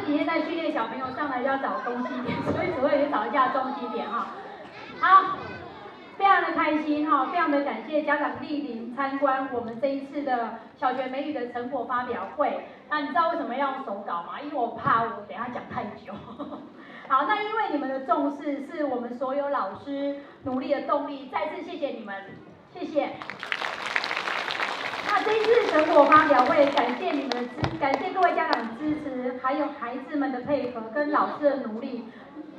几天在训练小朋友，上来就要找中心点，所以主任也找一下中心点哈。好，非常的开心哈，非常的感谢家长莅临参观我们这一次的小学美语的成果发表会。那你知道为什么要用手稿吗？因为我怕我等一下讲太久。好，那因为你们的重视是我们所有老师努力的动力，再次谢谢你们，谢谢。那这一次成果发表会，感谢你们的感谢各位家长的支持，还有孩子们的配合跟老师的努力，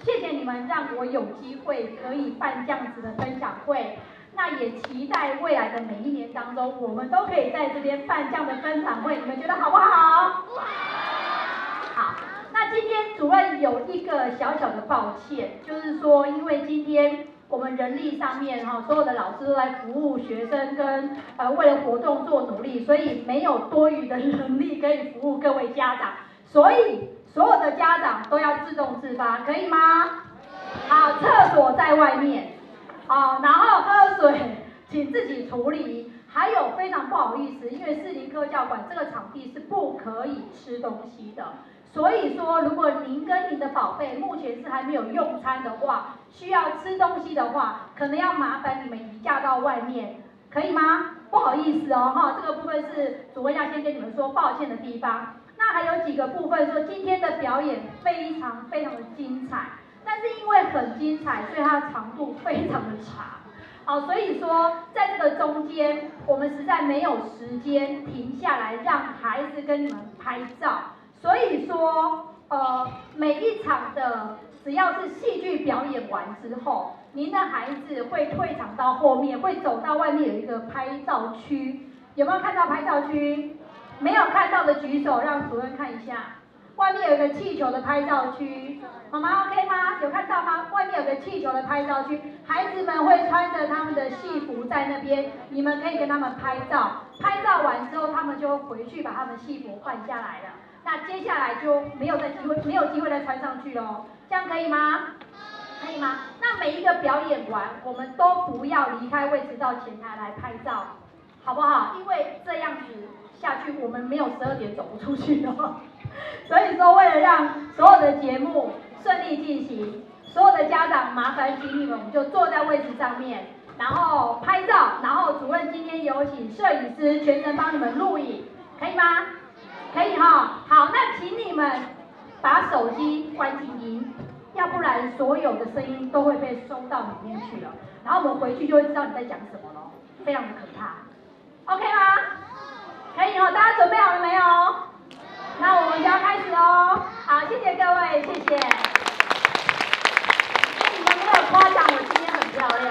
谢谢你们让我有机会可以办这样子的分享会。那也期待未来的每一年当中，我们都可以在这边办这样的分享会，你们觉得好不好？好。那今天主任有一个小小的抱歉，就是说，因为今天我们人力上面所有的老师都在服务学生跟为了活动做努力，所以没有多余的人力可以服务各位家长，所以所有的家长都要自动自发，可以吗？好，厕所在外面，好，然后喝水请自己处理。还有非常不好意思，因为士林科教馆这个场地是不可以吃东西的。所以说，如果您跟您的宝贝目前是还没有用餐的话，需要吃东西的话，可能要麻烦你们移驾到外面，可以吗？不好意思哦，哈，这个部分是主任要先跟你们说抱歉的地方。那还有几个部分说今天的表演非常非常的精彩，但是因为很精彩，所以它的长度非常的长。好，所以说在这个中间，我们实在没有时间停下来让孩子跟你们拍照。所以说，每一场的只要是戏剧表演完之后，您的孩子会退场到后面，会走到外面有一个拍照区，有没有看到拍照区？没有看到的举手，让主任看一下。外面有一个气球的拍照区，妈妈 OK 吗？有看到吗？外面有个气球的拍照区，孩子们会穿着他们的戏服在那边，你们可以跟他们拍照。拍照完之后，他们就回去把他们戏服换下来了。那接下来就没有机会再穿上去喽，这样可以吗？可以吗？那每一个表演完，我们都不要离开位置到前台来拍照，好不好？因为这样子下去，我们没有12点走不出去的。所以说，为了让所有的节目顺利进行，所有的家长麻烦请你们，我们就坐在位置上面，然后拍照，然后主任今天有请摄影师全程帮你们录影，可以吗？可以哈。好，那请你们把手机关静音，要不然所有的声音都会被收到里面去了，然后我们回去就会知道你在讲什么了，非常的可怕。OK 吗？可以哦，大家准备好了没有？那我们就要开始喽。好，谢谢各位，谢谢。你们没有夸奖我今天很漂亮。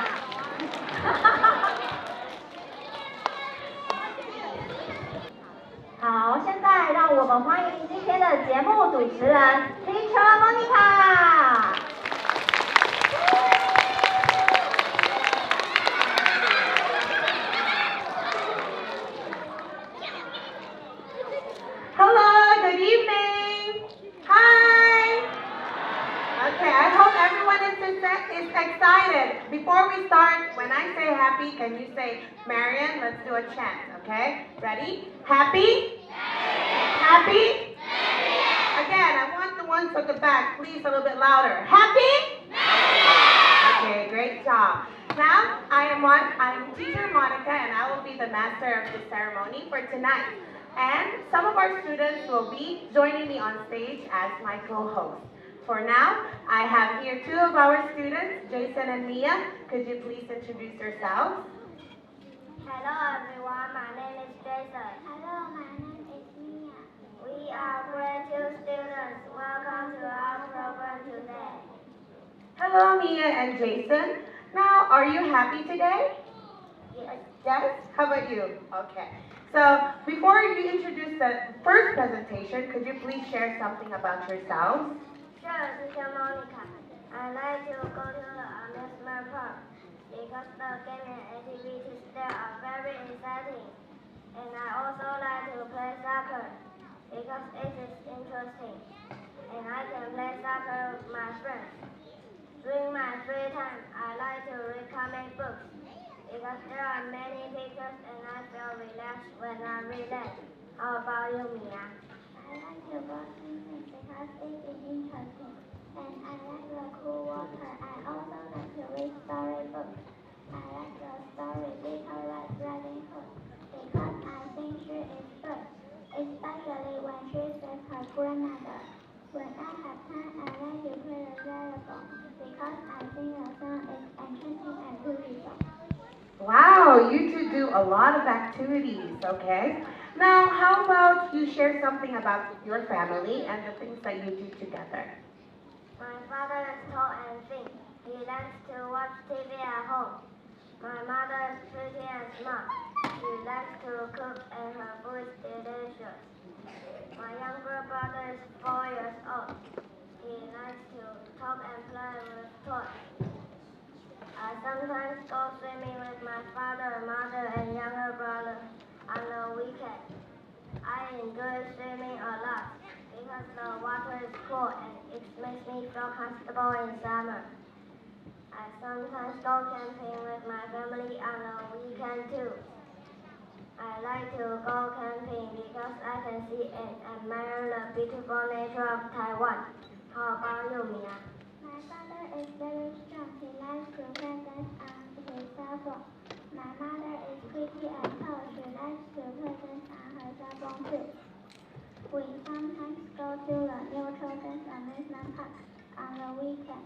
好，现在让我们欢迎今天的节目主持人 Teacher Monica。Hello, good evening. Hi. Okay, I hope everyone is excited. Before we start, when I say happy, can you say Marian? Let's do a chant, okay? Ready? Happy? Happy? Again, I want the ones at the back, please a little bit louder. Happy? Okay, great job. Now, I'm Teacher Monica, and I will be the master of the ceremony for tonight. And some of our students will be joining me on stage as my co-host. For now, I have here two of our students, Jason and Mia. Could you please introduce yourselves? Hello everyone, my name is Jason. Hello, my name is Mia. We are grade 2 students. Welcome to our program today. Hello, Mia and Jason. Now, are you happy today? Yes. Yes? How about you? Okay. So, before you introduce the first presentation, could you please share something about yourselves? Sure, Teacher Monica. I like to go to the amusement park because the games and activities there are very exciting. And I also like to play soccer because it is interesting. And I can play soccer with my friends. During my free time, I like to read comic books because there are many pictures and I feel relaxed when I read them. How about you, Mia? I like to go swimming because it is interesting, and I like the cool water. I also like to read storybooks. I like the story Little Red Riding Hood because I think she is good, especially when she saves her grandmother. When I have time, I like to play the xylophone because I think the sound is enchanting and beautiful. Wow, you two do a lot of activities, okay? Now, how about you share something about your family and the things that you do together? My father is tall and thin. He likes to watch TV at home. My mother is pretty and smart. She likes to cook and her food is delicious. My younger brother is 4 years old. He likes to talk and play with toys. I sometimes go swimming with my father, mother, and younger brother on the weekend. I enjoy swimming a lot because the water is cool and it makes me feel comfortable in summer. I sometimes go camping with my family on the weekend too. I like to go camping because I can see and admire the beautiful nature of Taiwan. How about you, Mia? My father is very strong. He likes to play games on his cell phone. My mother is pretty and tall. She likes to play games on her cell phone too. We sometimes go to the new children's amusement park on the weekend.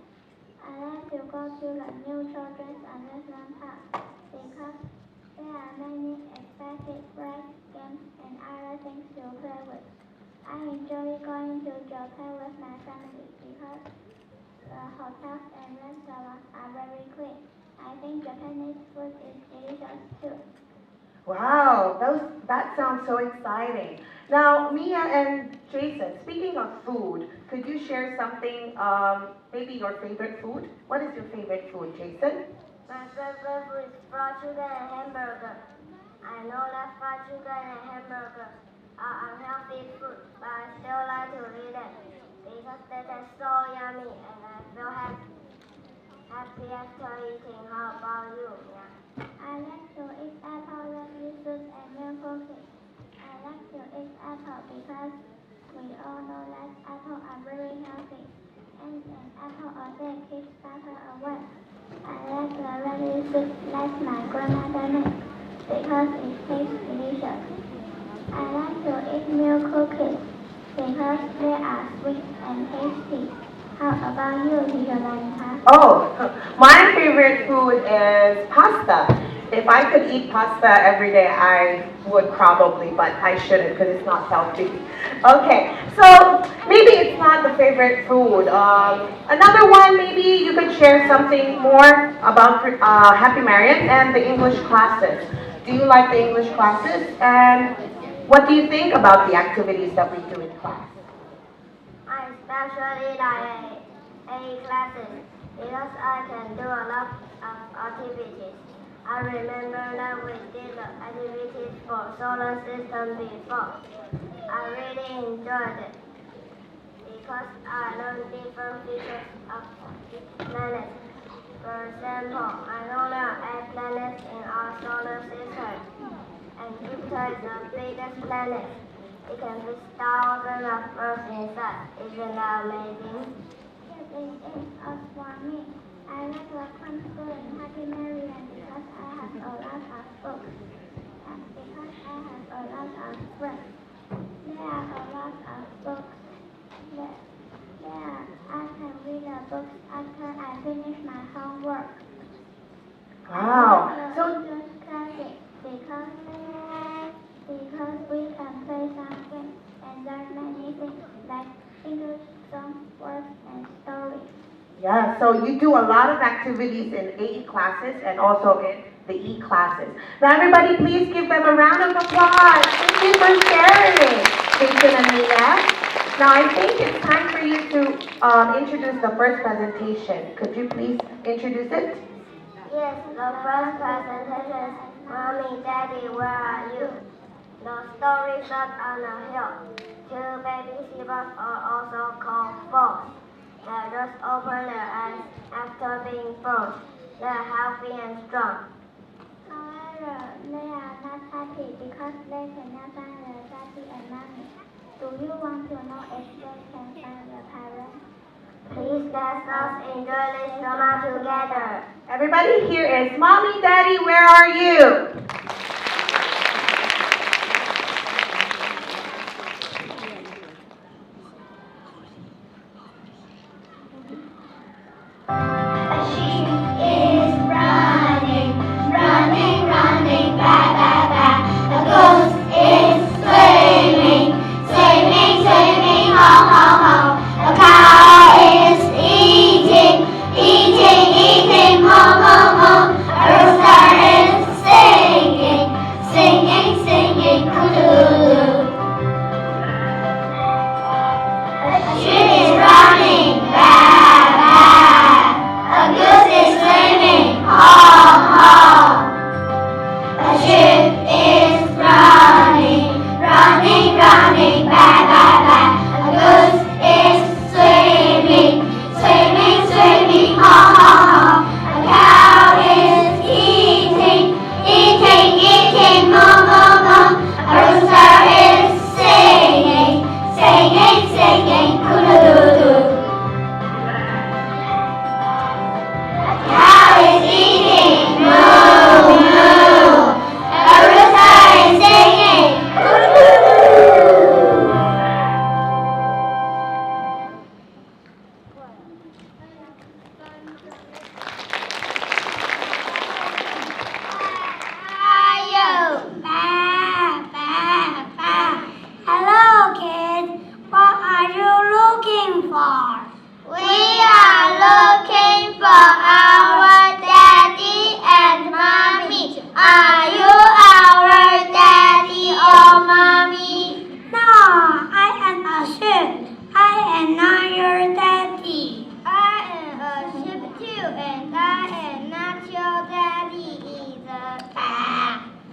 I like to go to the new children's amusement park because there are many exciting rides, games, and other things to play with. I enjoy going to Japan with my family because the hotels and restaurants are very clean. I think Japanese food is delicious too. Wow, that sounds so exciting. Now, Mia and Jason, speaking of food, could you share something, maybe your favorite food? What is your favorite food, Jason? My favorite food is fried chicken and hamburger. I know that fried chicken and hamburger are unhealthy food, but I still like to eat them because they taste so yummy and I feel happy after eating. How about you, Mia? I like to eat apple, lemon soup, and milk cookies. I like to eat apple because we all know that apples are very healthy, and an apple a day keeps butter away. I like the lemon soup like my grandmother makes because it tastes delicious. I like to eat milk cookies because they are sweet and tasty. How about you, Teacher Monica? Oh, my favorite food is pasta. If I could eat pasta every day, I would probably, but I shouldn't because it's not healthy. Okay, so maybe it's not the favorite food. Another one, maybe you could share something more about Happy Marian and the English classes. Do you like the English classes? And what do you think about the activities that we do in class? I especially like A classes because I can do a lot of activities. I remember that we did the activities for solar system before. I really enjoyed it because I learned different features of planets. For example, I know there are 8 planets in our solar system, and Jupiter is the biggest planet. It can fit thousands of Earths inside. Isn't that amazing? Yes, it is also for me. I like the school in Happy Marian because I have a lot of books and because I have a lot of friends. There are a lot of books. I can read the books after I finish my homework. Wow. So English classes because we can play some games and learn many things like English songs, words, and stories. Yeah, so you do a lot of activities in AE classes and also in the E classes. Now everybody please give them a round of applause. Thank you for sharing, Jason and Mia. Now I think it's time for you to introduce the first presentation. Could you please introduce it? Yes, the first presentation is Mommy, Daddy, where are you? The story starts on a hill. 2 baby zebras are also called foals. They just open their eyes after being born. They are healthy and strong. However, they are not happy because they cannot find their daddy and mommy. Do you want to know if they can find the parents? Please let us enjoy this drama together. Everybody here is Mommy, Daddy, where are you?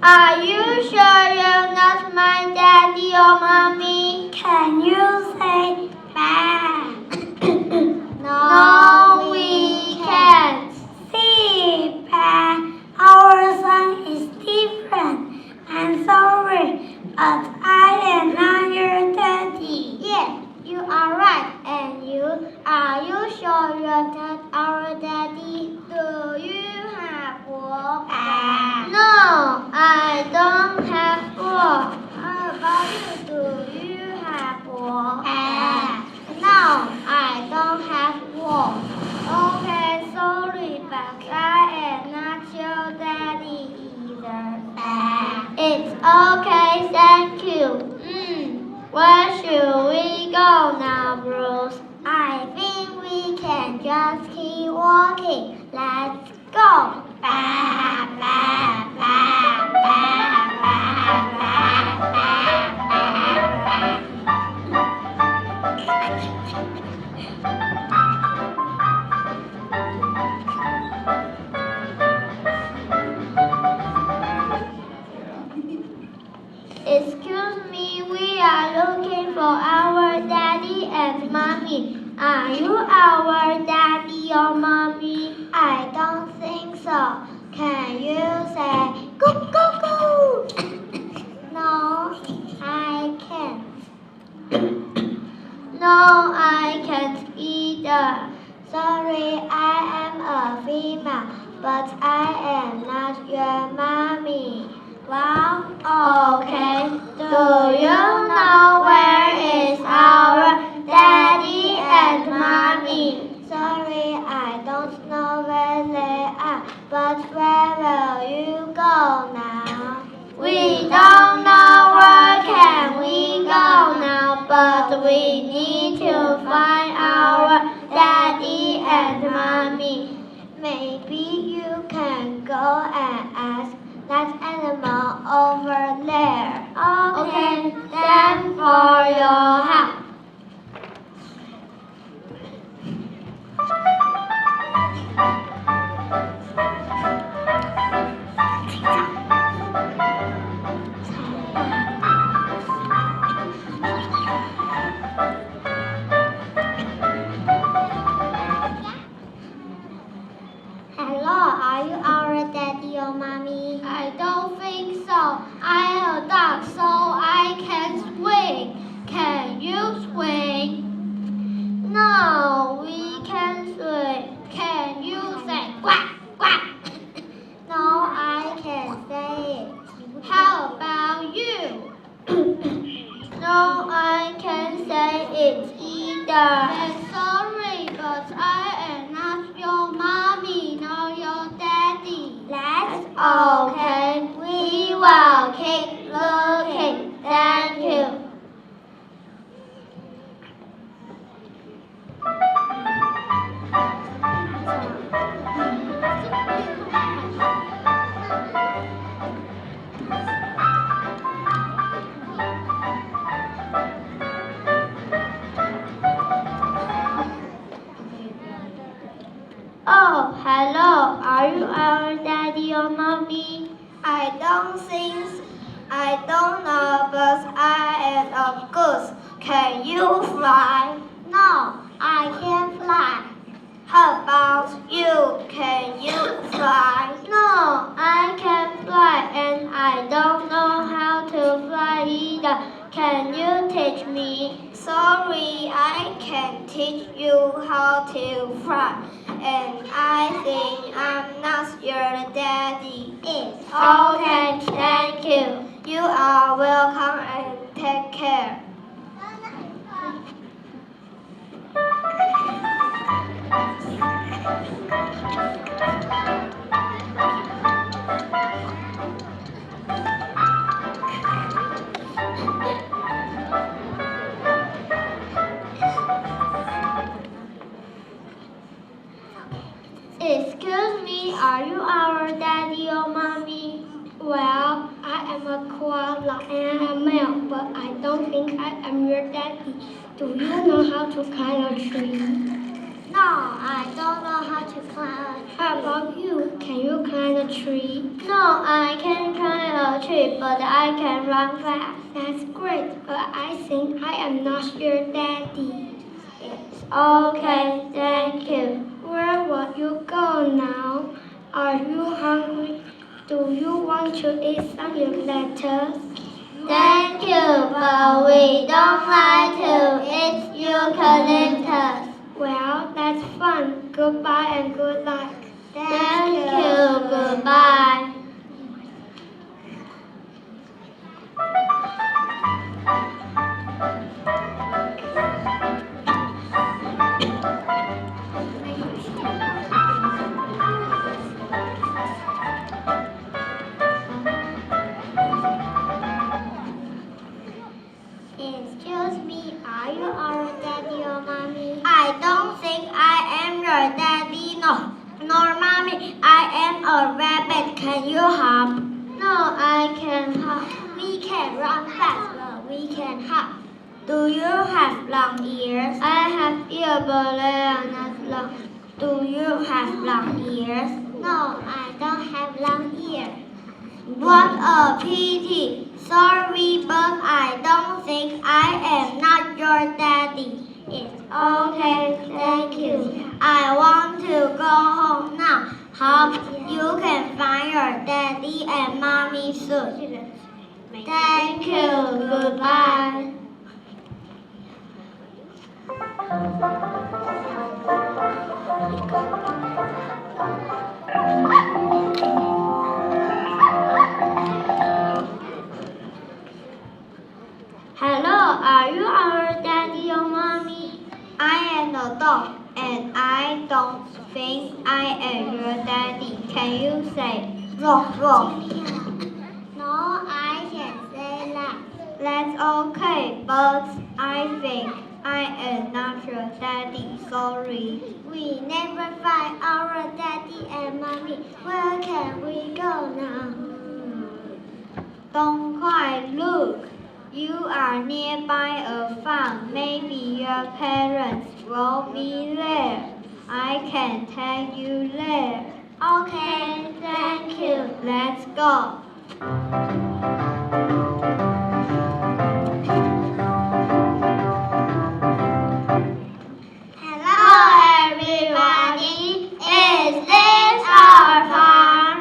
Are you sure you're not my daddy or mommy? Can you say ba? No, we can't. See, ba, our song is different. I'm sorry, but I am not your daddy. Yes, you are right. And are you sure you're not our daddy? Do you have work? No, I don't have work. How about you? Do you have work? No, I don't have work. Okay, sorry, but I am not your daddy either. It's okay, thank you. Where should we go now, Bruce? I think we can just keep walking. Let's go. Ba, ba, ba, ba, ba, ba, Excuse me, we are looking for our daddy and mommy. Are you our daddy or mommy? I don't think so. Can you say go go go? No, I can't. No, I can't either. Sorry, I am a female, but I am not your mommy. Well, okay. Do you know where is our daddy and mommy? Sorry, I don't know where they are, but where will you go now? We don't know where can we go now, but we need to find our daddy and mommy. Maybe you can go and ask that animal over there. Okay, thanks for your help. Hello, are you our daddy or mommy? I don't think so. I am a dog, so I can't swing. Can say it either. I'm sorry, but I am not your mommy, nor your daddy. That's okay. We will keep looking. Thank you. Oh, hello. Are you our daddy or mommy? I don't know, but I am a goose. Can you fly? No, I can't fly. How about you? Can you fly? No, I can't fly, and I don't know how to fly either. Can you teach me? Sorry, I can't teach you how to fly. And I think I'm not your daddy. It's okay, thank you. You are welcome and take care. Excuse me, are you our daddy or mommy? Well, I am a koala and a male, but I don't think I am your daddy. Do you know how to climb a tree? No, I don't know how to climb. How about you? Can you climb a tree? No, I can't climb a tree, but I can run fast. That's great, but I think I am not your daddy. It's okay, thank you. Where will you go now? Are you hungry? Do you want to eat some lettuce? Thank you, but we don't like to eat eucalyptus. Well, that's fun. Goodbye and good luck. Thank you, goodbye. Excuse me, are you our daddy or mommy? I don't think I am your daddy, nor mommy. I am a rabbit. Can you hop? No, I can hop. We can run fast, but we can hop. Do you have long ears? I have ears, but they are not long. Do you have long ears? No, I don't have long ears. What a pity. Sorry, but I don't think I am not your daddy. It's okay, thank you. I want to go home now. Hope you can find your daddy and mommy soon. Thank you, goodbye. Hello, are you our daddy or mommy? I am a dog, and I don't think I am your daddy. Can you say rock rock? No, I can't say that. That's okay, but I think I am not your daddy. Sorry. We never find our daddy and mommy. Where can we go now? Don't quite look. You are nearby a farm. Maybe your parents will be there. I can take you there. Okay, thank you. Let's go. Hello, everybody. Is this our farm?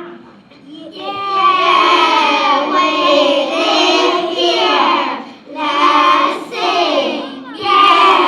Yeah, we live here. Let's sing. Yeah.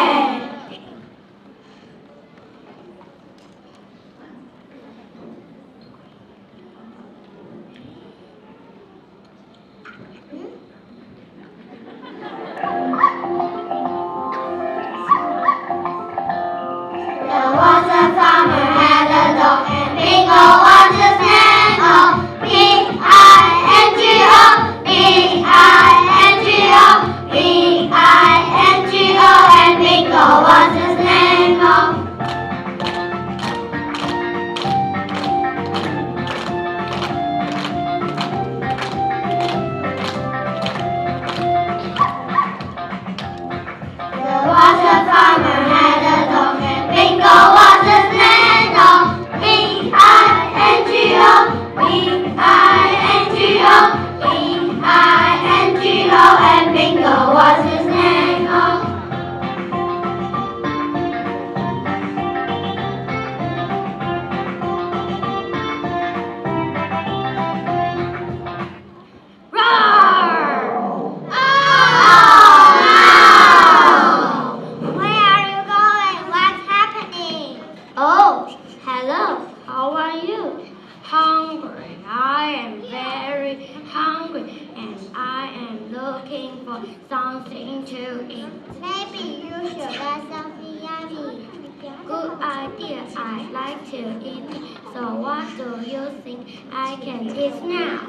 I like to eat. So what do you think I can eat now?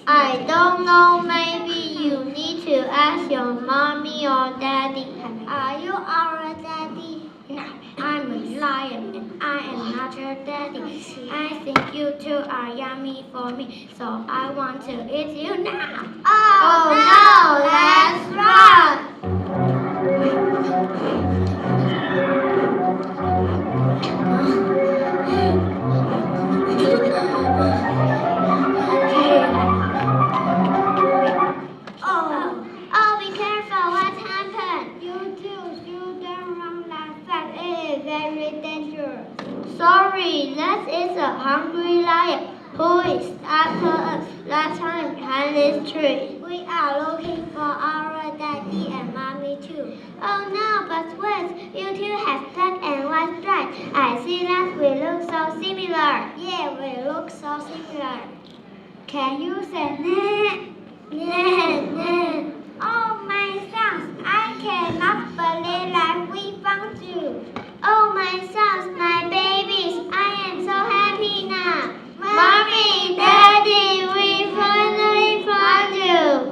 I don't know. Maybe you need to ask your mommy or daddy. Are you our daddy? No, I'm a lion and I am not your daddy. I think you two are yummy for me, so I want to eat you now. Oh no, let's run! Oh, be careful, what happened? You don't run like that, it is very dangerous. Sorry, that is a hungry lion who is after us last time behind this tree. We are looking for our daddy and mommy too. Oh no, but wait, you two have black and white stripes. I see that we look so similar. Yeah, we look so similar. Can you say nah? Nah. Oh my sons, I cannot believe that we found you. Oh my sons, my babies, I am so happy now. Mommy, Daddy, we finally found you.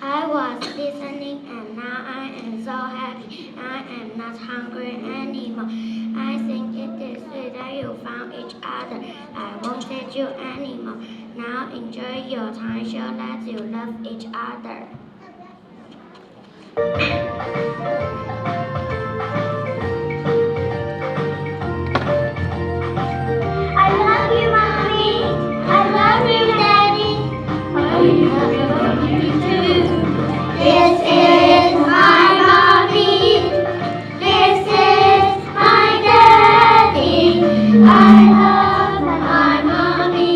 I was listening and now I am so happy. I am not hungry anymore. I think it is sweet that you found each other. I won't hate you anymore. Now enjoy your time, show that you love each other. I love you, Mommy. I love you, Daddy. I love you too. This is my mommy. This is my daddy. I love my mommy.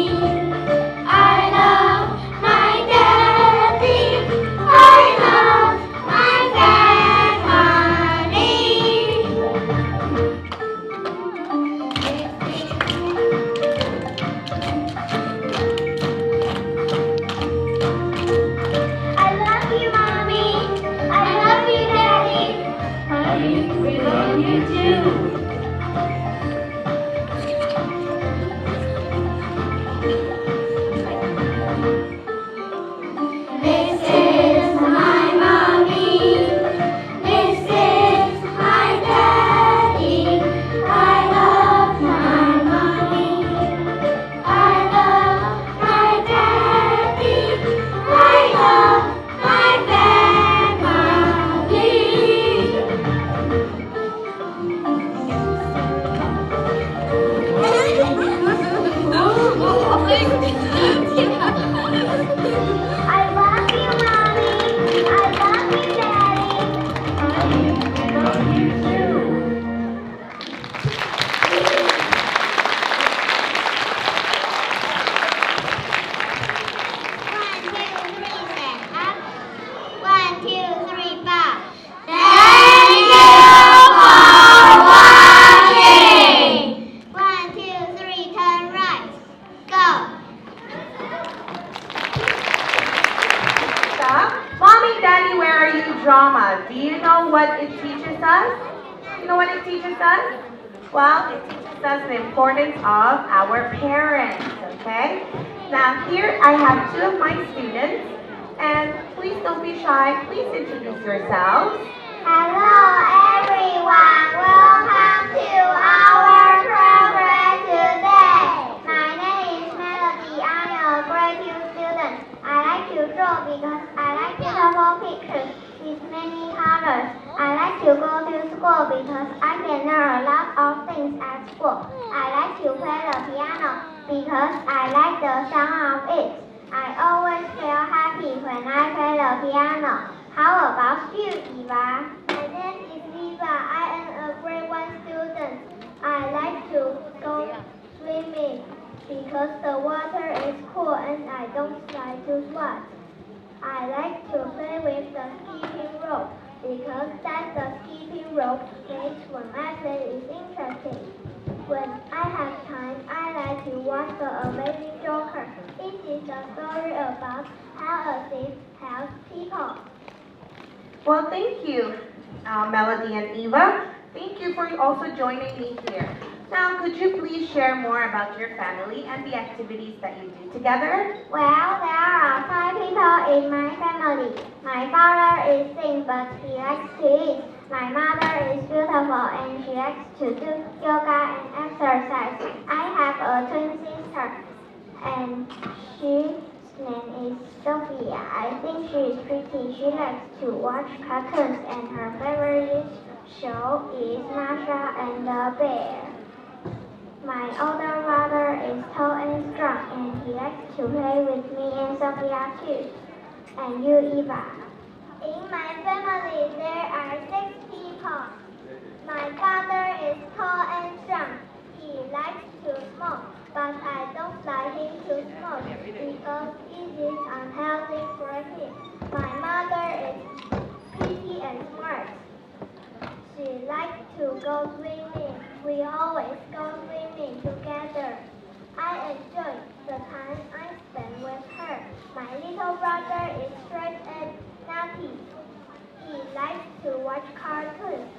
I love my daddy. I love my family. I love you, Mommy. I love you, Daddy. Honey, we love you too. This is my mommy. This is my daddy. I love my mommy. I love my daddy. I love my I love you, Mommy. I love you, Daddy. I love you too. One, two, three, stand up. 1, 2, 3, bow. Thank you for watching. 1, 2, 3, turn right. Go. Mommy, Daddy, where are you drama? Do you know what it teaches us? You know what it teaches us? Well, it teaches us the importance of our parents, okay? Now here I have 2 of my students, and please don't be shy. Please introduce yourselves. Hello everyone, welcome to our program today. My name is Melody, I am a grade 2 student. I like to draw because I like colorful pictures with many colors. I like to go to school because I can learn a lot of things at school. I like to play the piano because I like the sound of it. I always feel happy when I play the piano. How about you, Eva? My name is Eva. I am a grade 1 student. I like to go swimming because the water is cool and I don't like to sweat. I like to play with the skipping rope because that the skipping rope makes when I play is interesting. When I have time, I like to watch The Amazing Joker. It is a story about how a thief helps people. Well, thank you, Melody and Eva. Thank you for also joining me here. Now, could you please share more about your family and the activities that you do together? Well, there are 5 people in my family. My father is thin, but he likes to eat. My mother is beautiful and she likes to do yoga and exercise. I have a twin sister and she's name is Sophia. I think she is pretty. She likes to watch cartoons and her favorite show is Masha and the Bear. My older brother is tall and strong and he likes to play with me and Sophia too. And you, Eva? In my family there are 6 people. My father is tall and strong. He likes to smoke, but I don't like him to smoke because it is unhealthy for him. My mother is pretty and smart. She likes to go swimming. We always go swimming together. I enjoy the time I spend with her. My little brother is straight and naughty. He likes to watch cartoons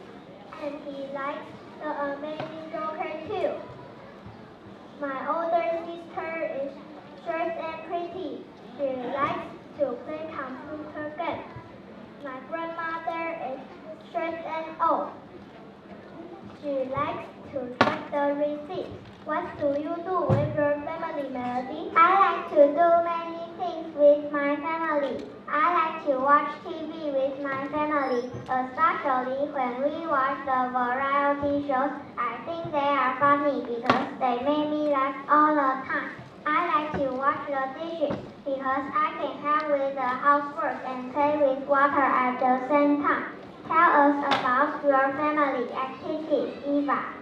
and he likes the Amazing Joker too. My older sister is short and pretty. She likes to play computer games. My grandmother is short and old. She likes to check the receipt. What do you do with your family, Melody? I like to do many things with my family. I like to watch TV with my family, especially when we watch the variety shows. I think they are funny because they make me laugh all the time. I like to wash the dishes because I can help with the housework and play with water at the same time. Tell us about your family activities, Eva.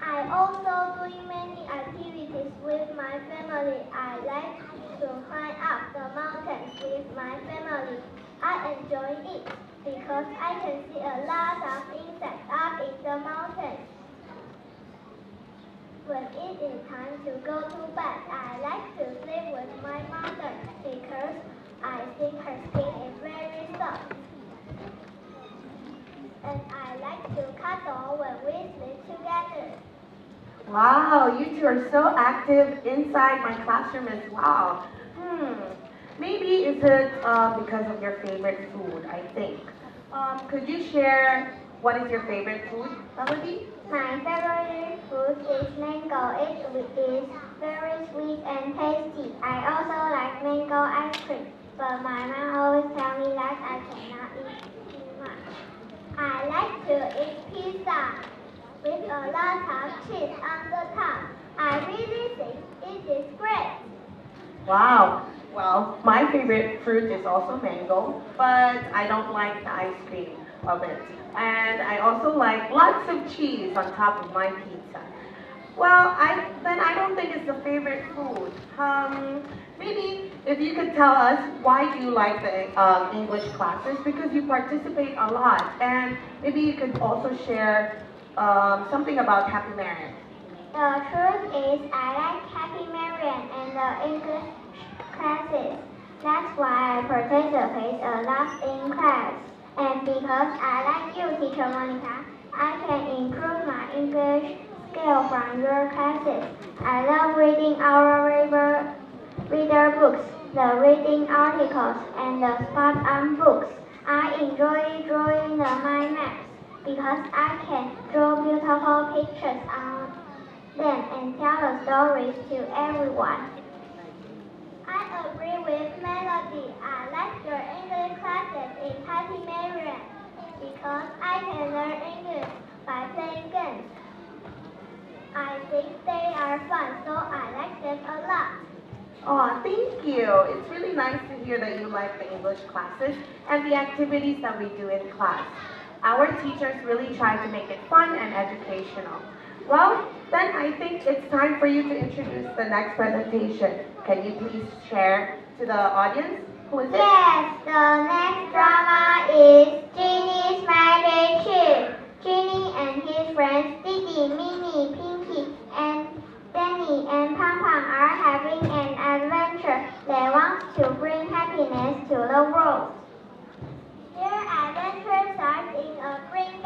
I also do many activities with my family. I like to climb up the mountains with my family. I enjoy it because I can see a lot of insects up in the mountains. When it is time to go to bed, I like to sleep with my mother because I think her skin is very soft. And I like to cuddle when we sleep together. Wow, you two are so active inside my classroom as well. Maybe is it because of your favorite food, I think. Could you share what is your favorite food, Melody? My favorite food is mango. It is very sweet and tasty. I also like mango ice cream, but my mom always tells me that I cannot eat too much. I like to eat pizza with a lot of cheese on the top. I really think it is great. Wow. Well, my favorite fruit is also mango, but I don't like the ice cream of it. And I also like lots of cheese on top of my pizza. Well, I don't think it's a favorite food. Maybe if you could tell us why do you like the English classes, because you participate a lot, and maybe you could also share something about Happy Marian. The truth is I like Happy Marian and the English classes. That's why I participate a lot in class. And because I like you, Teacher Monica, I can improve my English skill from your classes. I love reading our reader books, the reading articles, and the spot on books. I enjoy drawing the mind maps because I can draw beautiful pictures on them and tell the stories to everyone. I agree with Melody. I like your English classes in Happy Marian because I can learn English by playing games. I think they are fun, so I like them a lot. Oh, thank you. It's really nice to hear that you like the English classes and the activities that we do in class. Our teachers really try to make it fun and educational. Well, then I think it's time for you to introduce the next presentation. Can you please share to the audience? Who is it? Yes, the next drama is Genie's Magic Trip. Genie and his friends Didi, Minnie, Pinky, and Danny and Pam Pam are having an adventure. They want to bring happiness to the world. Their adventure starts in a green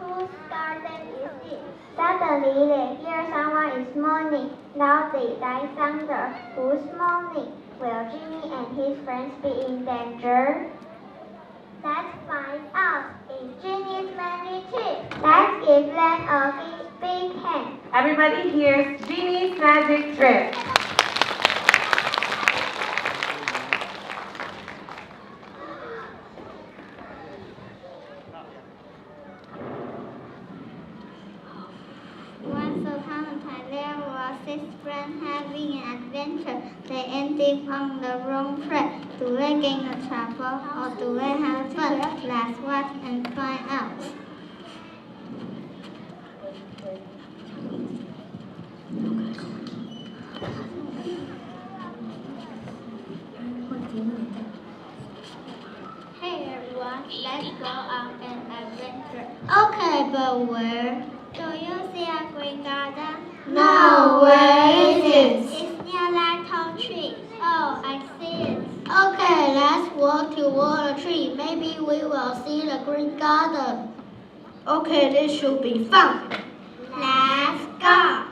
Whose garden is it? Suddenly they hear someone is mourning loudly like thunder. Who's mourning? Will Jimmy and his friends be in danger? Let's find out. It's Ginny's magic trick. Let's give them a big hand. Everybody hears Genie's magic trick. Once upon a time, there were 6 friends having an adventure. They ended on the wrong track. Do they get into trouble or do they have fun? Let's watch and find out. Hey everyone, let's go on an adventure. Okay, but where? Do you see a green garden? No, where is it? It's near that tall tree. Oh, I see it. Okay, let's walk toward the tree. Maybe we will see the green garden. Okay, this should be fun. Let's go.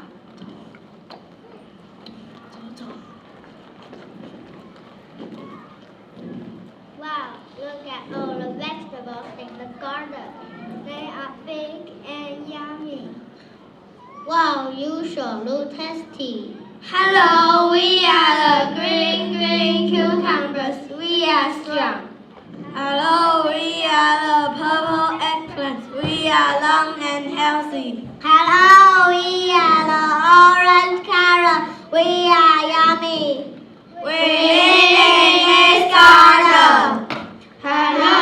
Wow, look at all the vegetables in the garden. They are big and yummy. Wow, you sure look tasty. Hello, we are the green cucumbers. We are strong. Hello, we are the purple eggplants. We are long and healthy. Hello, we are the orange carrot. We are yummy. We live in this garden. Hello,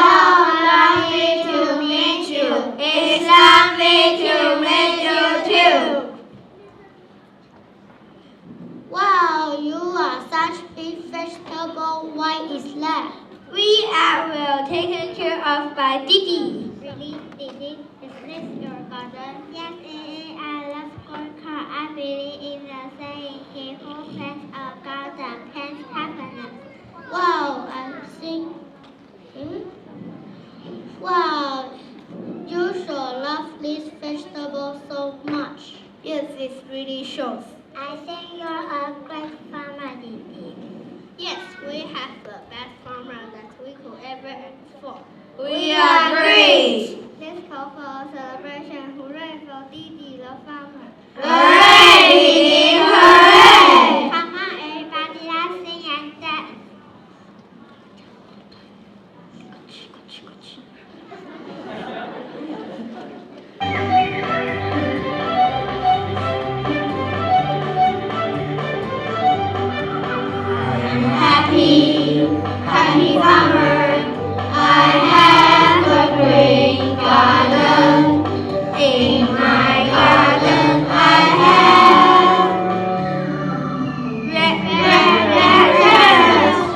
lovely to meet you. It's lovely to meet you too. Wow, you are such big vegetable. Why is that? We are well taken care of by Didi. Really, Didi? Is this your garden? Yes, it is. I love scorecard. I believe in the saying, he who plants a garden plants happiness. Wow, I think. Wow, you sure love this vegetable so much. Yes, it really shows. I think you're a great farmer, Didi. Yes, we have the best farmer that we could ever ask for. We agree. Let's call for a celebration. Hooray for Didi the farmer. Hooray, Didi, hooray! Come on, everybody, let's sing and dance. Happy farmer, I have a green garden. In my garden I have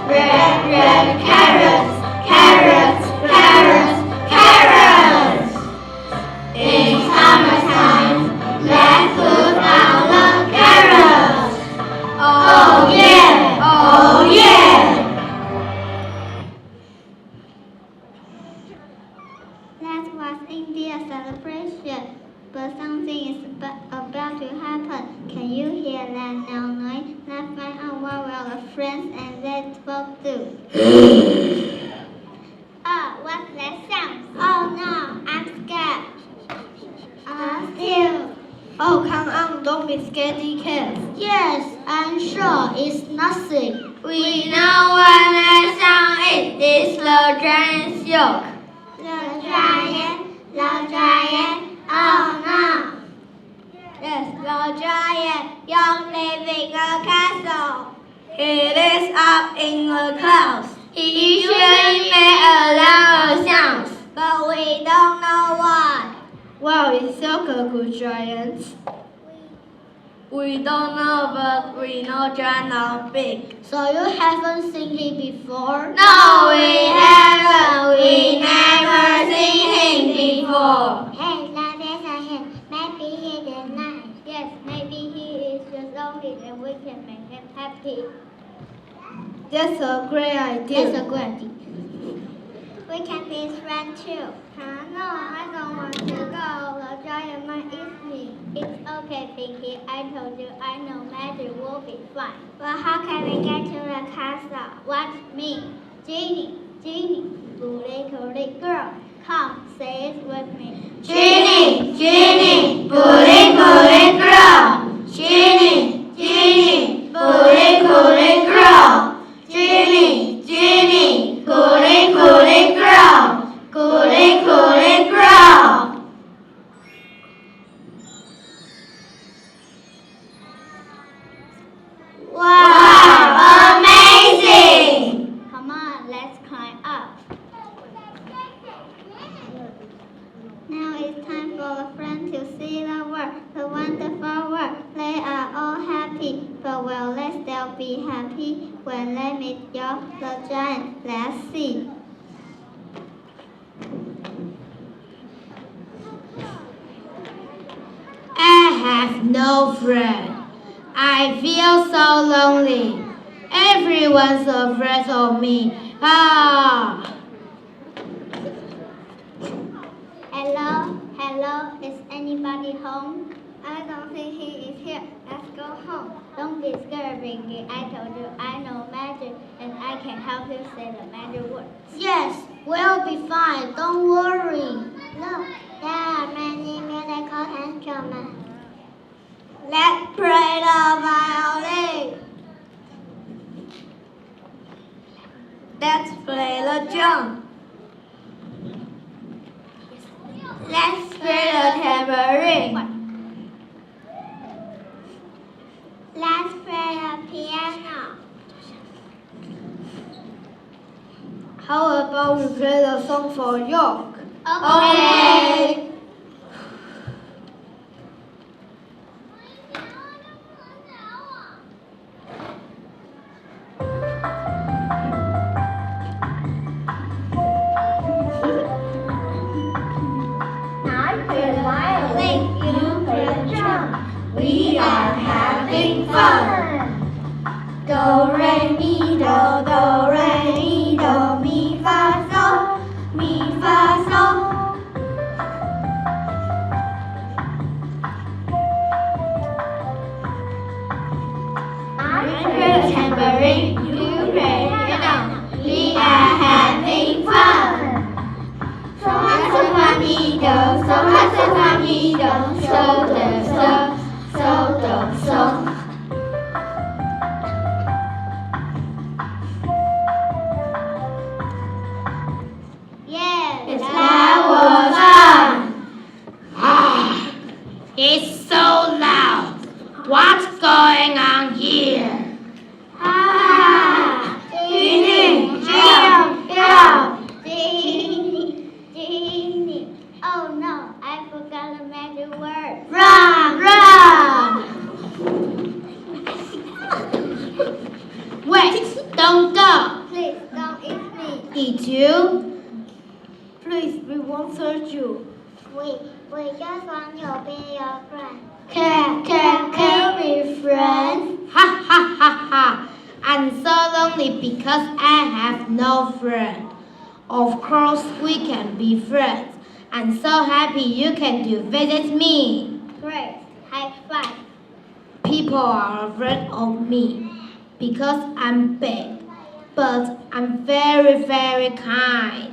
red carrots, carrots. In summertime, let's put out the carrots. Oh yeah, oh yeah. That was India's celebration, but something is about to happen. Can you hear that noise? Let's find out what will the friends and their folk do. Oh, what's that sound? Oh no, I'm scared. Still. Oh, come on, don't be scaredy cats. Yes, I'm sure it's nothing. We know what that sound is. It's the giant's yoke. The giant, oh no. Yes, the giant, young living a castle. He lives up in the clouds. He usually make a loud sound, but we don't know why. Wow, it's so good, giants. We don't know, but we know giants are big. So you haven't seen him before? No, we haven't. We never seen him before. Hey, that is a hint. Maybe he is nice. Yes, maybe he is just lonely and we can make him happy. That's a great idea. That's a great idea. We can be friends too. No, I don't want to go. The giant might eat me. It's okay, Pinky. I told you I know magic will be fun. But how can we get to the castle? Watch me. Genie, Genie, booty coolie girl. Come, say it with me. Genie, Genie, booty coolie girl. Genie, Genie, booty coolie girl. Genie, Genie, coolie coolie girl. Coolie coolie girl. Wow, amazing! Come on, let's climb up. Now it's time for a friend to see the world, the wonderful world. They are all happy, but will they still be happy when they meet the giant? Let's see. I have no friend. I feel so lonely. Everyone's afraid of me. Ah! Hello, hello, is anybody home? I don't think he is here. Let's go home. Don't be scared, Pinky. I told you I know magic and I can help you say the magic word. Yes, we'll be fine. Don't worry. Look, there are many musical instruments. Let's play the violin. Let's play the drum. Let's play the tambourine. Let's play the piano. How about we play the song for York? Okay. We are having fun. Do, re, mi, do, do, re, mi, do, mi, fa, sol, mi, fa, sol. I play the tambourine, you play the piano. We are having fun. So ha, so, fa, mi, do, so ha, so, fa, mi, do, so, do, so. So, do, so. Yes, That was fun. It's so loud. What's going on here? Genie, Genie, Genie. Oh no, I forgot the magic word. Run, run! Wait, don't go. Please don't eat me. Eat you? Please, we won't hurt you. We just want to be your friend. Can we friends? Ha ha ha ha! I'm so lonely because I have no friend. Of course we can be friends. I'm so happy you can visit me. Great, high five. People are afraid of me because I'm big, but I'm very, very kind.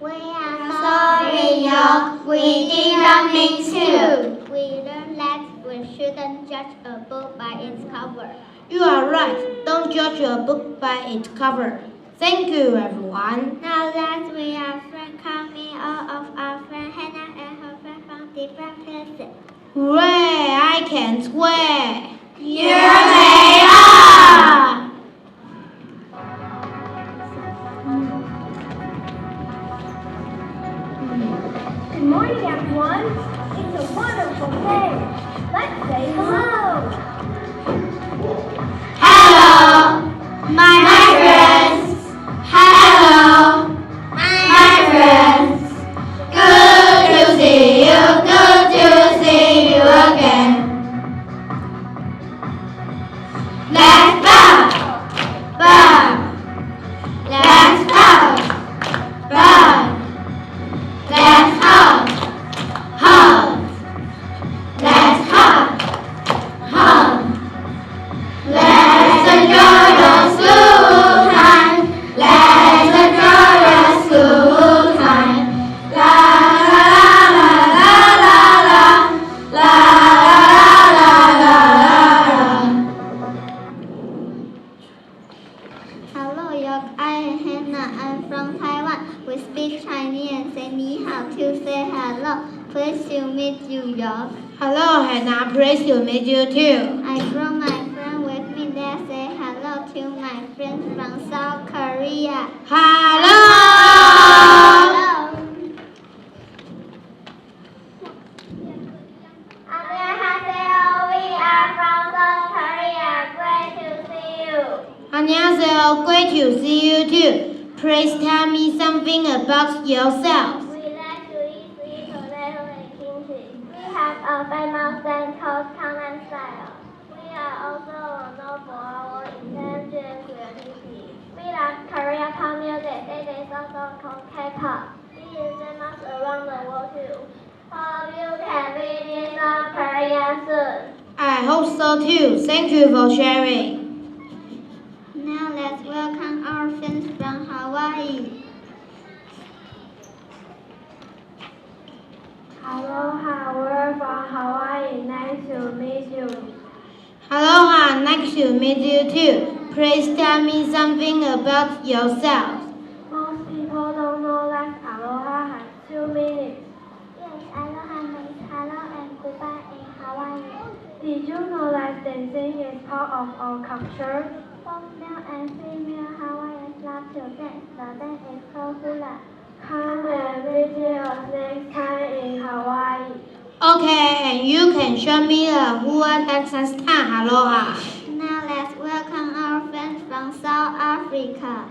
We are Sorry, y'all. We didn't mean to. We learned that we shouldn't judge a book by its cover. You are right. Don't judge a book by its cover. Thank you, everyone. Now that we are friends, coming all of our friends Hannah and her friends from different places. Hooray! I can't wait. Here they are. Good morning, everyone. It's a wonderful day. Let's say hello. Hello, my friends. Hello, my friends. Good to see you. Good to see you again. Let's bow, bow. Let's bow, bow. work. I am Hannah. I'm from Taiwan. We speak Chinese and say ni hao to say hello. Pleased to meet you, y'all. Hello, Hannah. Pleased to meet you too. I brought my friend with me. They say hello to my friends from South Korea. Hello. 안녕하세요. We are from South Korea. Great to see you. 안녕하세요. Great to see you too. Please tell me something about yourself. We like to eat sweet potato and kimchi. We have a famous dance called Gangnam Style. We are also known for our intelligent creativity. We like Korean pop music. It is also called K-pop. It is famous around the world too. Hope you can visit South Korea soon. I hope so too. Thank you for sharing. Now let's welcome our friends from Hawaii. Aloha, we're from Hawaii. Nice to meet you. Aloha. Nice to meet you too. Please tell me something about yourself. Most people don't know that aloha has 2 meanings. Yes, aloha means hello and goodbye in Hawaii. Did you know that dancing is part of our culture? Both male and female Hawaiians love to dance. The dance is called hula. Come and visit us next time in Hawaii. Okay, and you can show me the hula dance next time. Aloha. Now let's welcome our friends from South Africa.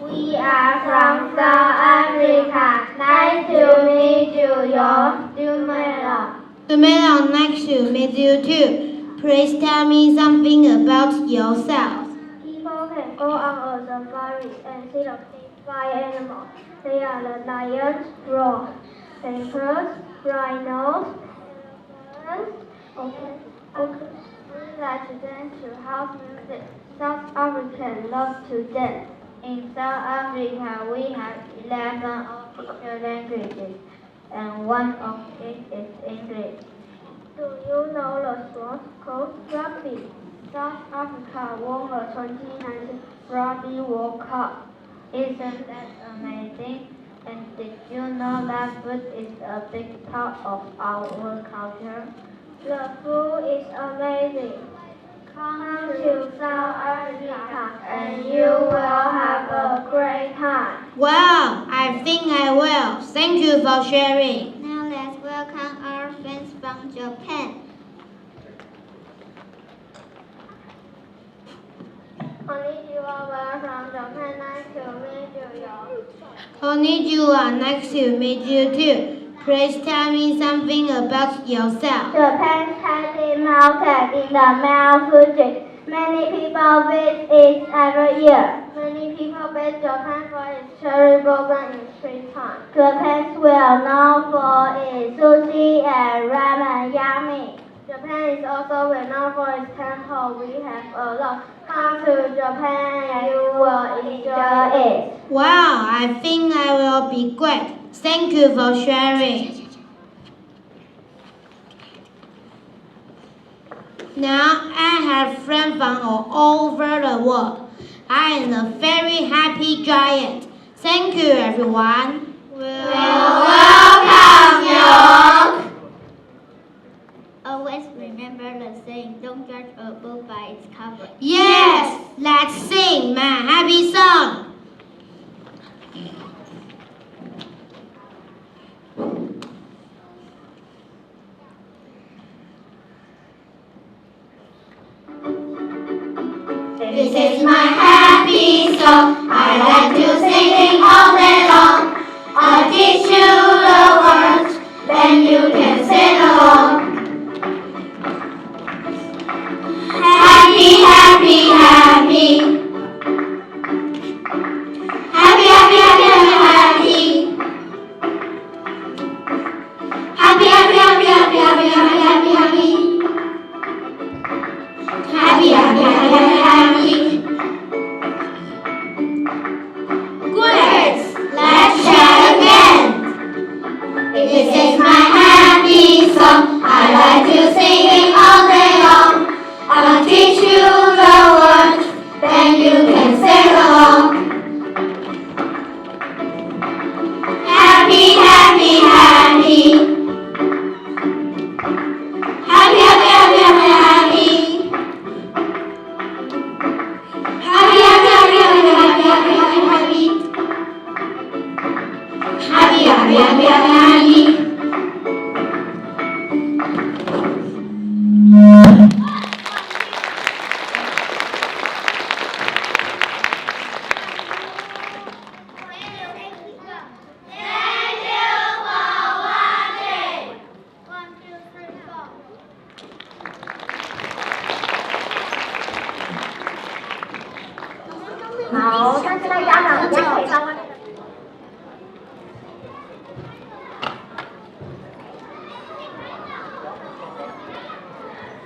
We are from South Africa. Nice to meet you, Dumela. Tomorrow, nice to meet you too. Please tell me something about yourself. People can go on a safari and see the big fly animals. They are the lions, roar, zebras, rhinos, elephants. Okay. We like to dance to house music. South Africans love to dance. In South Africa, we have 11 official languages, and one of it is English. Do you know the sport called rugby? South Africa won the 2019 Rugby World Cup. Isn't that amazing? And did you know that food is a big part of our culture? The food is amazing. Come to South Africa and you will have a great time. Well, I think I will. Thank you for sharing. Now let's welcome our friends from Japan. Konnichiwa, we're from Japan. Nice to meet you, y'all. Konnichiwa. Nice to meet you too. Please tell me something about yourself. Japan's Happy Mountain in the Mount Fuji. Many people visit it every year. Many people visit Japan for its cherry blossom in springtime. Japan's well known for its sushi and ramen yummy. Japan is also well known for its temple. We have a lot. Come to Japan and you will enjoy it. Wow, I think I will be great. Thank you for sharing. Now I have friends from all over the world. I am a very happy giant. Thank you, everyone. Welcome you. Always remember the saying, don't judge a book by its cover. Yes, let's sing my happy song. This is my happy song. I like to sing it all day long. I'll teach you the words, then you can sing along. Happy, happy, happy. Happy, happy, happy, happy, happy. Happy, happy, happy, happy, happy, happy, happy, happy. Happy, happy, happy, happy, happy. Great! Let's try again. This is my happy song. song. I like to sing it all day long. I'll teach you the words, then you can sing along. Happy, happy, happy. Happy, happy, happy, happy, happy. Happy, happy, happy, happy, happy, happy, happy. Happy, happy, happy, happy, happy.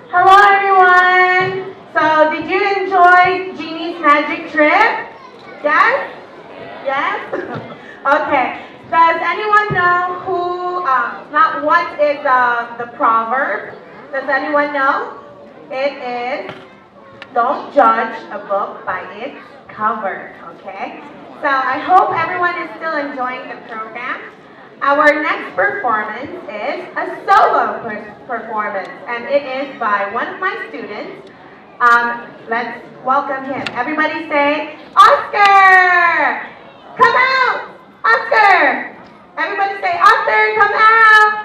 Hello everyone! So did you enjoy Jeannie's magic trip? Yes? Yes? Okay. Does anyone know what is the proverb? Does anyone know? It is, don't judge a book by its cover, okay? So I hope everyone is still enjoying the program. Our next performance is a solo performance, and it is by one of my students. Let's welcome him. Everybody say, Oscar! Come out! Oscar! Everybody say, Oscar, come out!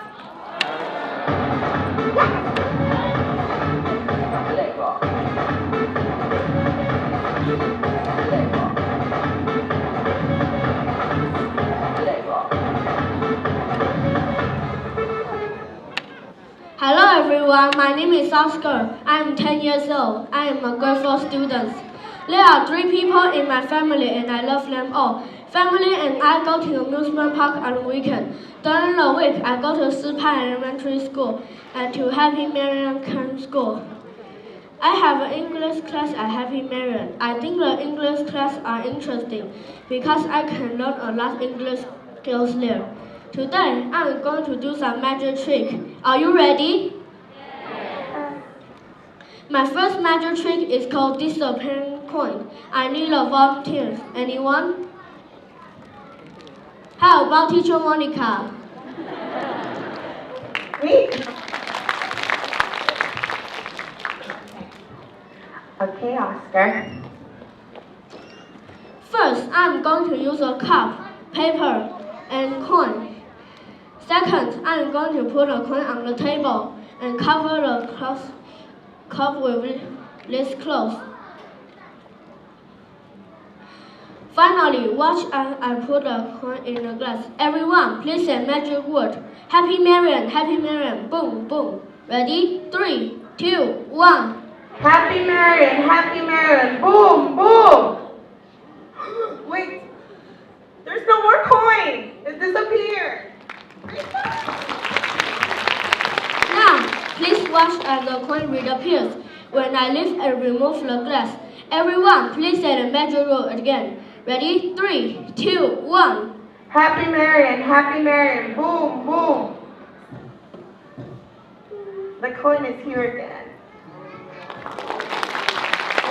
Hello everyone, my name is Oscar. I am 10 years old. I am a grade 4 student. There are 3 people in my family and I love them all. Family and I go to amusement park on the weekend. During the week, I go to石牌Elementary School and to Happy Marian School. I have an English class at Happy Marian. I think the English class are interesting because I can learn a lot of English skills there. Today, I'm going to do some magic trick. Are you ready? My first magic trick is called disappearing coin. I need a volunteer. Anyone? How about Teacher Monica? Me? Okay, Oscar. First, I'm going to use a cup, paper, and coin. Second, I'm going to put a coin on the table and cover the cup with this cloth. Finally, watch as I put the coin in the glass. Everyone, please say magic word. Happy Marian, boom, boom. Ready? 3, 2, 1. Happy Marian, boom, boom. Wait, there's no more coin. It disappeared. Now, please watch as the coin reappears when I lift and remove the glass. Everyone, please say the magic word again. Ready? 3, 2, 1. Happy Marian, boom, boom. The coin is here again.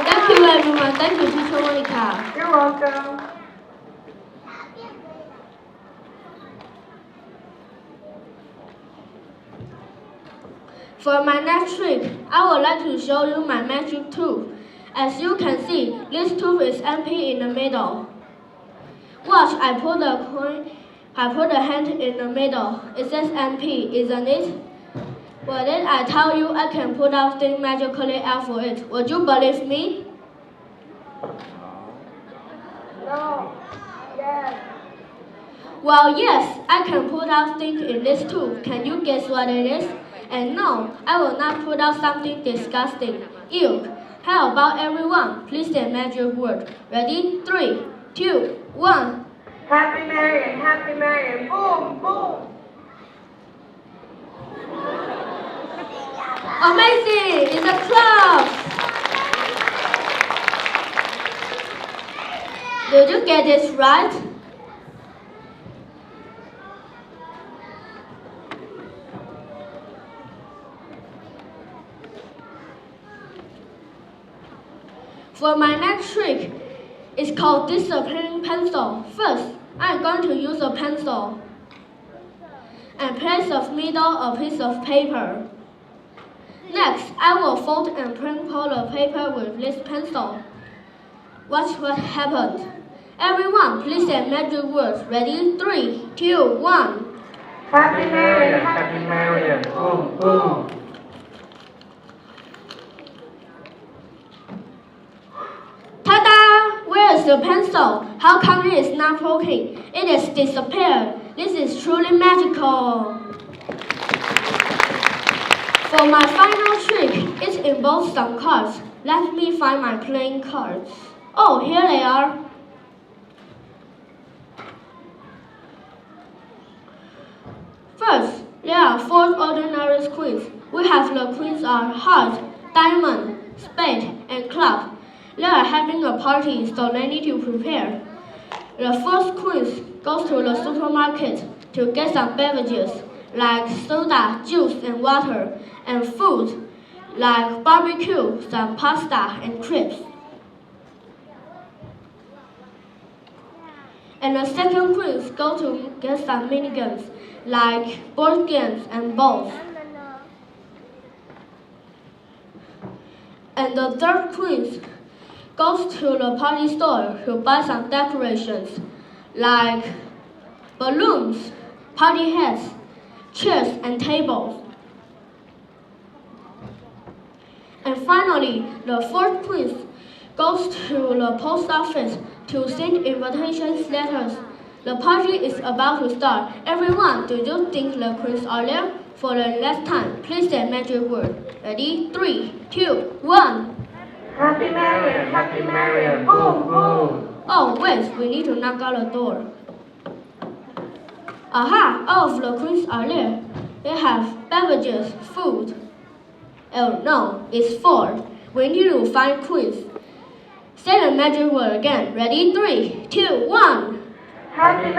Thank you, everyone. Thank you, Teacher Monica. You're welcome. For my next trick, I would like to show you my magic tooth. As you can see, this tooth is empty in the middle. Watch, I put the hand in the middle. It says empty, isn't it? Well, then I tell you I can put out things magically out for it. Would you believe me? No. Yes. Well, yes, I can put out things in this tooth. Can you guess what it is? And no, I will not put out something disgusting. Ew. How about everyone? Please say magic word. Ready? 3, 2, 1. Happy Marian, boom, boom. Amazing! It's a clock! Did you get this right? For my next trick, it's called disappearing pencil. First, I'm going to use a pencil and place in the middle a piece of paper. Next, I will fold and crinkle the paper with this pencil. Watch what happened. Everyone, please say magic words. Ready? 3, 2, 1. Happy Marian, Happy Marian, boom, boom. Ta-da! Where is the pencil? How come it is not working? It has disappeared. This is truly magical. For my final trick, it involves some cards. Let me find my playing cards. Oh, here they are. First, there are 4 ordinary queens. We have the queens are heart, diamond, spade, and club. They are having a party, so they need to prepare. The first queen goes to the supermarket to get some beverages like soda, juice, and water, and food like barbecue, some pasta, and crepes. And the second queen goes to get some minigames like board games and balls. And the third queen goes to the party store to buy some decorations like balloons, party hats, chairs, and tables. And finally, the fourth queen goes to the post office to send invitation letters. The party is about to start. Everyone, do you think the queens are there? For the last time, please say magic word. Ready? 3, 2, 1. Happy Marian, boom, boom. Oh, wait, we need to knock on the door. Aha, all of the queens are there. They have beverages, food. Oh no, it's 4. We need to find queens. Say the magic word again. Ready? 3, 2, 1. Happy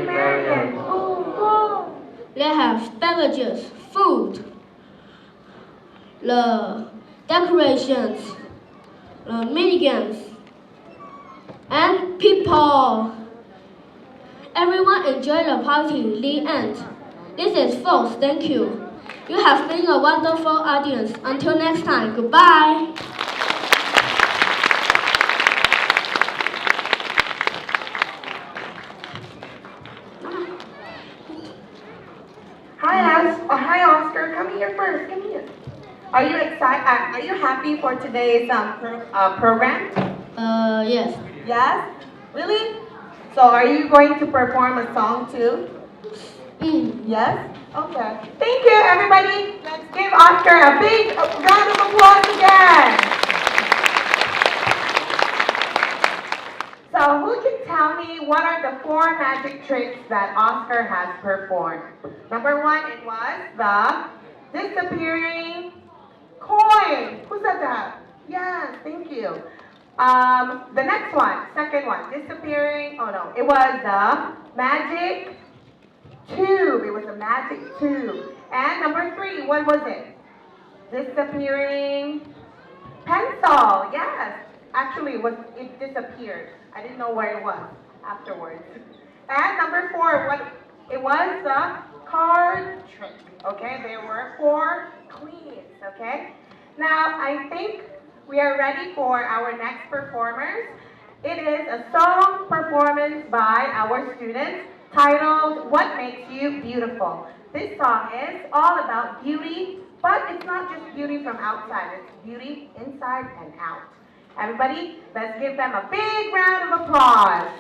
Marian, boom, boom. They have beverages, food, the decorations, the minigames, and people. Everyone enjoy the party. The end. This is false. Thank you. You have been a wonderful audience. Until next time, goodbye. Hi, Oscar. Come here first. Come here. Are you excited? Are you happy for today's program? Yes. Yes. Really? So, are you going to perform a song too? Yes. Okay. Thank you, everybody. Let's give Oscar a big round of applause again. So, who can tell me what are the 4 magic tricks that Oscar has performed? Number 1, it was the disappearing coin. Who said that? Yes, thank you. The next one, second one, disappearing. Oh no, it was the magic tube. It was a magic tube. And number 3, what was it? Disappearing pencil. Yes. Actually, it disappeared. I didn't know where it was afterwards. And number 4, it was the card trick. Okay, there were 4 queens. Okay. Now I think we are ready for our next performers. It is a song performance by our students titled "What Makes You Beautiful." This song is all about beauty, but it's not just beauty from outside, it's beauty inside and out. Everybody, let's give them a big round of applause.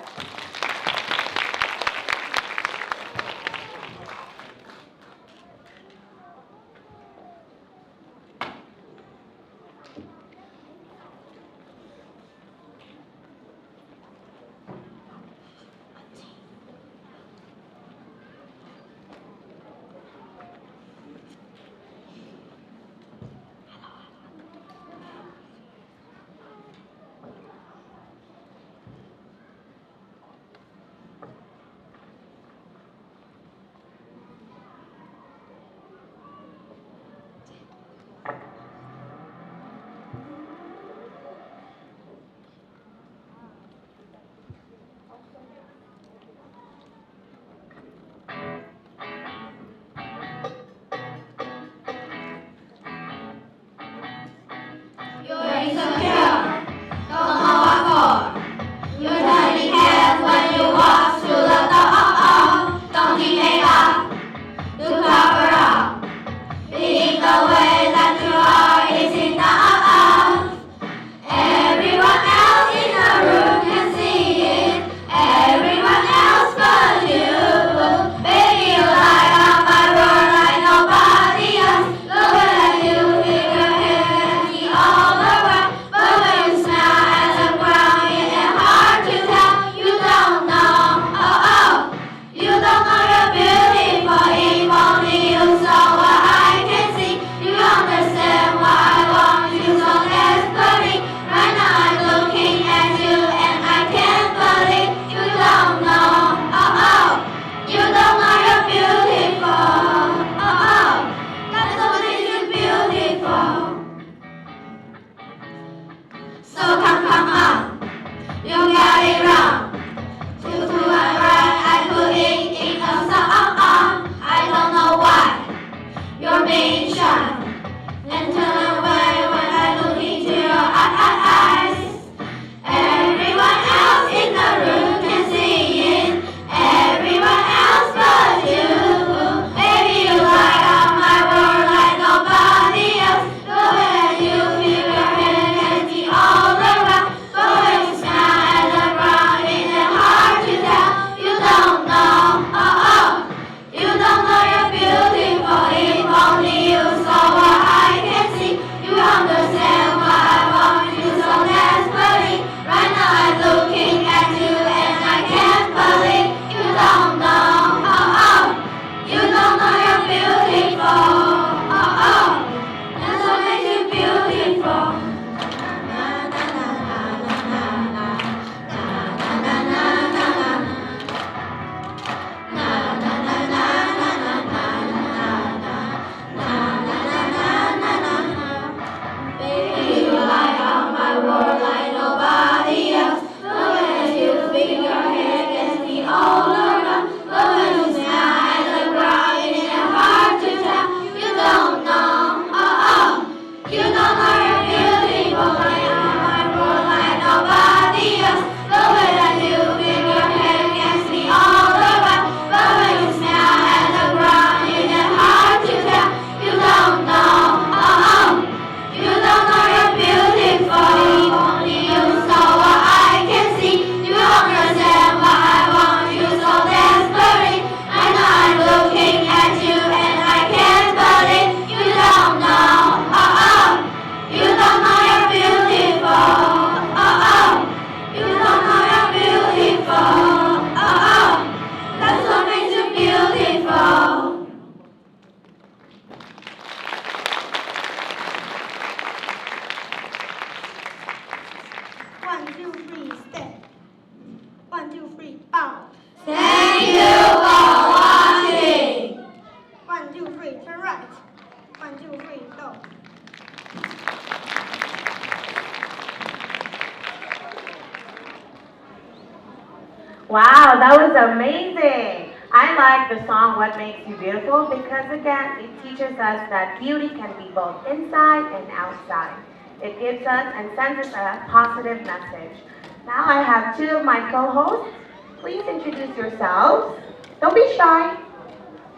Wow, that was amazing. I like the song What Makes You Beautiful because again, it teaches us that beauty can be both inside and outside. It gives us and sends us a positive message. Now I have two of my co-hosts. Please introduce yourselves. Don't be shy.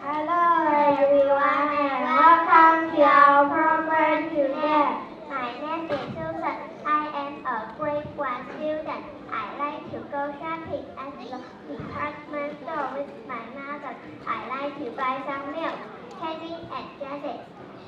Hello everyone and welcome to our program today. My name is Susan. I am a grade 1 student. I like to go shopping at the department store with my mother. I like to buy some milk, candy and dresses.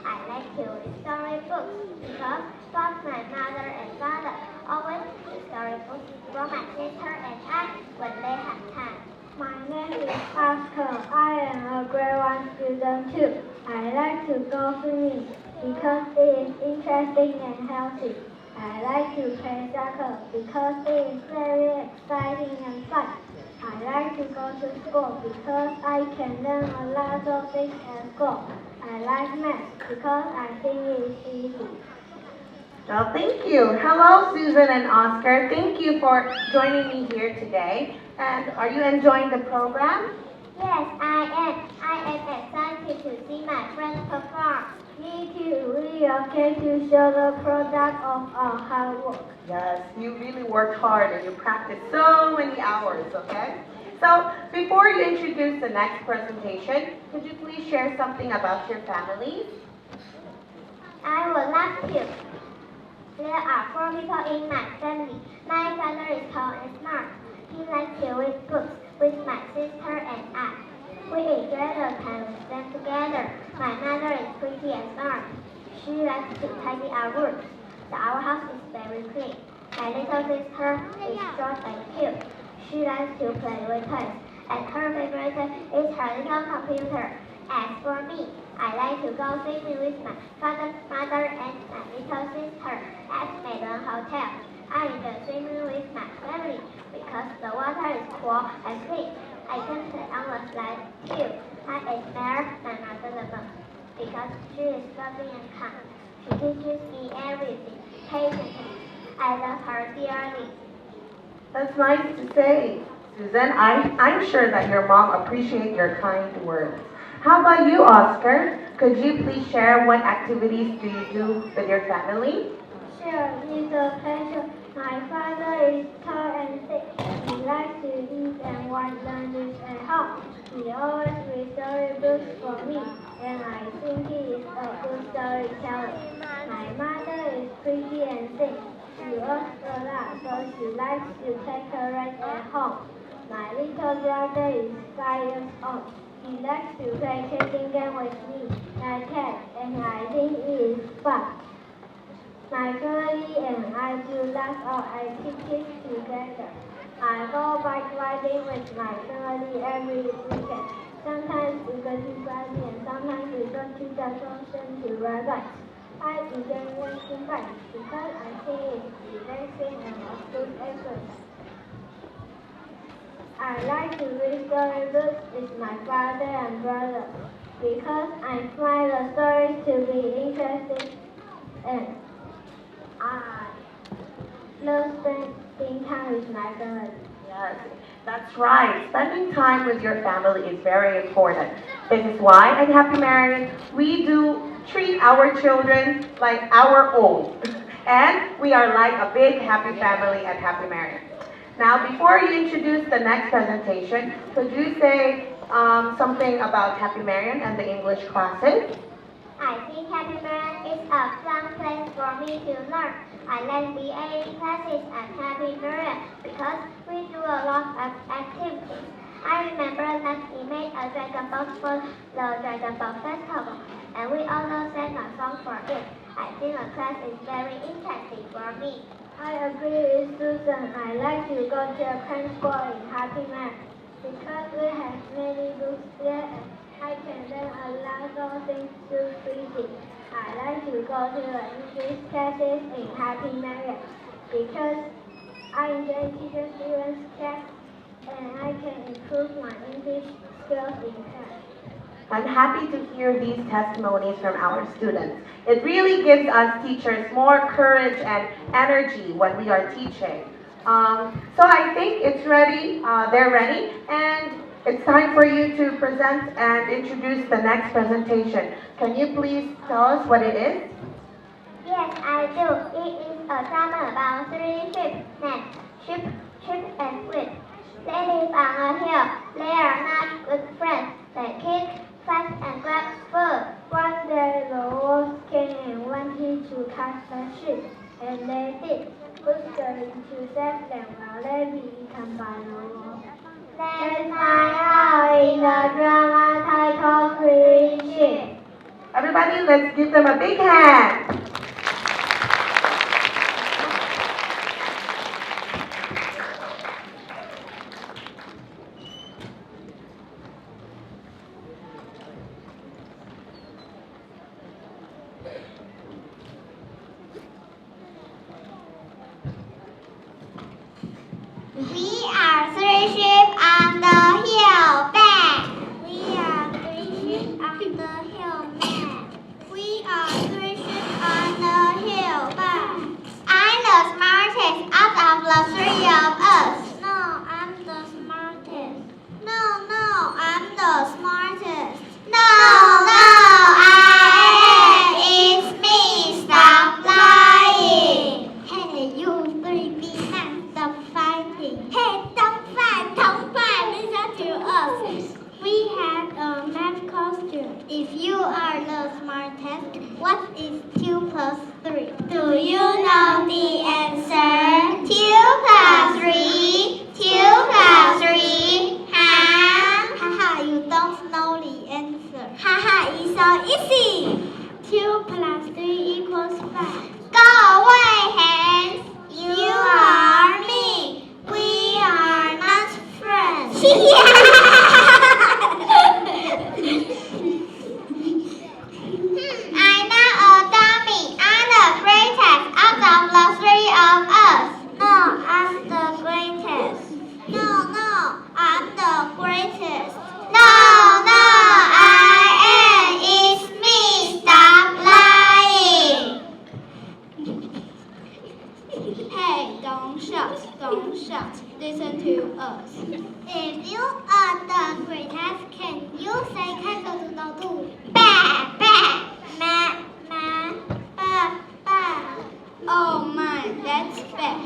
I like to read storybooks because both my mother and father always read storybooks for my sister and I when they have time. My name is Oscar. I am a grade 1 student too. I like to go swimming because it is interesting and healthy. I like to play soccer because it is very exciting and fun. I like to go to school because I can learn a lot of things at school. I like math because I think it is easy. Well, thank you. Hello, Susan and Oscar. Thank you for joining me here today. And are you enjoying the program? Yes, I am. I am excited to see my friends perform. Me too. We are here to show the product of our hard work. Yes, you really worked hard and you practiced so many hours, okay? So, before you introduce the next presentation, could you please share something about your families? I would love to. There are 4 people in my family. My father is tall and smart. He likes to read books with my sister and I. We enjoy the time we spend together. My mother is pretty and smart. She likes to tidy our rooms. Our house is very clean. My little sister is short and cute. She likes to play with toys, and her favorite toy is her little computer. As for me, I like to go swimming with my father, mother, and my little sister at Meidon Hotel. I enjoy swimming with my family because the water is cool and clean. I can stay on the slide too. I admire my mother the most because she is loving and kind. She teaches me everything patiently. I love her dearly. That's nice to say, Susan. I'm sure that your mom appreciates your kind words. How about you, Oscar? Could you please share what activities do you do with your family? Sure, it's a pleasure. My father is tall and thick. He likes to eat and watch lunches at home. He always reads storybooks for me, and I think he is a good storyteller. My mother is pretty and thin. She works a lot, so she likes to take a rest at home. My little brother is 5 years old. He likes to play chasing game with me, like cat, and I think it is fun. My family and I do lots of activities together. I go bike riding with my family every weekend. Sometimes we go to Bali and sometimes we go to the ocean to ride bikes. I enjoy racing bikes because I think it's relaxing and a good exercise. I like to read storybooks with my father and brother because I find the stories to be interesting and I love spending time with my family. Yes, that's right. Spending time with your family is very important. This is why at Happy Marion, we do treat our children like our own. And we are like a big happy family at Happy Marion. Now, before you introduce the next presentation, could you say something about Happy Marion and the English classes? I think Happy Marion is a fun place for me to learn. I like BA classes at Happy Marion because we do a lot of activities. I remember that we made a dragon boat for the Dragon Boat Festival, and we also sang a song for it. I think the class is very interesting for me. I agree with Susan. I like to go to a French school in Happy Marion because we have many books there and I can learn a lot of things through reading. I like to go to the English classes in Happy Marion because I enjoy teaching students class and I can improve my English skills in class. I'm happy to hear these testimonies from our students. It really gives us teachers more courage and energy when we are teaching. So I think it's ready, they're ready, and it's time for you to present and introduce the next presentation. Can you please tell us what it is? Yes, I do. It is a drama about three sheep named Chip, and Flip. They live on a hill. They are not good friends. They kick, fight, and grab food. One day the wolves came and wanted to catch the sheep, and they did. Who's going to save them while they be eaten by the wolves? Let's find out in the drama titled Three Sheep. Everybody, let's give them a big hand. We are three sheep on the hill back. We are three sheep on the hill back. We are three sheep on the hill back. I'm the smartest out of the three of us. No, I'm the smartest. No, I'm the smartest. No, I am. It's me. Stop lying. Hey, you three big men, stop fighting. Hey, don't fight, listen to us. We have a math question. If you are the smartest, what is 2 plus 3? Do you know the answer? 2 plus 3, 2 plus 3, Haha, you don't know the answer. Haha, it's so easy. 2 plus 3 equals 5. Go away, hands. You are me. We are not friends. I'm not a dummy. I'm the greatest out of the three of us. No, I'm the greatest. No, I'm the greatest. No, I am. It's me. Stop lying. Hey, don't shout. Listen to us. If you are the greatest, can you say capital to ba, ma, ba. Oh my, that's bad.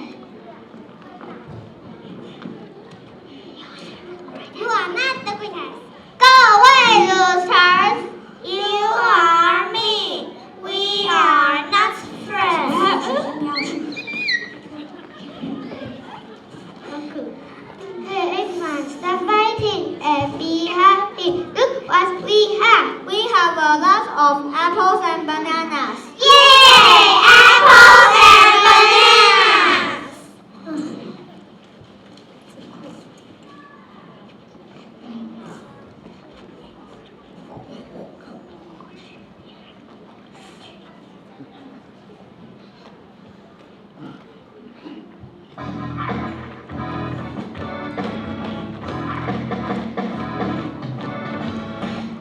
You are not the greatest. Go away, losers. You are me. We are not friends. Hey, everyone, stop fighting and be happy. Look what we have. We have a lot of apples and bananas. Yay! Apples and bananas!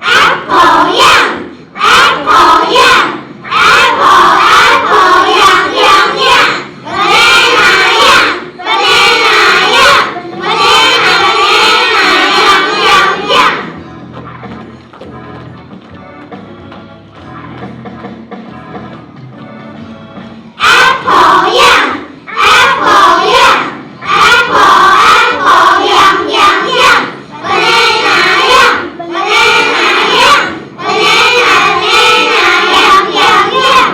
Apple yum! Apple yum! Apple yum, yum, yum! Banana yum! Banana yum! Banana yum, yum, yum! Apple yum! Apple yum! Apple yum, yum, yum! Banana yum! Banana yum! Banana yum, yum, yum!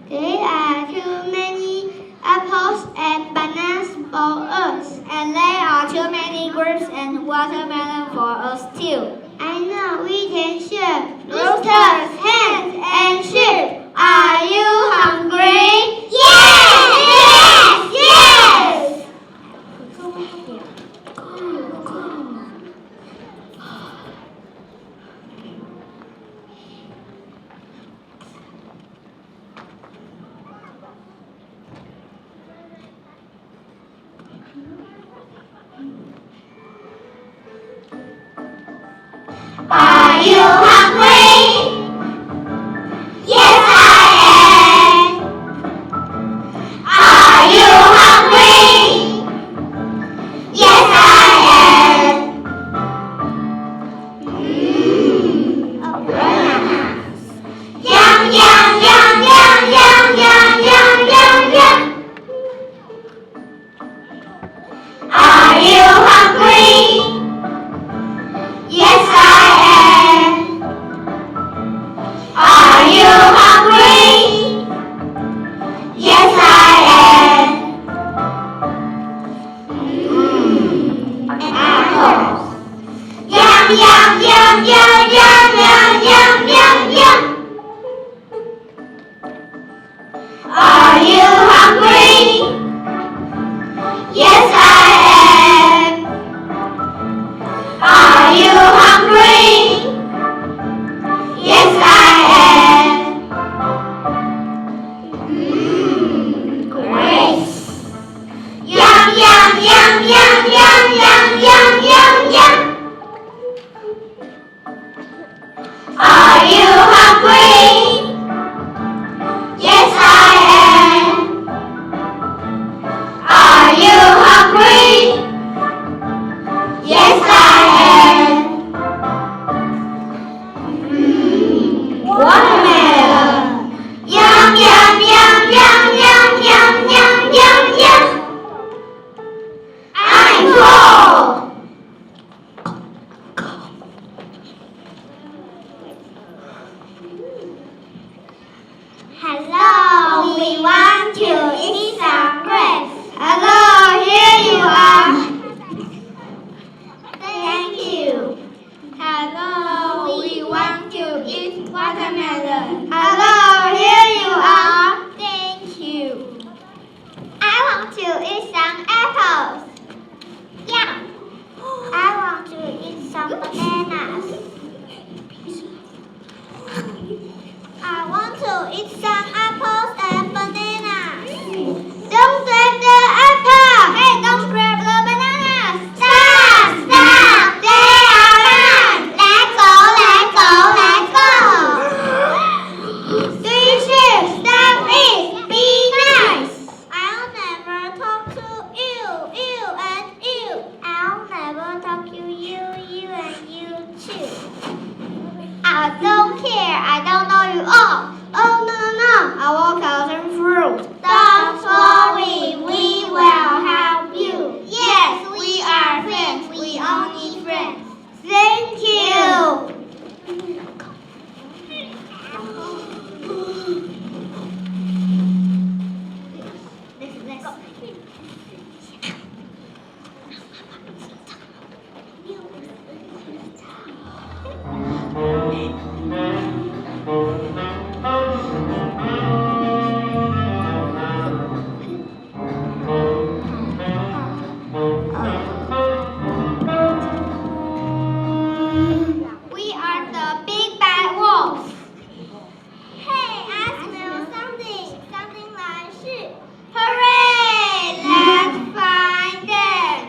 There are too many apples and bananas for us, and there are too many grapes and watermelon for us too. I know we can share. Roosters, hens, and sheep. Are you hungry? Yes! Yes! Hello, we want to eat some grapes. Hello, here you are. Thank you. Hello, we want to eat watermelon. Hello, here you are. Thank you. I want to eat some apples. Yeah. I want to eat some bananas. I want to eat some apples and bananas. Don't grab the apple. Hey, don't grab the bananas. Stop! Stop! They are mine. Let go, let go, let go. Three cheers. Stop it. Be nice. I'll never talk to you, and you. I'll never talk to you, and you too. I don't care, I don't know you all. Oh no, I walk out and through. Don't worry, we will help you. Yes, we are friends, we all need friends. Thank you. We are the big bad wolves. Hey, I smell something like sheep. Hooray! Let's find them.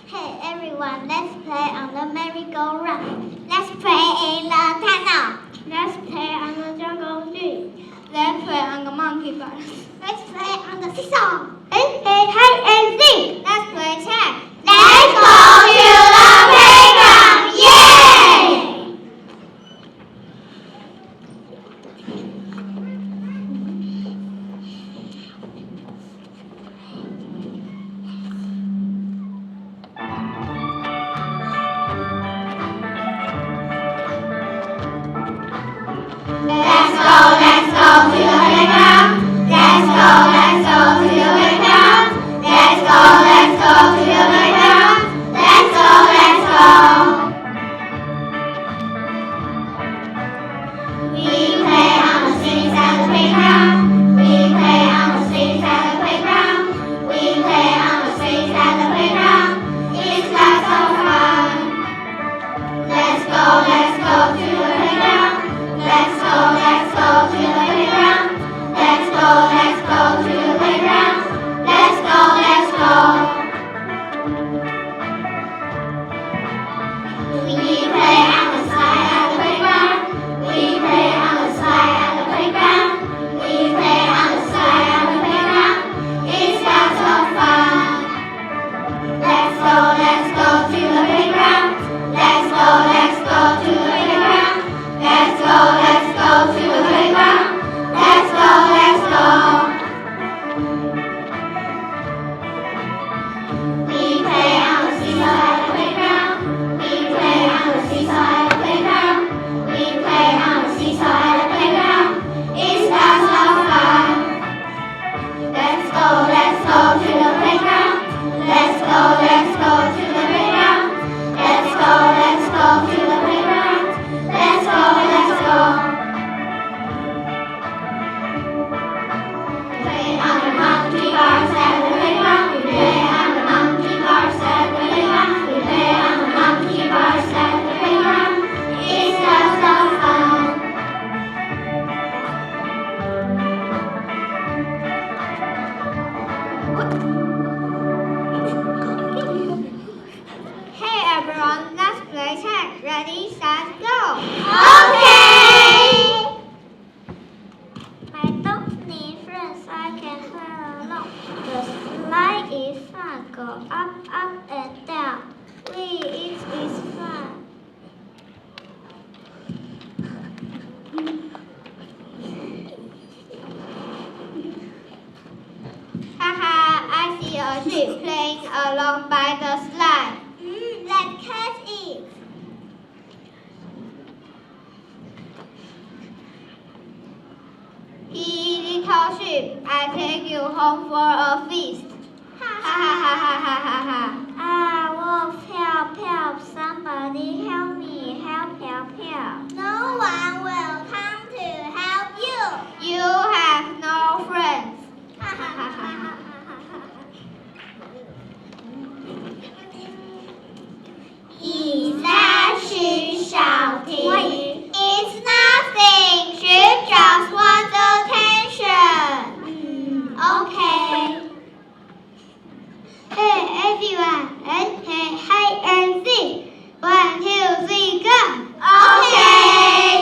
Hey everyone, let's play on the merry-go-round. Let's play in the tunnel. Let's play on the jungle gym. Let's play on the monkey bar. Let's play on the seesaw. Hey, hide and seek. Let's play tag. Let's go to the playground. Yay! Let's go to the playground. Let's go to the playground. Let's go to the playground. Let's go. We play on the swings at the playground. We play on the swings at the playground. We play on the swings at the playground. It's lots of fun. Let's go to the playground. Let's go to the playground. Let's go to the playground. Let's go. We play on the slide at the playground. We play on the slide at the playground. We play on the slide at the playground. It's lots of fun. Let's go to the playground. Let's go to the playground. Let's go to the playground. Let's go. We play on the seesaw at the playground. We play on the seesaw at the playground. We play on the seesaw at the playground. It's lots of fun. Let's go to the playground. Let's go to the playground. Let's go to the playground. Let's go. Play on the monkey bars at the playground. We play on the monkey bars at the playground. We play on the monkey bars at the playground. It's lots of fun. Hey everyone, let's play tag. Ready, set, go. Okay. I don't need friends, I can play alone. The slide is fun, go up and down. It is fun. a sheep playing along by the slide. Let's catch it. Hey, little sheep, I take you home for a feast. Ha ha ha ha ha ha ha. Ah, wolf, help, help, somebody help me, help, help, help. No one will come to help you. You have no friends. Ha ha ha ha ha. Is that sheep shouting? It's nothing. She just wants attention. Okay. Hey everyone, let's play hide and seek. 1, 2, 3, go. Okay.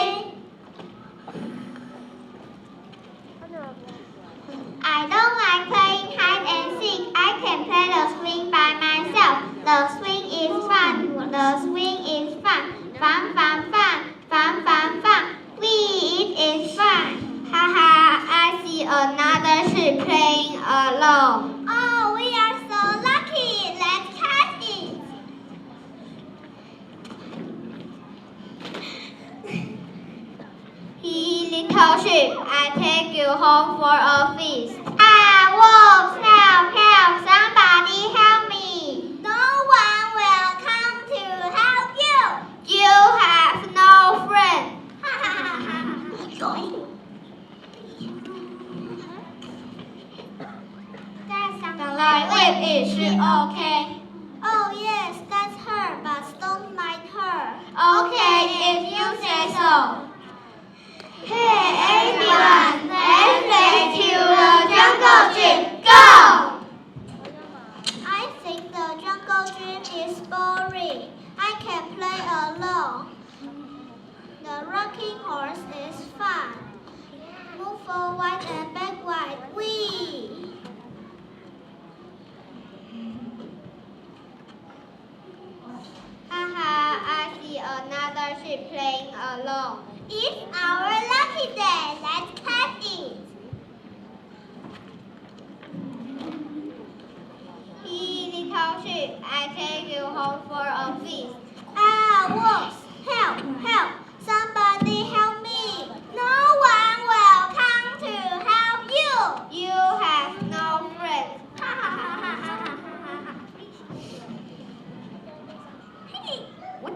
I don't like playing hide and seek. I can play the swing by myself. The swing is fun. The swing is fun. Fun, fun, fun. Fun, fun, fun. Wee, it is fun. Haha, I see another sheep playing alone. Oh, we are so lucky. Let's catch it. Hey, little sheep, I take you home for a feast. Ah, wolves, help, help, somebody help me. No one will come to help you. You have no friend. That sounds like Whip. Is she okay? Oh yes, that's her, but don't mind her. Okay, if you say so. Hey everyone, let's play to the jungle gym. Go! I think the jungle gym is boring. I can play alone. The rocking horse is fun. Move forward and backward. Whee! Haha, I see another sheep playing alone. It's our lucky day. Let's catch it. Hey, little sheep, I take you home for a feast. Ah, wolves, help, help. Somebody help me. No one will come to help you. You have no friends. Ha ha ha ha ha ha ha. Hey, what?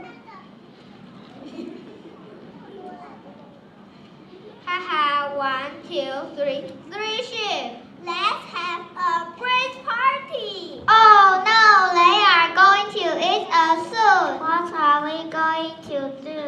Haha, 1, 2, 3, 3 sheep. Let's have a bridge party. Oh no, they are going to eat us soon. What are we going to do?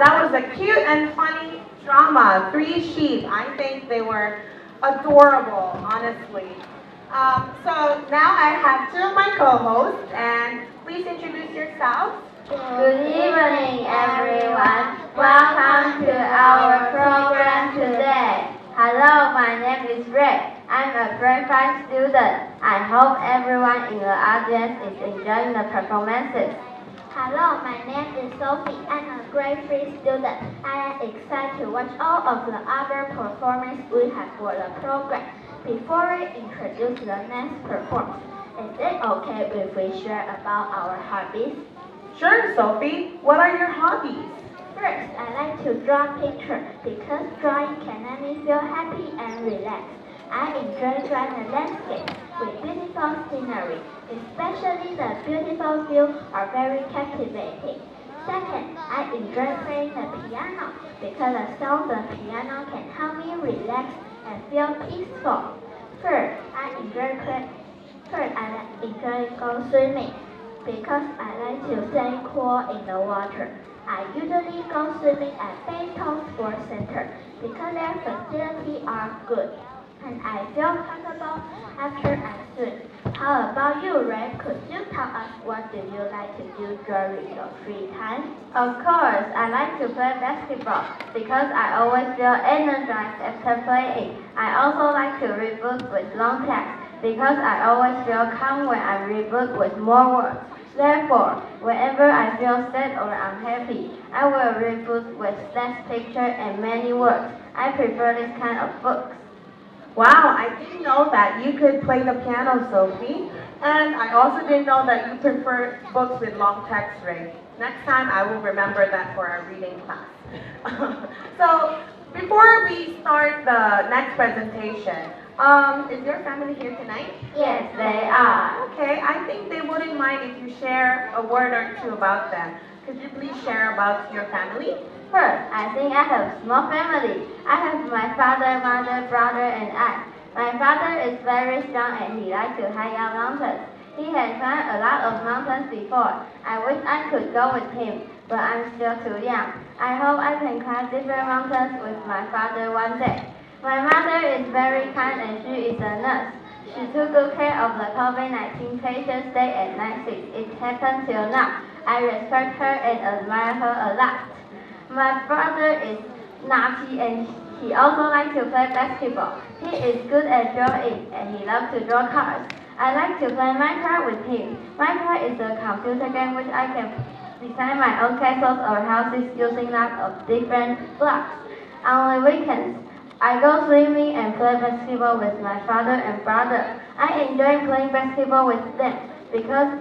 that was a cute and funny drama, Three Sheep. I think they were adorable, honestly. So now I have two of my co-hosts, and please introduce yourselves. Good evening, everyone. Welcome to our program today. Hello, my name is Ray. I'm a grade 5 student. I hope everyone in the audience is enjoying the performances. Hello, my name is Sophie. I'm a grade 3 student. I am excited to watch all of the other performances we have for the program. Before we introduce the next performance, is it okay if we share about our hobbies? Sure, Sophie. What are your hobbies? First, I like to draw pictures because drawing can make me feel happy and relaxed. I enjoy drawing the landscape with beautiful scenery, especially the beautiful views are very captivating. Second, I enjoy playing the piano because the sound of the piano can help me relax and feel peaceful. Third, I enjoy go swimming because I like to stay cool in the water. I usually go swimming at Beijing Sports Center because their facilities are good and I feel comfortable after I swim. How about you, Ray? Could you tell us what do you like to do during your free time? Of course, I like to play basketball because I always feel energized after playing. I also like to read books with long text because I always feel calm when I read books with more words. Therefore, whenever I feel sad or unhappy, I will read books with less picture and many words. I prefer this kind of books. Wow, I didn't know that you could play the piano, Sophie. And I also didn't know that you prefer books with long text, Ray. Next time I will remember that for our reading class. So, before we start the next presentation, is your family here tonight? Yes, they are. Okay, I think they wouldn't mind if you share a word or two about them. Could you please share about your family? First, I think I have a small family. I have my father, mother, brother, and I. My father is very strong and he likes to hike up mountains. He has climbed a lot of mountains before. I wish I could go with him, but I'm still too young. I hope I can climb different mountains with my father one day. My mother is very kind and she is a nurse. She took good care of the COVID-19 patients day and night since it happened till now. I respect her and admire her a lot. My brother is naughty and he also likes to play basketball. He is good at drawing and he loves to draw cars. I like to play Minecraft with him. Minecraft is a computer game which I can design my own castles or houses using lots of different blocks. On the weekends, I go swimming and play basketball with my father and brother. I enjoy playing basketball with them because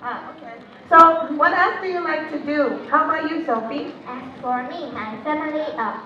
Okay. So, what else do you like to do? How about you, Sophie? As for me, my family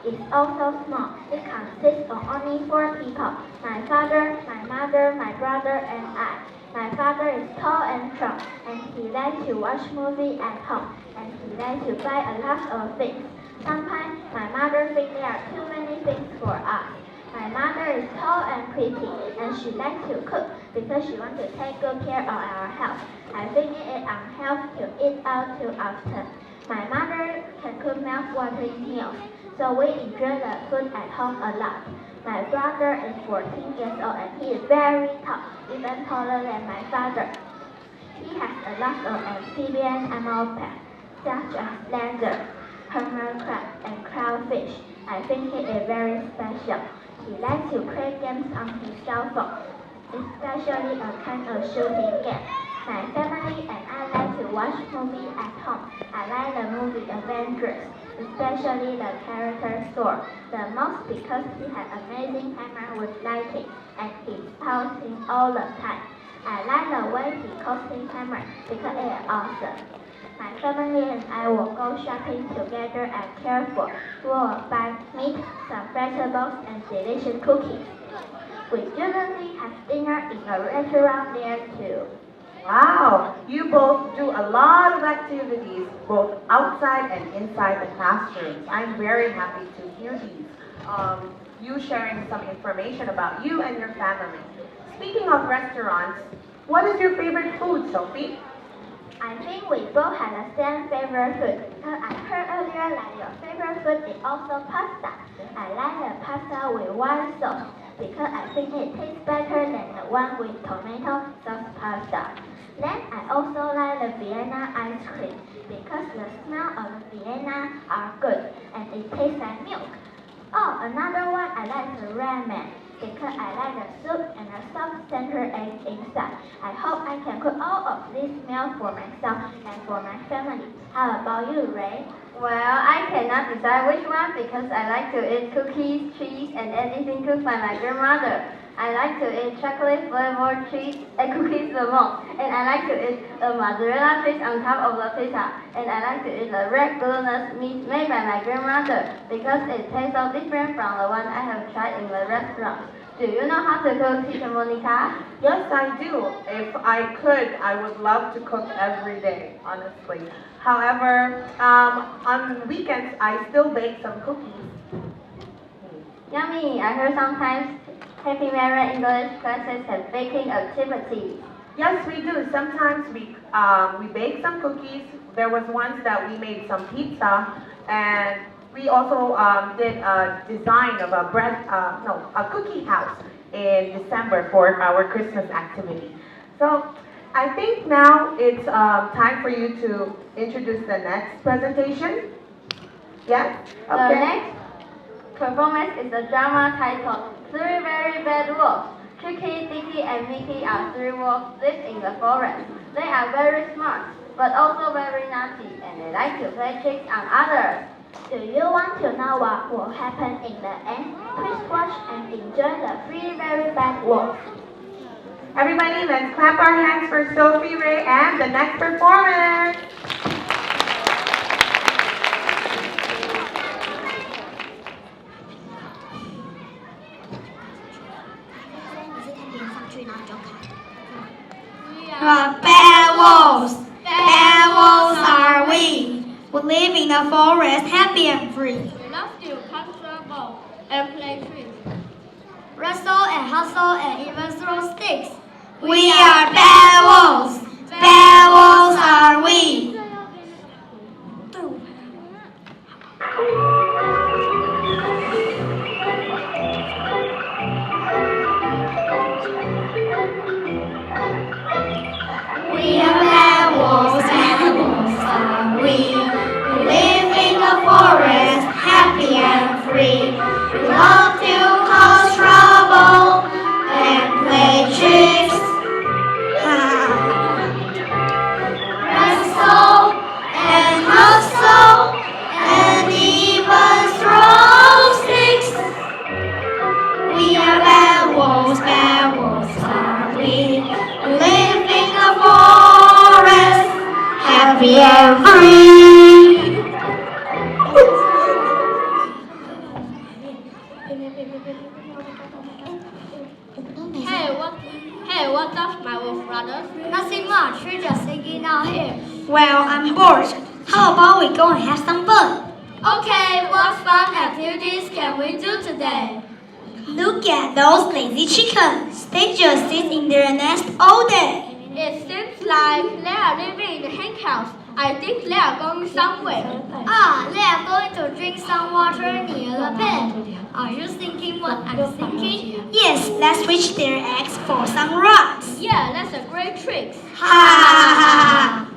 is also small. It consists of only 4 people. My father, my mother, my brother, and I. My father is tall and strong, and he likes to watch movies at home, and he likes to buy a lot of things. Sometimes my mother thinks there are too many things for us. My mother is tall and pretty, and she likes to cook because she wants to take good care of our health. I think it is unhealthy to eat out too often. My mother can cook mouth-watering meals, so we enjoy the food at home a lot. My brother is 14 years old and he is very tall, even taller than my father. He has a lot of amphibian animal pets, such as lizard, hermit crab, and clownfish. I think he is very special. He likes to play games on his cell phone, especially a kind of shooting game. My family and I like to watch movies at home. I like the movie Avengers, especially the character Thor, the most because he has amazing camera with lighting and he's posting all the time. I like the way he posting camera because it is awesome. My family and I will go shopping together at Carrefour. We will buy meat, some vegetables, and delicious cookies. We usually have dinner in a restaurant there too. Wow, you both do a lot of activities, both outside and inside the classrooms. I'm very happy to hear these. You sharing some information about you and your family. speaking of restaurants, what is your favorite food, Sophie? I think we both have the same favorite food. Because I heard earlier that your favorite food is also pasta. I like the pasta with white sauce because I think it tastes better than the one with tomato sauce pasta. Then I also like the Vienna ice cream because the smell of the Vienna are good and it tastes like milk. Oh, another one I like the ramen because I like the soup and the soft center egg inside. I hope I can cook all of these meals for myself and for my family. How about you, Ray? Well, I cannot decide which one because I like to eat cookies, cheese, and anything cooked by my grandmother. I like to eat chocolate-flavored cheese and cookies the most, and I like to eat the mozzarella cheese on top of the pizza, and I like to eat the red glutinous meat made by my grandmother because it tastes so different from the one I have tried in the restaurant. Do you know how to cook, Teacher Monica? Yes, I do. If I could, I would love to cook every day, honestly. However, on weekends, I still bake some cookies. Yummy! I heard sometimes Happy Mary English classes have baking activities. Yes, we do. Sometimes we bake some cookies. There was once that we made some pizza, and we also did a design of a cookie house in December for our Christmas activity. So I think now it's time for you to introduce the next presentation. Yes? The next performance is a drama titled Three Very Bad Wolves. Tricky, Dicky, and Mickey are three wolves live in the forest. They are very smart, but also very naughty, and they like to play tricks on others. Do you want to know what will happen in the end? Please watch and enjoy the Three Very Bad Wolves. Everybody, let's clap our hands for Sophie, Ray, and the next performance. We are bad wolves. Bad wolves are we. We live in the forest, happy and free. We love to capture balls and play tricks. Wrestle and hustle and even throw sticks. We are bad wolves. Bad wolves are we. We are bad wolves are we. We live in the forest, happy and free. We love to cause trouble and play tricks. Wrestle and hustle and even throw sticks. We are bad wolves are we. We live in the forest, happy and free. Hey, what's up, my wolf brothers? Nothing much, we're just hanging out here. Well, I'm bored. How about we go and have some fun? Okay, what fun activities can we do today? Look at those lazy chickens. They just sit in their nest all day. It seems like they are living in the hen house. I think they are going somewhere. They are going to drink some water near the pen. Are you thinking what I'm thinking? Yes, let's switch their eggs for some rocks. Yeah, that's a great trick. Ha ha ha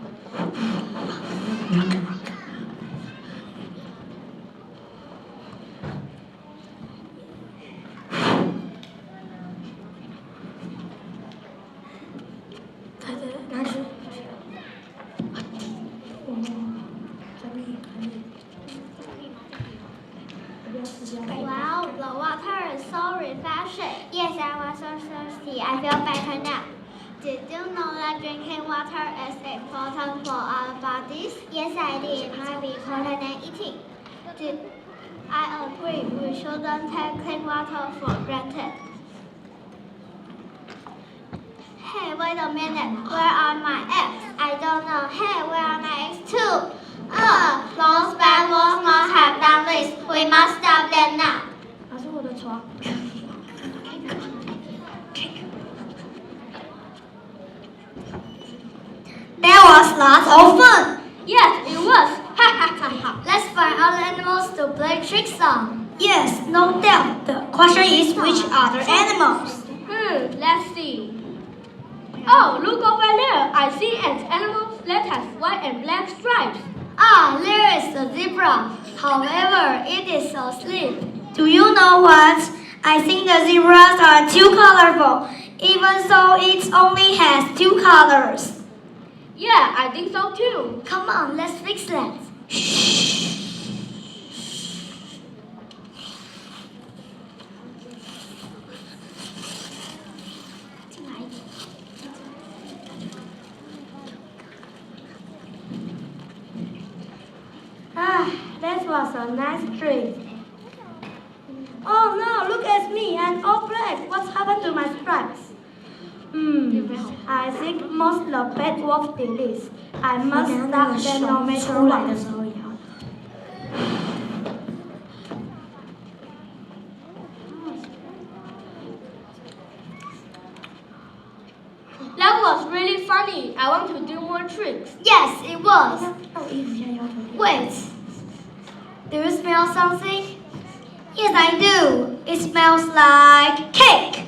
Wow, the water is so refreshing. Yes, I was so thirsty. I feel better now. Did you know that drinking water is important for our bodies? Yes, I did. It might be important than eating. I agree. We shouldn't take clean water for granted. Hey, wait a minute. Where are my eggs? I don't know. Hey, where are my eggs too? Those bad wolves must have done this. We must stop them now. That was lots of fun. Yes, it was. Ha ha ha ha. Let's find other animals to play tricks on. Yes, no doubt. The question is which other animals? Let's see. Oh, look over there. I see an animal that has white and black stripes. Ah, there is the zebra. However, it is so sleek. Do you know what? I think the zebras are too colorful, even though it only has 2 colors. Yeah, I think so too. Come on, let's fix that. Shh. That was a nice trick. Oh no, look at me, I'm all black. What's happened to my stripes? I think most the bad wolf did this. I must stop them no matter what. That was really funny. I want to do more tricks. Yes, it was. Wait. Do you smell something? Yes, I do. It smells like cake.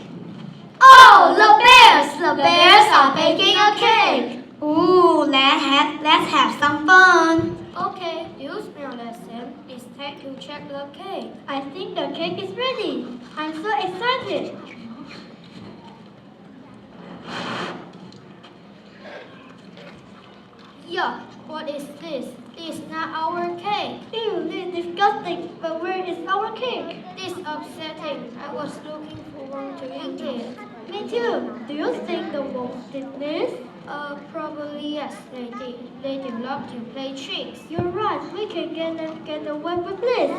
Oh, the bears! The bears are baking a cake. Ooh, let's have some fun. Okay, you smell the same. It's time to check the cake. I think the cake is ready. I'm so excited. Yuck, what is this? This is not our cake. Ew, this is disgusting. But where is our cake? This is upsetting. I was looking forward to eat it. Me too. Do you think the wolf did this? Probably yes, they did. They love to play tricks. You're right. We can get away with this.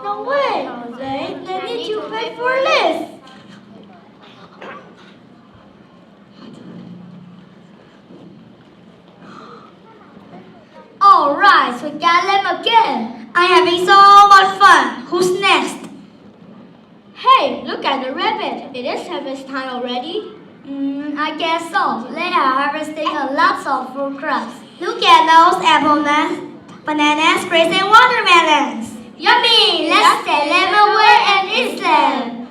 No way. They need to pay for this. Alright, we got them again. I'm having so much fun. Who's next? Hey, look at the rabbit. It is harvest time already. I guess so. They are harvesting a lot of fruit crops. Look at those apple nuts, bananas, grapes, and watermelons. Yummy! Let's take them away and eat them.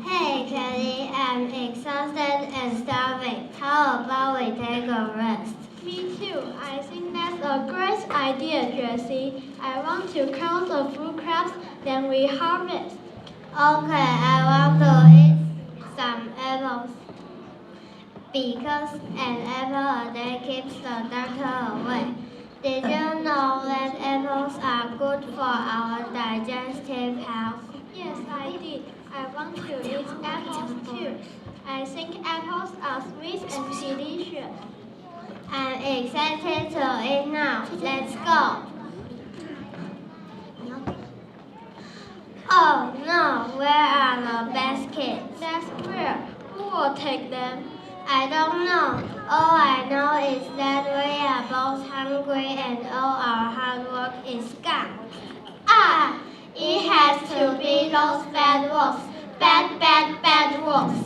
Hey, Kelly, I'm exhausted and starving. How about we take a rest? Me too. I think that's a great idea, Jessie. I want to count the fruit crops, then we harvest. Okay, I want to eat some apples. Because an apple a day keeps the doctor away. Did you know that apples are good for our digestive health? Yes, I did. I want to eat apples too. I think apples are sweet and delicious. I'm excited to eat now. Let's go. Oh no, where are the baskets? That's where. Who will take them? I don't know. All I know is that we are both hungry and all our hard work is gone. Ah! It has to be those bad wolves. Bad wolves.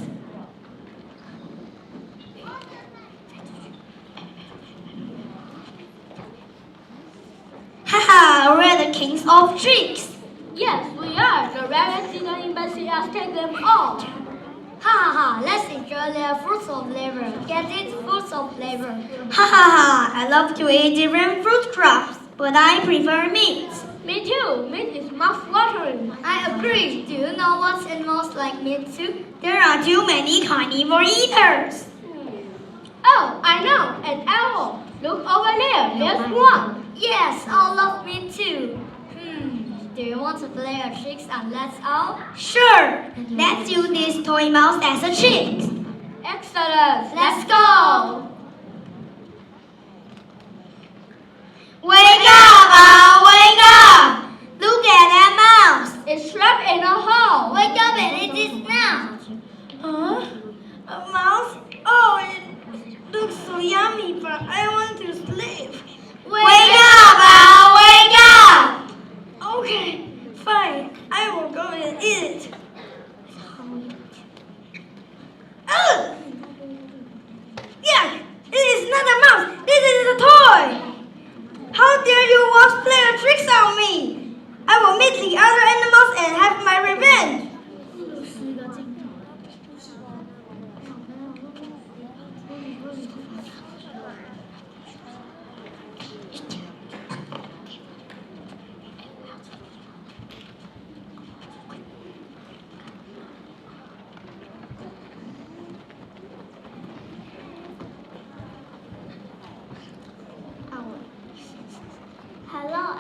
Haha, we're the kings of tricks. Yes, we are. The rabbits didn't even see us take them all. Ha ha ha, let's enjoy their fruits of labor. Get it, fruits of labor. Ha ha ha, I love to eat different fruit crops, but I prefer meat. Me too. Meat is mouth-watering. I agree. Do you know what animals like meat too? There are too many carnivore eaters. Oh, I know. An owl. Look over there. There's one. Yes, I love meat too. Do you want to play a trick on Let's Owl? Sure. Let's use this toy mouse as a trick. Excellent. Let's go. Wake up, Owl, wake up. Look at that mouse. It's trapped in a hole. Wake up and eat it now. Huh? A mouse? Oh, it looks so yummy, but I want to sleep. Wake up, Owl, wake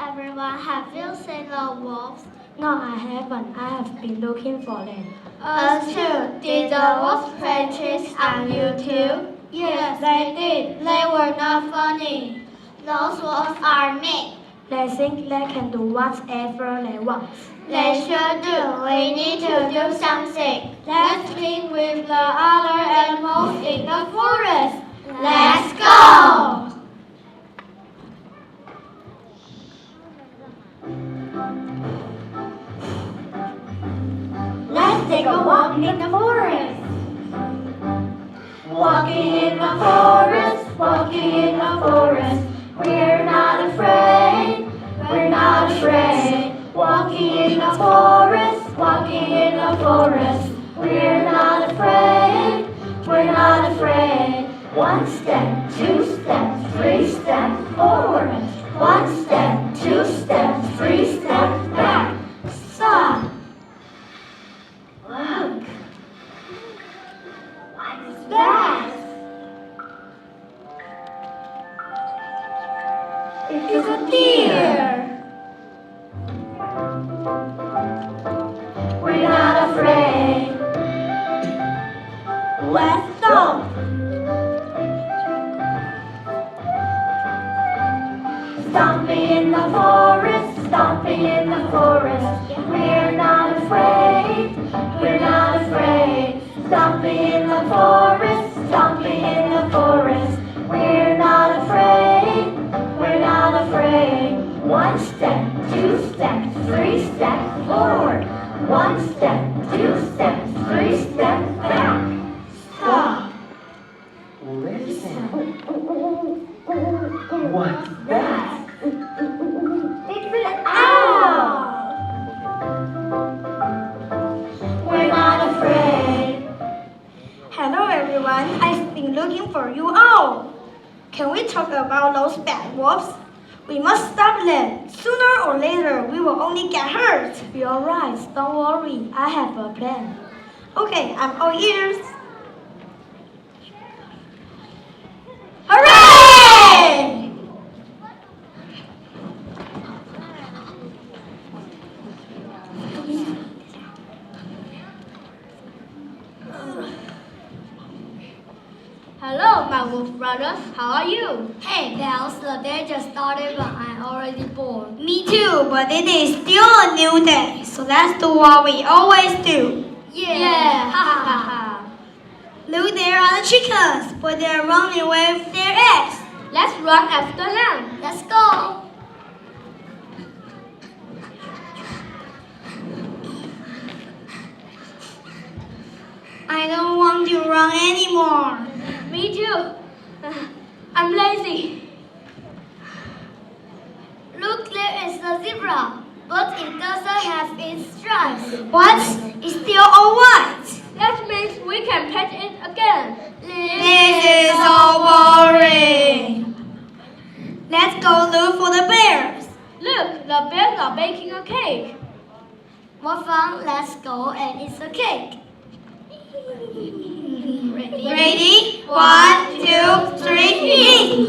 everyone. Have you seen the wolves? No, I haven't. I have been looking for them. Us too. Did the wolves play tricks on you too? Yes, they did. They were not funny. Those wolves are mean. They think they can do whatever they want. They sure do. We need to do something. Let's meet with the other animals in the forest. Let's go! Let's take a walk in the forest. Walking in the forest, walking in the forest. We're not afraid, we're not afraid. Walking in the forest, walking in the forest. We're not afraid, we're not afraid. One step, two steps, three steps forward. One step, two steps, three steps back. Stop. Look. What's that? It's a deer. We're not afraid. Let's stop. Stomping in the forest, stomping in the forest. We're not afraid, we're not afraid. Stomping in the forest, stomping in the forest. We're not afraid, we're not afraid. One step, two steps, three steps forward. One step, two steps, three steps back. Stop. Listen. What's that? It's an owl. We're not afraid. Hello everyone, I've been looking for you all. Can we talk about those bad wolves? We must stop them. Sooner or later, we will only get hurt. You're right, don't worry. I have a plan. Okay, I'm all ears. Hooray! Hello, my wolf brothers. How are you? Hey, pals. The day just started, but I'm already bored. Me too, but it is still a new day. So let's do what we always do. Yeah. Ha ha ha. Look, there are the chickens, but they're running away with their eggs. Let's run after them. Let's go. I don't want to run anymore. Me too. I'm lazy. Look, there is a zebra, but it doesn't have its stripes. What? It's still all white. That means we can pet it again. This is so boring. Let's go look for the bears. Look, the bears are baking a cake. What fun. Let's go and eat the cake. Ready? 1, 2, 3, eat!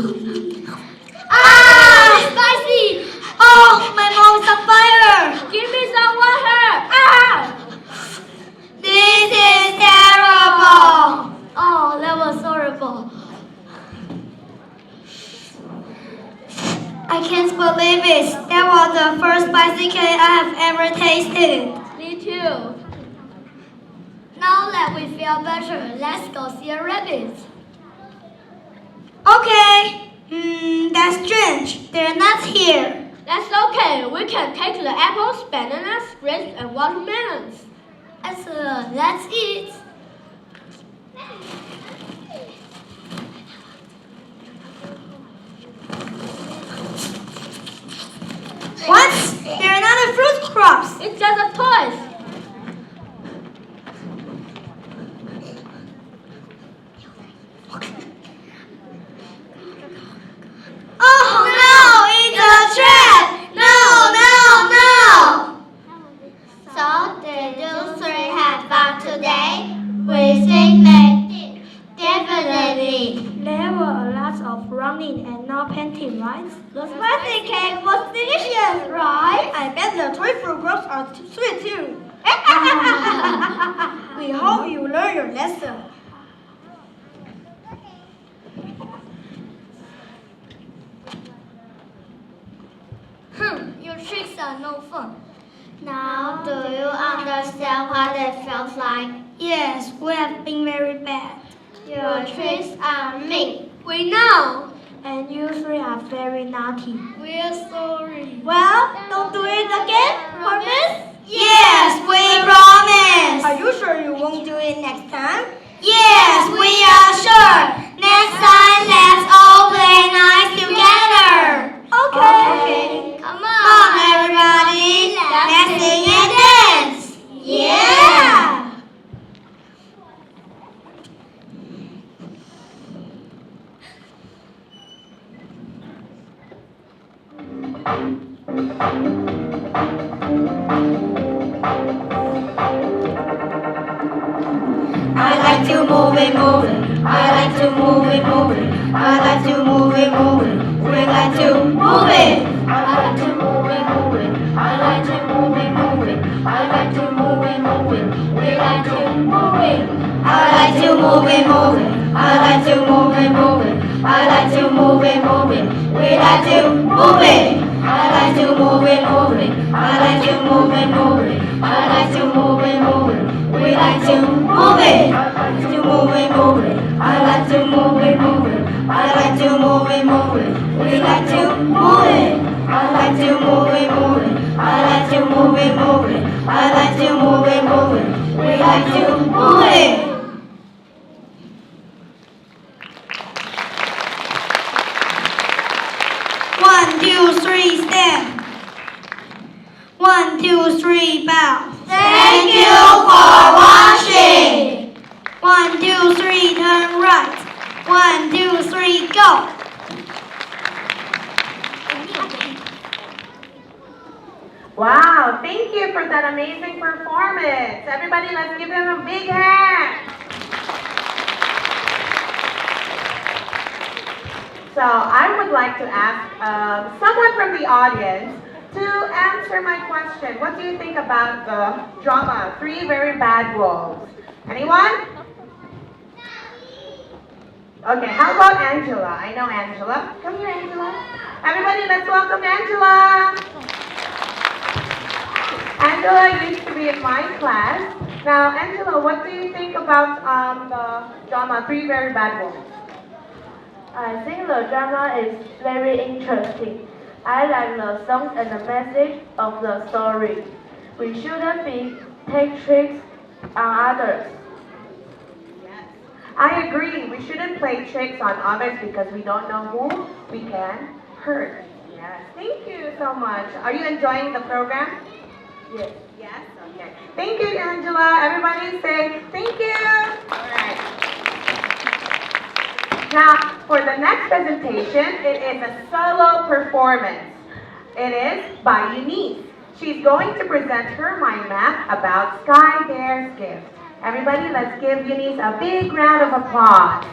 Ah! Spicy! Oh, my mouth's on fire! Give me some water! Ah! This is terrible! Oh, that was horrible. I can't believe it. That was the first spicy cake I have ever tasted. Me too. Now that we feel better, let's go see a rabbit. Okay. That's strange. They're not here. That's okay. We can take the apples, bananas, grapes, and watermelons. Excellent. Let's eat. What? They're not a fruit crops. It's just a toy. Oh no! It's a trap! No! So, did you three have fun today? We think they did. Definitely. There were a lot of running and no painting, right? The spicy cake was delicious. I bet the toy-free groups are sweet too. We hope you learn your lesson. Your tricks are no fun. Now, do you understand what it feels like? Yes, we have been very bad. Your tricks are mean. We know. And you three are very naughty. We are sorry. Well, don't do it again, promise? Yes, we promise. Are you sure you won't do it next time? Yes, we are sure. Next time, let's all play nice together. Okay. Come on, everybody. Let's sing and dance. Yeah. I like to move it, move it. I like to move it, move it. I like to move it, move it. We like to move it. I like to move it, move it. I like to move it, move it. I like to move it, move it. We like to move it. I like to move it, move it. I like to move it, move it. I like to move it, move it. We like to move it. I like to move it, move it. I like to move it, move it. I like to move it, move it. We like to move it. I like to move it, move it. I like to move it, move it. I like to move it, move it. We like to move it. I like to move it, move it. I like to move it, move it. I like to move it, move it. We like to move it. 1, 2, 3, stand. 1, 2, 3, bow. Thank you for watching. 1, 2, 3, turn right. 1, 2, 3, go. Wow, thank you for that amazing performance. Everybody, let's give them a big hand. So I would like to ask someone from the audience to answer my question. What do you think about the drama, 3 Very Bad Wolves? Anyone? Okay, how about Angela? I know Angela. Come here, Angela. Everybody, let's welcome Angela. Angela used to be in my class. Now, Angela, what do you think about the drama 3 Very Bad Wolves? I think the drama is very interesting. I like the songs and the message of the story. We shouldn't take tricks on others. Yes. I agree. We shouldn't play tricks on others because we don't know who we can hurt. Yes. Thank you so much. Are you enjoying the program? Yes. Yes? Okay. Thank you, Angela. Everybody say thank you. All right. Now, for the next presentation, it is a solo performance. It is by Eunice. She's going to present her mind map about Sky Bear's gift. Everybody, let's give Eunice a big round of applause.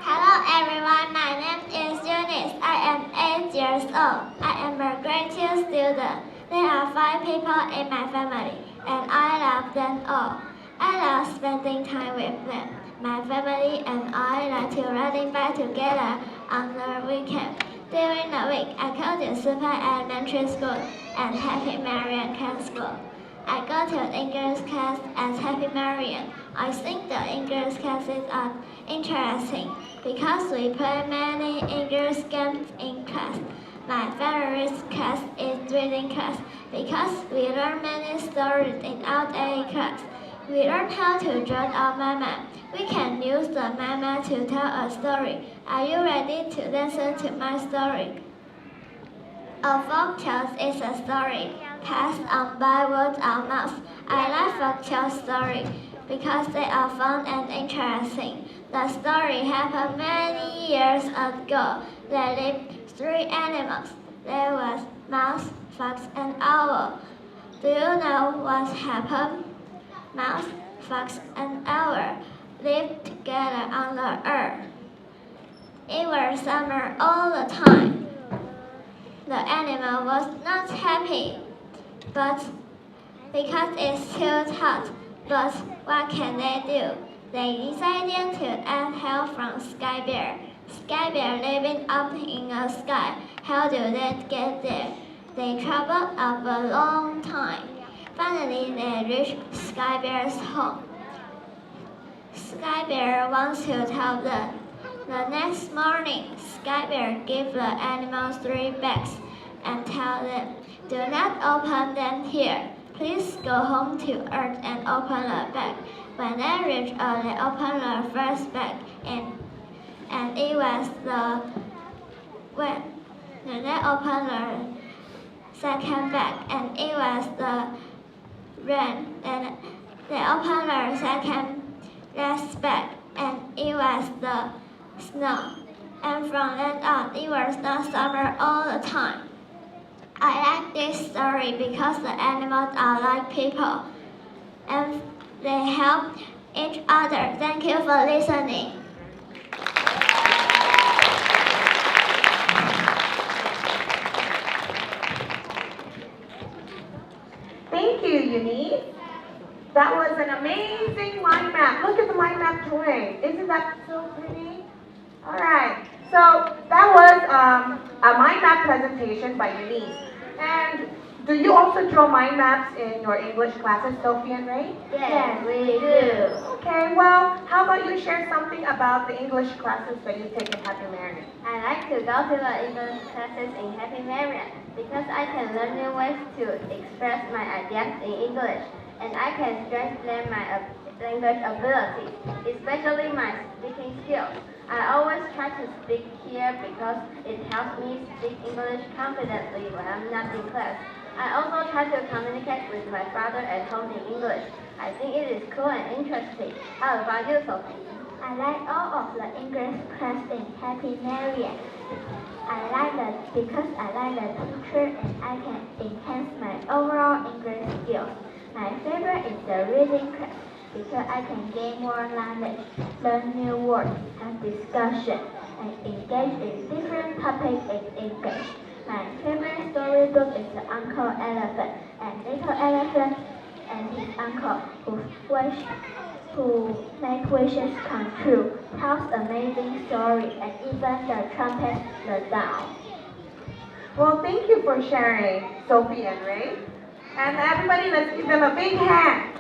Hello everyone, my name is Eunice. I am 8 years old. I am a grade 2 student. There are 5 people in my family, and I love them all. I love spending time with them. My family and I like to riding bike together on the weekend. During the week, I go to Super Elementary School and Happy Marian Cat School. I go to English class at Happy Marian. I think the English classes are interesting because we play many English games in class. My favorite class is reading class because we learn many stories in all day class. We learn how to draw our mama. We can use the mama to tell a story. Are you ready to listen to my story? A folk tale is a story passed on by word of mouth. I like folk tale stories because they are fun and interesting. The story happened many years ago. There lived 3 animals. there was mouse, fox, and owl. Do you know what happened? Mouse, fox, and owl lived together on the earth. It was summer all the time. The animal was not happy, but because it's too hot. But what can they do? They decided to ask help from Sky Bear. Sky Bear living up in the sky. How do they get there? They traveled up a long time. Finally, they reached Sky Bear's home. Sky Bear wants to tell them. The next morning, Sky Bear gave the animals 3 bags and tell them, do not open them here. Please go home to Earth and open the bag. When they reached Earth, they opened the first bag, and it was when they opened the second bag, and it was the rain. And they opened the second last bag, and it was the snow. And from then on, it was the summer all the time. I like this story because the animals are like people, and they help each other. Thank you for listening. Thank you, Eunice. That was an amazing mind map. Look at the mind map drawing. Isn't that so pretty? All right. So that was a mind map presentation by Eunice. And do you also draw mind maps in your English classes, Sophie and Ray? Yes, we do. Okay, well, how about you share something about the English classes that you take in Happy Marian? I like to go to the English classes in Happy Marian because I can learn new ways to express my ideas in English, and I can strengthen my language abilities, especially my speaking skills. I always try to speak here because it helps me speak English confidently when I'm not in class. I also try to communicate with my father at home in English. I think it is cool and interesting. How about you, Sophie? I like all of the English class in Happy Marian. I like that because I like the teacher and I can enhance my overall English skills. My favorite is the reading class because I can gain more knowledge, learn new words, have discussion, and engage in different topics in English. My favorite storybook is The Uncle Elephant and Little Elephant and his uncle who make wishes come true, tells amazing stories, and even the trumpet the down. Well, thank you for sharing, Sophie and Ray. And everybody, let's give them a big hand.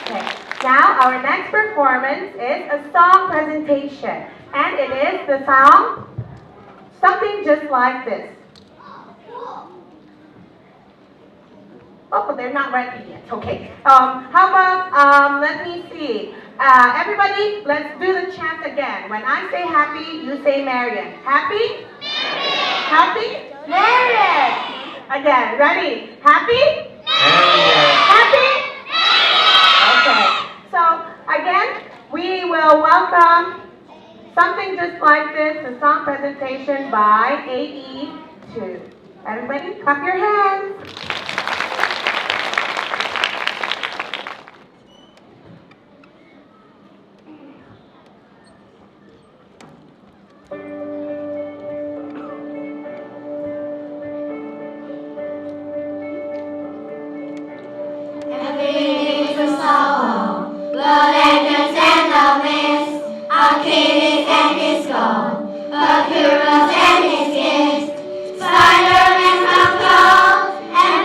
Okay, now our next performance is a song presentation. And it is the song, Something Just Like This. Oh, they're not ready yet. Okay. How about, let me see. Everybody, let's do the chant again. When I say happy, you say Marian. Happy? Happy? Marian! Again, ready? Happy? Marian! Happy? Okay. So, again, we will welcome Something Just Like This, a song presentation by AE2. Everybody, clap your hands. Achilles and his gold, Hercules and his gifts, Spider-Man from gold, and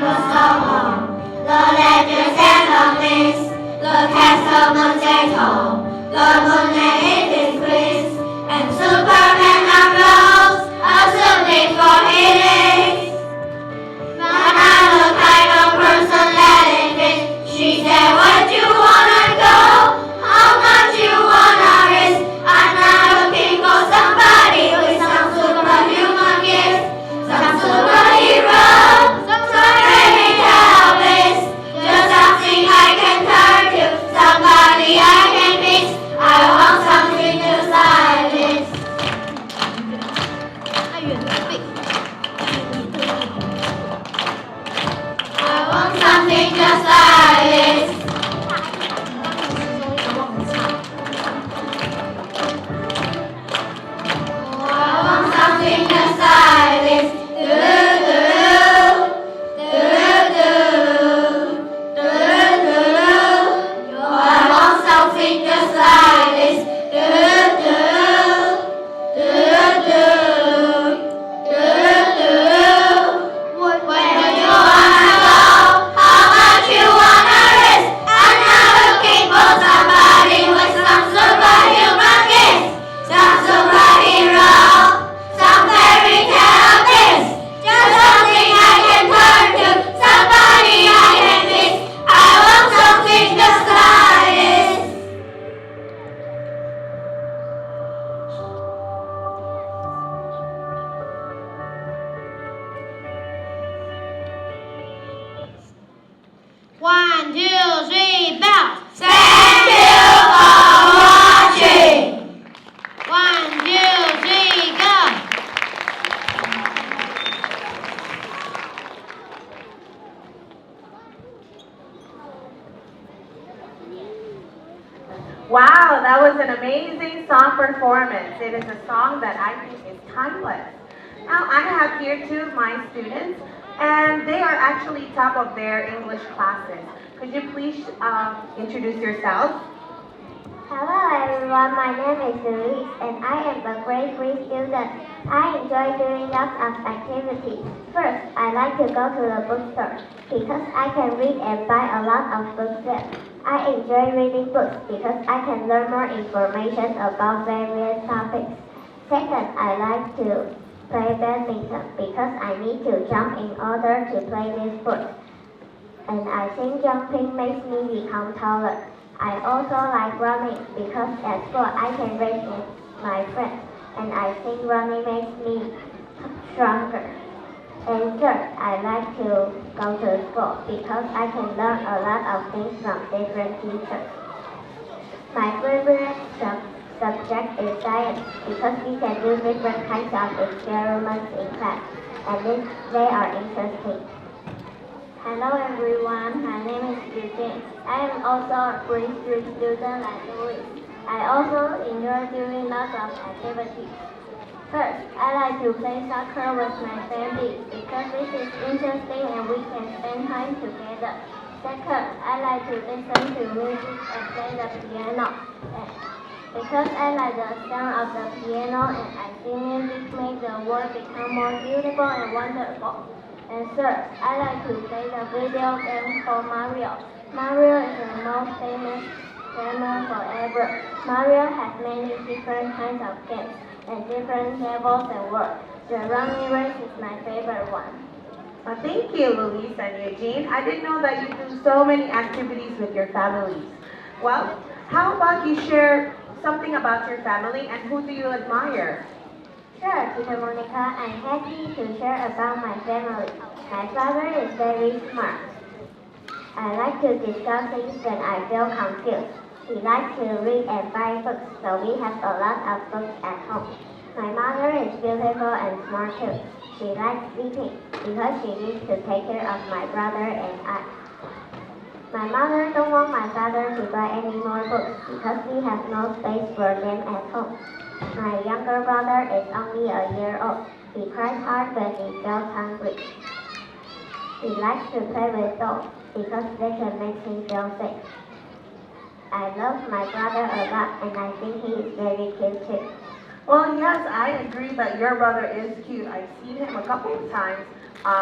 was so long. The letters and the mist, the castle potato, the moonlight in his wrist, and Superman arose, assuming for it is. But I'm the kind of person that it fits. She said, "Where'd you wanna go? How much you wanna risk?" I'm not looking for somebody with some superhuman gifts, some superhero, some very helpless, just something I can turn to, somebody I can fix. I want something just like this. I want something just like this. I want something just like this. I want something just like this. Where do you wanna go? How much you wanna risk? I'm not looking for somebody with some superhuman gifts, some superhero, some fairy tale myth, just something I can turn to, somebody I can fix. I want something just like this. One, two, three, bounce. Thank you for watching. One, two, three, go. Wow, that was an amazing song performance. It is a song that I think is timeless. Now, I have here two of my students, and they are actually top of their English classes. Could you please introduce yourself? Hello everyone, my name is Louise and I am a grade 3 student. I enjoy doing lots of activities. First, I like to go to the bookstore because I can read and buy a lot of books there. I enjoy reading books because I can learn more information about various topics. Second, I like to play badminton because I need to jump in order to play this sport. And I think jumping makes me become taller. I also like running because at school I can race with my friends, and I think running makes me stronger. And third, I like to go to school because I can learn a lot of things from different teachers. My favorite subject is science because we can do different kinds of experiments in class, and they are interesting. Hello everyone, my name is Eugene. I am also a grade 3 student like Louis. I also enjoy doing lots of activities. First, I like to play soccer with my family because this is interesting and we can spend time together. Second, I like to listen to music and play the piano because I like the sound of the piano and I think music makes the world become more beautiful and wonderful. And third, I like to play the video game called Mario. Mario is the most famous gamer forever. Mario has many different kinds of games and different levels and worlds. The running race is my favorite one. Thank you, Louise and Eugene. I didn't know that you do so many activities with your families. Well, how about you share something about your family and who do you admire? Sure, Teacher Monica, I'm happy to share about my family. My father is very smart. I like to discuss things when I feel confused. He likes to read and buy books, so we have a lot of books at home. My mother is beautiful and smart too. She likes sleeping because she needs to take care of my brother and I. My mother don't want my father to buy any more books because we have no space for them at home. My younger brother is only a year old. He cries hard when he feels hungry. He likes to play with dolls because they can make him feel safe. I love my brother a lot and I think he is very cute too. Well, yes, I agree that your brother is cute. I've seen him a couple of times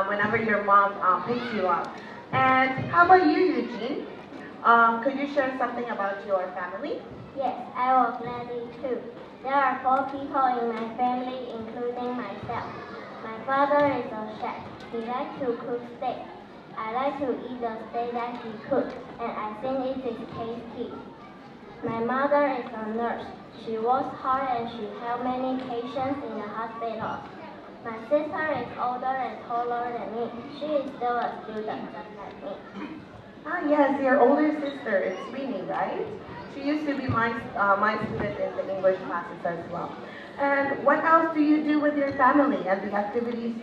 whenever your mom picks you up. And how about you, Eugene? Could you share something about your family? Yes, I was ready too. There are 4 people in my family, including myself. My father is a chef. He likes to cook steak. I like to eat the steak that he cooks, and I think it is tasty. My mother is a nurse. She works hard and she helps many patients in the hospital. My sister is older and taller than me. She is still a student, just like me. Ah, yes, your older sister, it's Sweeney, right? She used to be my student in the English classes as well. And what else do you do with your family and the activities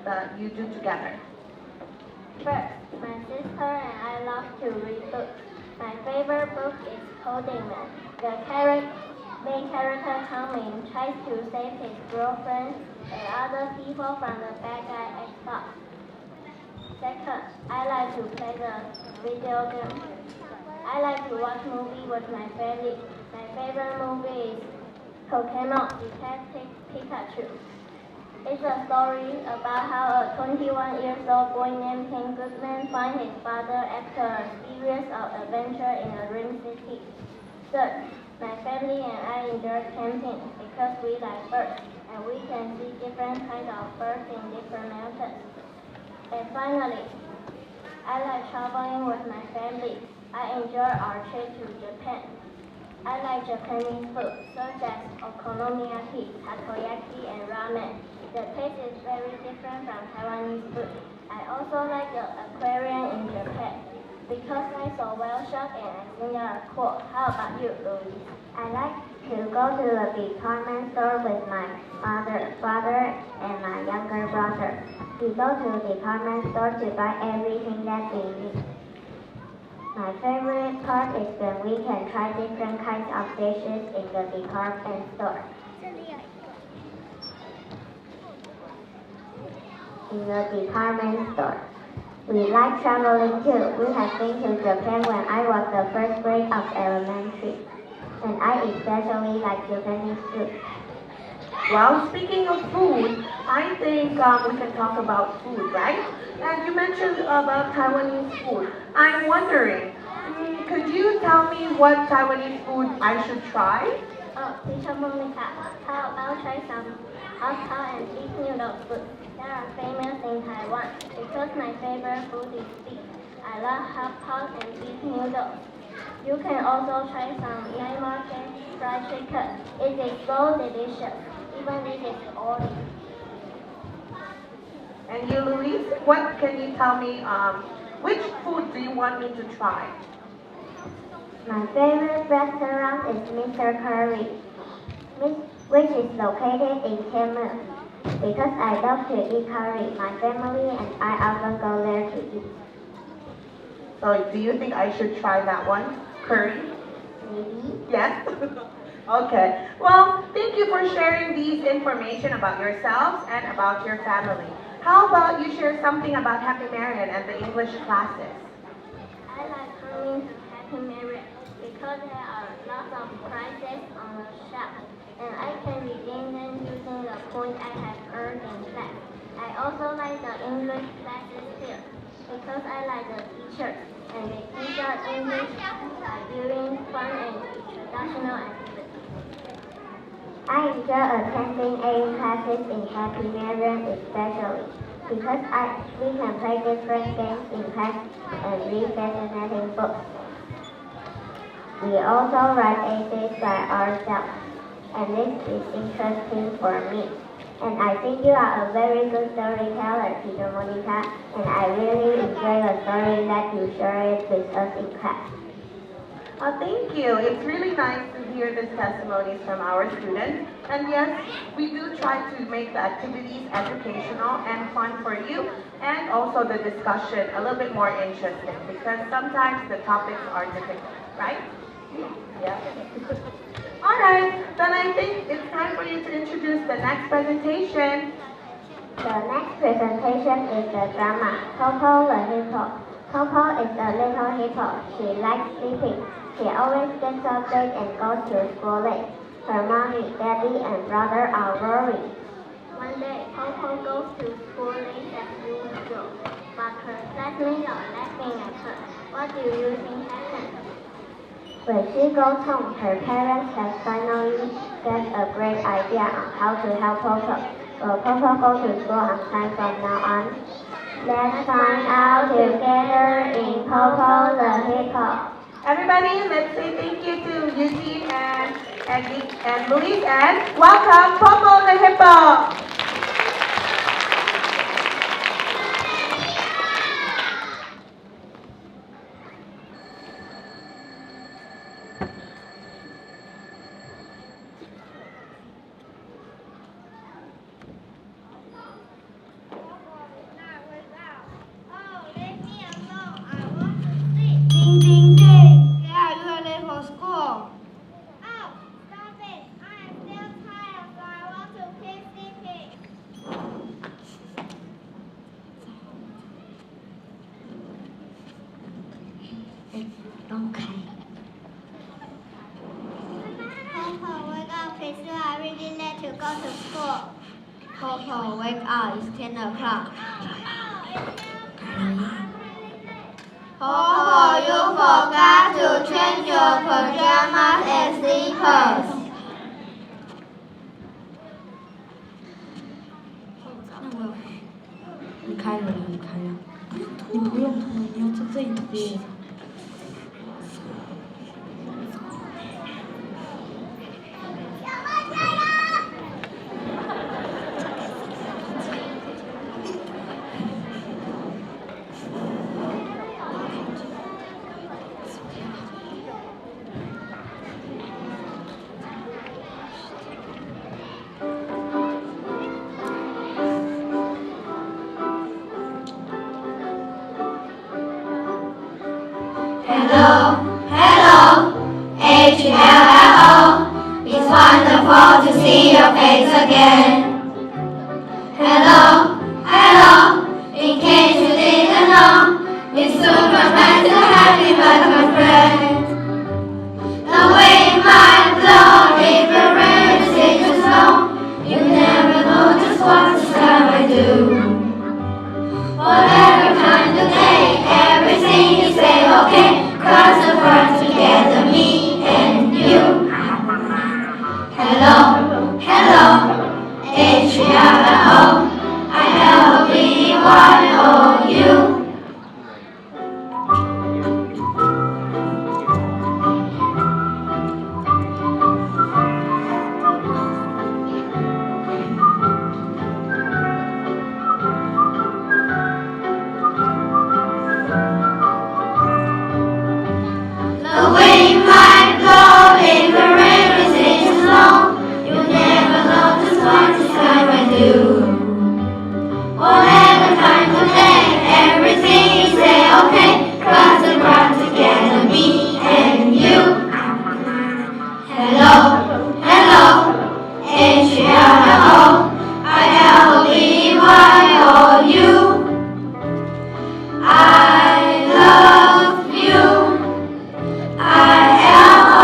that you do together? First, my sister and I love to read books. My favorite book is Holding Man. The main character Tommy tries to save his girlfriend and other people from the bad guy Xbox. Second, I like to play the video game. I like to watch movies with my family. My favorite movie is Pokemon Detective Pikachu. It's a story about how a 21-year-old boy named Ken Goodman finds his father after a series of adventures in a dream city. Third, my family and I enjoy camping because we like birds and we can see different kinds of birds in different mountains. And finally, I like traveling with my family. I enjoy our trip to Japan. I like Japanese food such as okonomiyaki, takoyaki, and ramen. The taste is very different from Taiwanese food. I also like the aquarium in Japan because I saw whale shark and I think they are cool. How about you, Louise? I like to go to the department store with my mother, father, and my younger brother. We go to the department store to buy everything that we need. My favorite part is when we can try different kinds of dishes in the department store. In the department store. We like traveling too. We have been to Japan when I was the first grade of elementary. And I especially like Japanese food. Well, speaking of food, I think we can talk about food, right? And you mentioned about Taiwanese food. I'm wondering, could you tell me what Taiwanese food I should try? Oh, Teacher Monica, how about try some hot pot and beef noodle soup? They are famous in Taiwan because my favorite food is beef. I love hot pot and beef noodles. You can also try some night market fried chicken. It is so delicious, even if it's oily. And you, Louise, what can you tell me? Which food do you want me to try? My favorite restaurant is Mr. Curry, which is located in Tianmu. Because I love to eat curry, my family and I often go there to eat. So do you think I should try that one? Curry? Maybe. Yes? Okay. Well, thank you for sharing these information about yourselves and about your family. How about you share something about Happy Marian and the English classes? I like coming to Happy Marian because there are lots of prizes on the shelf, and I can redeem them using the points I have earned in class. I also like the English classes here because I like the teachers, and they teach us English by doing fun and introductional activities. I enjoy attending AU classes in Happy Marian especially because we can play different games in class and read fascinating books. We also write essays by ourselves, and this is interesting for me. And I think you are a very good storyteller, Teacher Monica, and I really enjoy the story that you shared with us in class. Thank you. It's really nice to hear the testimonies from our students. And yes, we do try to make the activities educational and fun for you, and also the discussion a little bit more interesting because sometimes the topics are difficult, right? Yeah. All right, then I think it's time for you to introduce the next presentation. The next presentation is the drama, Coco the Hippo. Coco is a little hippo. She likes sleeping. She always gets up late and goes to school late. Her mommy, daddy, and brother are worried. One day, Popo goes to school late as usual, but her classmates are laughing at her. What do you think happened? When she goes home, her parents have finally got a great idea on how to help Popo. Will Popo go to school on time from now on? Let's find out together in Popo the Hippo. Everybody, let's say thank you to Eugene and Luis, and welcome Popo the Hippo. Ding, ding, ding. Yeah, you are late for school. Oh, stop it! I am still tired, so I want to keep sleeping. Okay. Popo, wake up, please. You are really late to go to school. Popo, wake up. It's 10 o'clock. Popo, you forgot to change your pajamas and slippers. 离开了，离开了。你不用，你要在这里读。Hello, hello, H-L-L-O. It's wonderful to see your face again. Hello, hello, in case you didn't know, it's super nice to have you as my friend. The wind might blow, if the rain is too slow, you never know just what this time I do. Whatever kind of day, everything you say okay. Cross the world together, me and you. Hello, hello, H-E-L-L-O. I-L-B-Y-O-U. The wind might blow if the rain is slow. You never know just what this time I do. Whatever time of day, everything you say okay. Cross the ground together, me and you. Hello, hello, H-E-L-L-O. I-L-B-Y-O-U. I love you. I-L-O-V-E-Y-O-U.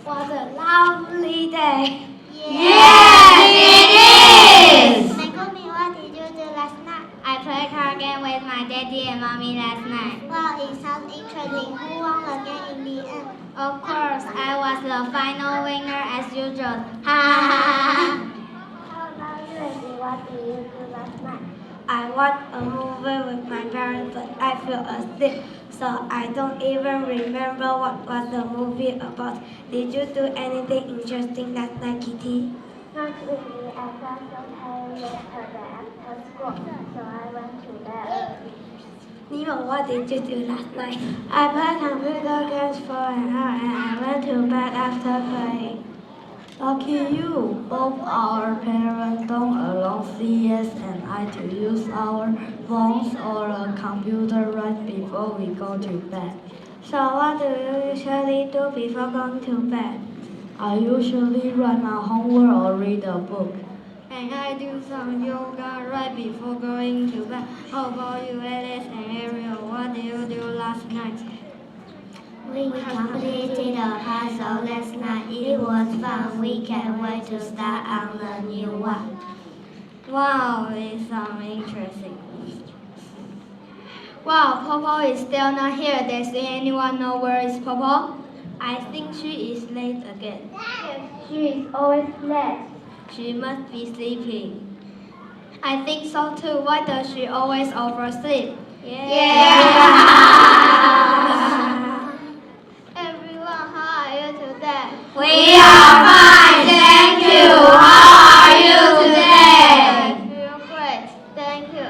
What a lovely day. Yes, it is. Megumi, what did you do last night? I played card game with my daddy and mommy last night. Well, it sounds interesting. Who won the game in the end? Of course, I was the final winner as usual. Ha ha ha ha. How about you, Reggie? What did you do last night? I watched a movie with my parents, but I fell asleep, so I don't even remember what was the movie about. Did you do anything interesting last night, Kitty? Not really. I felt so tired yesterday after school, so I went to bed early. Nemo, what did you do last night? I played computer games for an hour and I went to bed after playing. Lucky you! Both our parents don't allow CS and I to use our phones or a computer right before we go to bed. So what do you usually do before going to bed? I usually write my homework or read a book. And I do some yoga right before going to bed. How about you, Alice and Ariel? What did you do last night? We completed a puzzle last night. It was fun. We can't wait to start on the new one. Wow, it sounds interesting. Wow, Popo is still not here. Does anyone know where is Popo? I think she is late again. She is always late. She must be sleeping. I think so too. Why does she always oversleep? Everyone, how are you today? We are fine, thank you. How are you today? I feel great, thank you.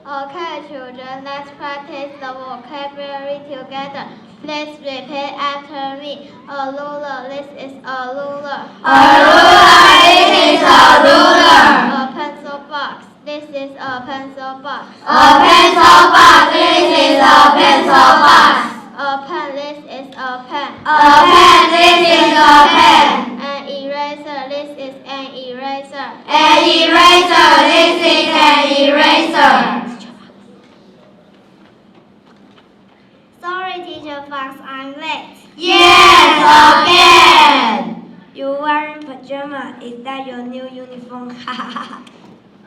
Okay, children, let's practice the vocabulary together. Please repeat after me. A ruler, this is a ruler. A ruler, this is a ruler. A pencil box, this is a pencil box. A pencil box, this is a pencil box. A pen, this is a pen. A pen, this is a pen. An eraser, this is an eraser. An eraser, this is an eraser. Sorry, Teacher Fox, I'm late. Yes, again. You're wearing pajamas. Is that your new uniform?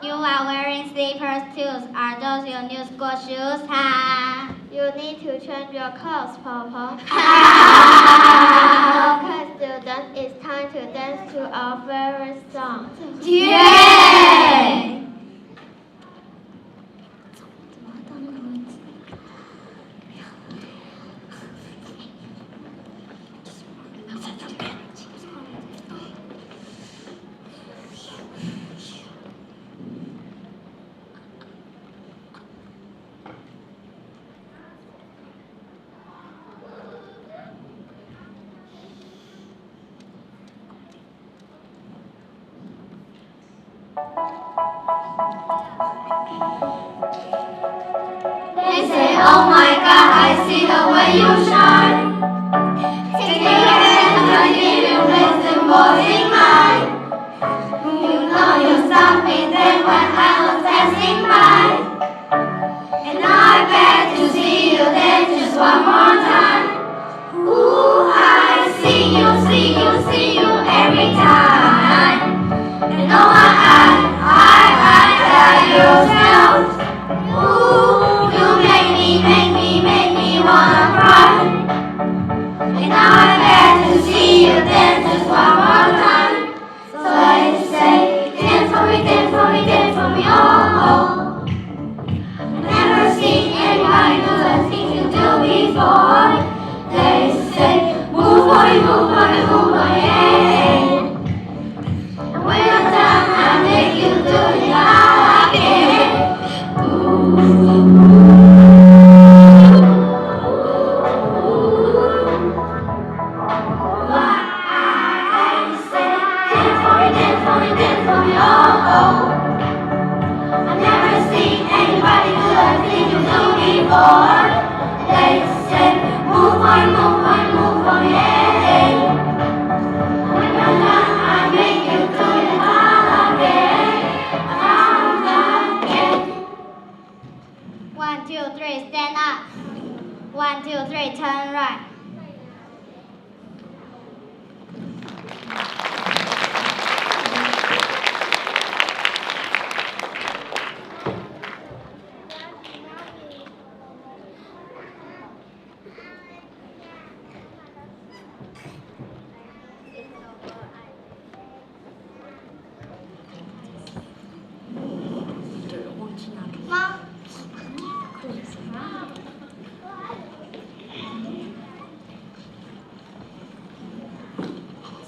You are wearing slippers too. Are those your new school shoes? You need to change your clothes, Papa. Okay, students, it's time to dance to our favorite song. Yay! They say, oh my God, I see the way you shine. Take your hand and give you place them both in mine. You know you stopped me then when I was passing by. And I beg to see you then just one more time. Ooh, I see you every time. And oh I yourself. Ooh, you make me wanna cry. And now I beg to see you dance just one more time. So I say, dance for me, oh. Never seen anybody do the things you do before. They say, move for me, hey. And when you're done, I make you do it all again. One, two, three, stand up. 1, 2, 3, turn right.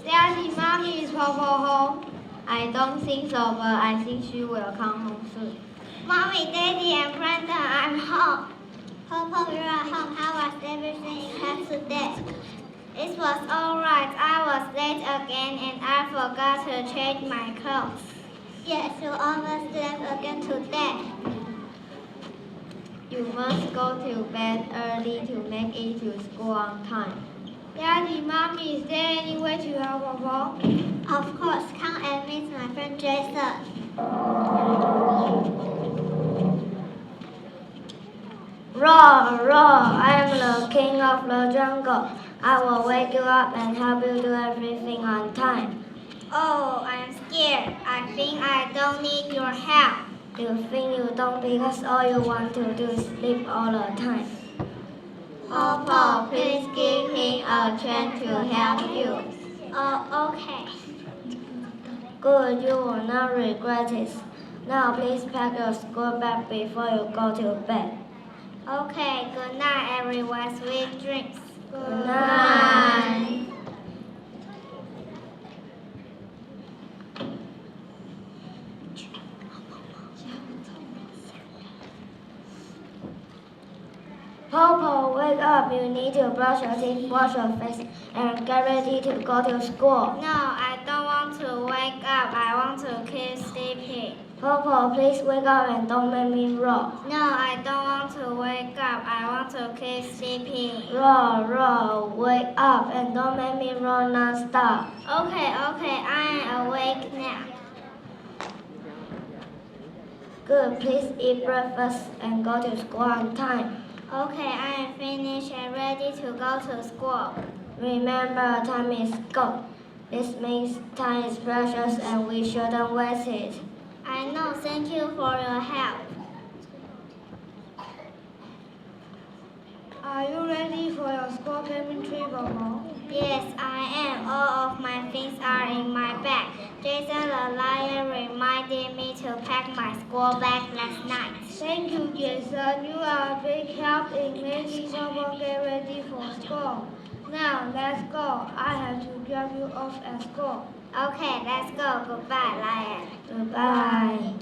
Daddy, Mommy is Popo home? I don't think so, but I think she will come home soon. Mommy, Daddy, and Brenda, I'm home. Popo, you're at home. How was everything in class today? It was alright. I was late again and I forgot to change my clothes. Yes, you almost late again today. You must go to bed early to make it to school on time. Daddy, Mommy, is there any way to help Papa? Of course, come and meet my friend Jason. Roar, roar, I am the king of the jungle. I will wake you up and help you do everything on time. Oh, I'm scared. I think I don't need your help. You think you don't because all you want to do is sleep all the time. Papa, Please give him a chance to help you. Oh, okay. Good, you will not regret it. Now please pack your school bag before you go to bed. Okay, good night, everyone. Sweet dreams. Good night. Popo, wake up. You need to brush your teeth, wash your face, and get ready to go to school. No, I don't want to wake up. I want to keep sleeping. Popo, please wake up and don't make me roar. No, I don't want to wake up. I want to keep sleeping. Roar, roar, wake up and don't make me roar non-stop. Okay, I am awake now. Good, please eat breakfast and go to school on time. Okay, I am finished and ready to go to school. Remember, time is gold. This means time is precious and we shouldn't waste it. I know, thank you for your help. Are you ready for your school camping trip, Papa? Yes, I am. All of my things are in my bag. Jason the lion reminded me to pack my school bag last night. Thank you, Jason. You are a big help in making someone get ready for school. Now, let's go. I have to drop you off at school. Okay, let's go. Goodbye, lion. Goodbye.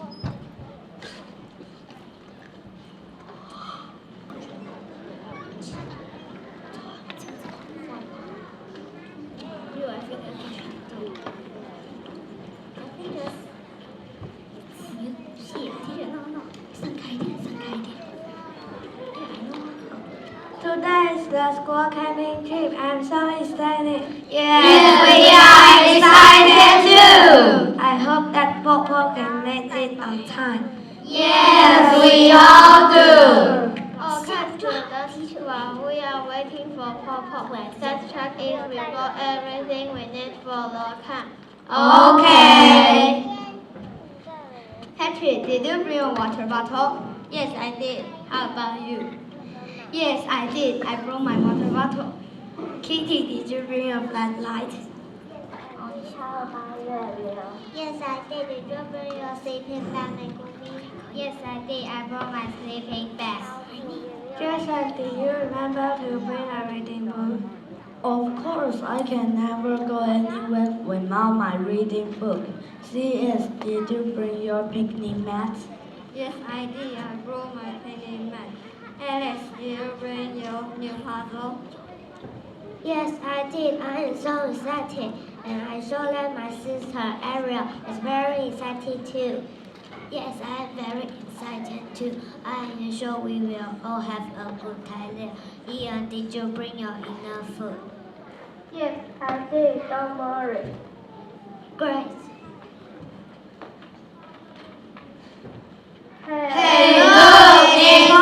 Today is the school camping trip. I'm so excited. Yes, we are excited too. I hope that Popo can make it on time. Yes, we all do. Okay, students, while we are waiting for Popo, let's check if we got everything we need for the camp. Okay. Patrick, did you bring a water bottle? Yes, I did. How about you? Yes, I did. I brought my water bottle. Kitty, did you bring a flashlight? Yes, I did. Did you bring your sleeping bag and cookies? Yes, I did. I brought my sleeping bag. Jason, do you remember to bring a reading book? Of course, I can never go anywhere without my reading book. C.S., did you bring your picnic mat? Yes, I did. I brought my picnic mat. Alex, did you bring your new puzzle? Yes, I did. I am so excited. And I saw that my sister Ariel is very excited too. Yes, I am very excited too. I am sure we will all have a good time there. Ian, did you bring your enough food? Yes, I did. Don't worry. Great.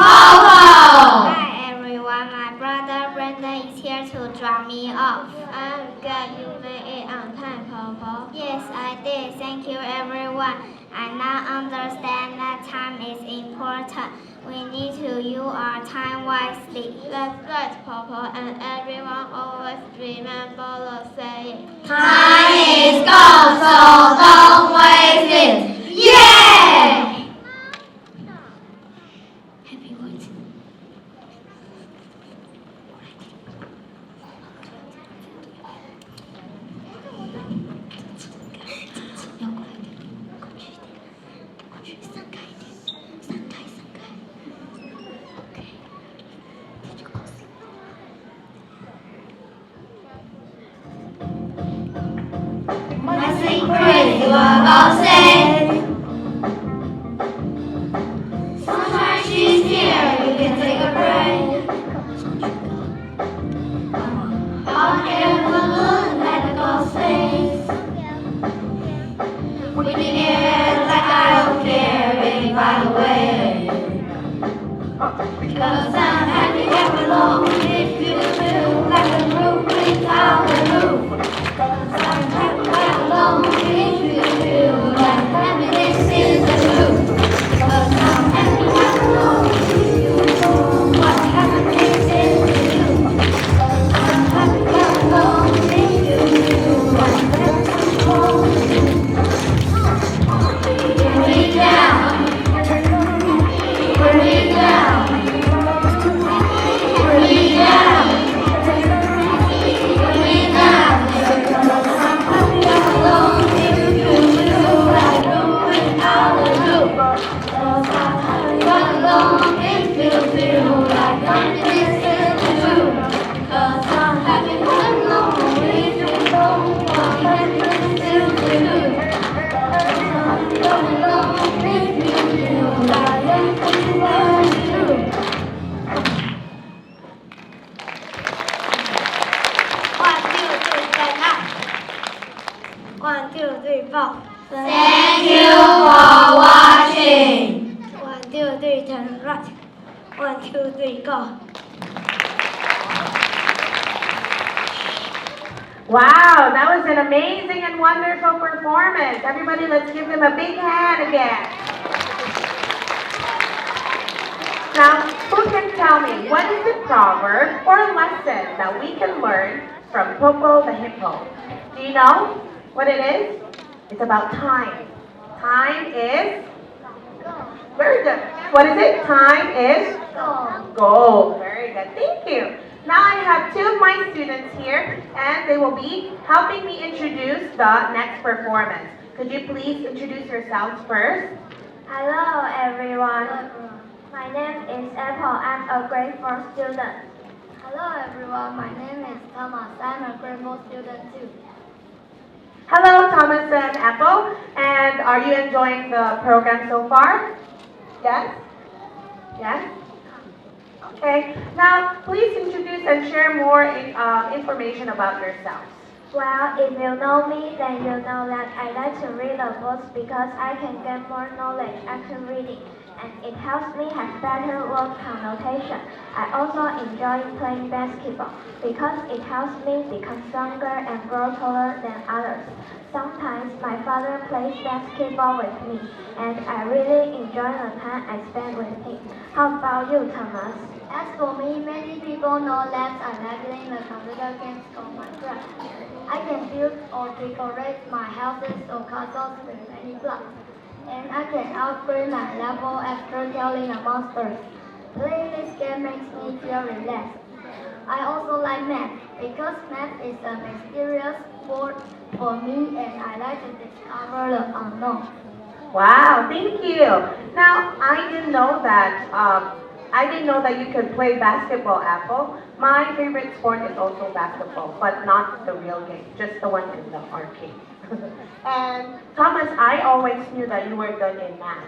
Hi everyone, my brother Brandon is here to drop me off. I'm glad you made it on time, Papa. Yes, I did. Thank you everyone. I now understand that time is important. We need to use our time wisely. That's right, Papa, and everyone always remember the saying. Time is gold, so don't waste it. Yeah! Happy words. were both safe. Sunshine, she's here, you can take a break. Hot air balloon, let the ghost face. We can air like I don't care, baby, by the way. Cause I'm happy and alone if you feel like the roof without the roof. Cause I'm happy and alone if you feel like happiness is the truth. Cause I'm happy and alone if you know what happiness is to you. Cause I'm happy and alone if you feel like happiness is to you. Put me down. Put me down. Put me down. Put me down. Cause I'm happy and alone if you feel like doing all I do. Cause I'm happy and alone if you feel like happiness is the truth. Cause I'm happy and alone if you know what happiness is to you. Cause I'm happy and alone if you feel like happiness is to you. 1, 2, 3, stand up. 1, 2, 3, 4. Thank you for watching. 1, 2, 3, turn right. 1, 2, 3, go. Wow, that was an amazing and wonderful performance. Everybody, let's give them a big hand again. Now, who can tell me, what is the proverb or lesson that we can learn from Popo the Hippo? Do you know what it is? It's about time. Time is? Very good. What is it? Time is? Gold. Very good. Thank you. Now I have 2 of my students here, and they will be helping me introduce the next performance. Could you please introduce yourselves first? Hello everyone. My name is Apple. I'm a grade 4 student. Hello everyone. My name is Thomas. I'm a grade 4 student too. Hello, Thomas and Apple. And are you enjoying the program so far? Yes? Yes? Okay. Now, please introduce and share more information about yourselves. Well, if you know me, then you know that I like to read the books because I can get more knowledge after reading, and it helps me have better word connotation. I also enjoy playing basketball because it helps me become stronger and grow taller than others. Sometimes my father plays basketball with me, and I really enjoy the time I spend with him. How about you, Thomas? As for me, many people know that I like playing the computer games called Minecraft. I can build or decorate my houses or castles with many blocks, and I can upgrade my level after killing the monsters. Playing this game makes me feel relaxed. I also like math because math is a mysterious word for me, and I like to discover the unknown. Wow, thank you. Now, I didn't know that you could play basketball, Apple. My favorite sport is also basketball, but not the real game, just the one in the arcade. And Thomas, I always knew that you were good in math.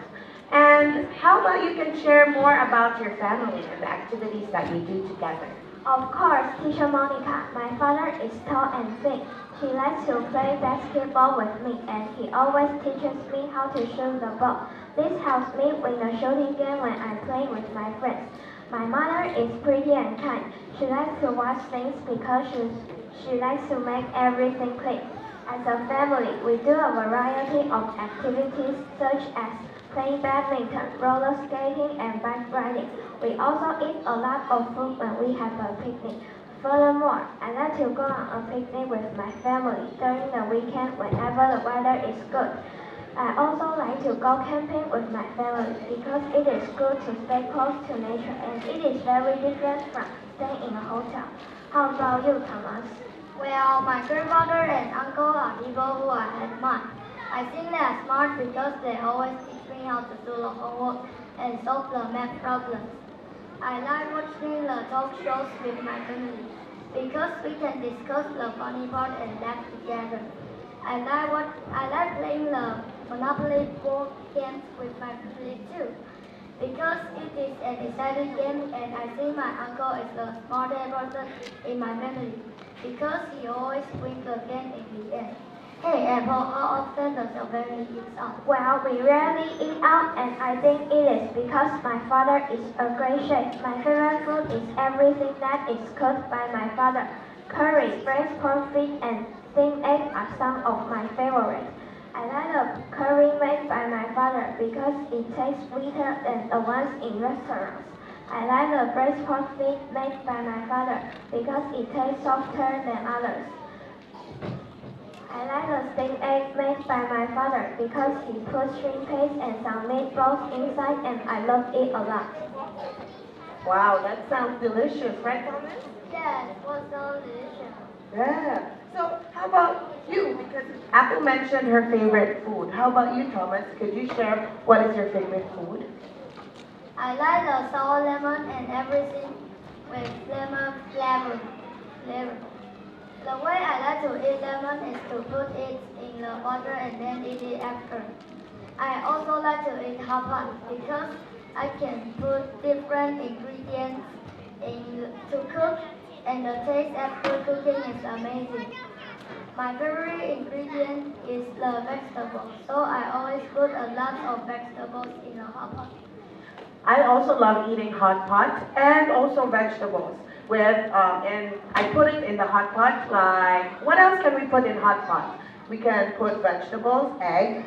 And how about you can share more about your family and the activities that you do together? Of course, Teacher Monica. My father is tall and thin. He likes to play basketball with me, and he always teaches me how to shoot the ball. This helps me win the shooting game when I play with my friends. My mother is pretty and kind. She likes to watch things because she likes to make everything clean. As a family, we do a variety of activities such as playing badminton, roller skating, and bike riding. We also eat a lot of food when we have a picnic. Furthermore, I like to go on a picnic with my family during the weekend whenever the weather is good. I also like to go camping with my family because it is good to stay close to nature and it is very different from staying in a hotel. How about you, Thomas? Well, my grandmother and uncle are people who I admire. I think they are smart because they always teach me how to do the homework and solve the math problems. I like watching the talk shows with my family because we can discuss the funny part and laugh together. I like playing the Monopoly board games with my family too. Because it is an exciting game and I think my uncle is the smartest person in my family. Because he always wins the game in the end. Hey Apple, how often does your family eat out? Well, we rarely eat out, and I think it is because my father is a great chef. My favorite food is everything that is cooked by my father. Curry, braised pork feet, and steamed egg are some of my favorites. I like the curry made by my father because it tastes sweeter than the ones in restaurants. I like the braised pork feet made by my father because it tastes softer than others. I like the steamed egg made by my father because he puts shrimp paste and some meatballs inside and I love it a lot. Wow, that sounds delicious, right, Thomas? Yes, it was so delicious. Yeah. So how about you? Because Apple mentioned her favorite food. How about you, Thomas? Could you share what is your favorite food? I like the sour lemon and everything with lemon flavor. The way I like to eat lemon is to put it in the water and then eat it after. I also like to eat hot pot because I can put different ingredients to cook and the taste after cooking is amazing. My favorite ingredient is the vegetables, so I always put a lot of vegetables in a hot pot. I also love eating hot pot and also vegetables. And I put it in the hot pot like, what else can we put in hot pot? We can put vegetables, egg,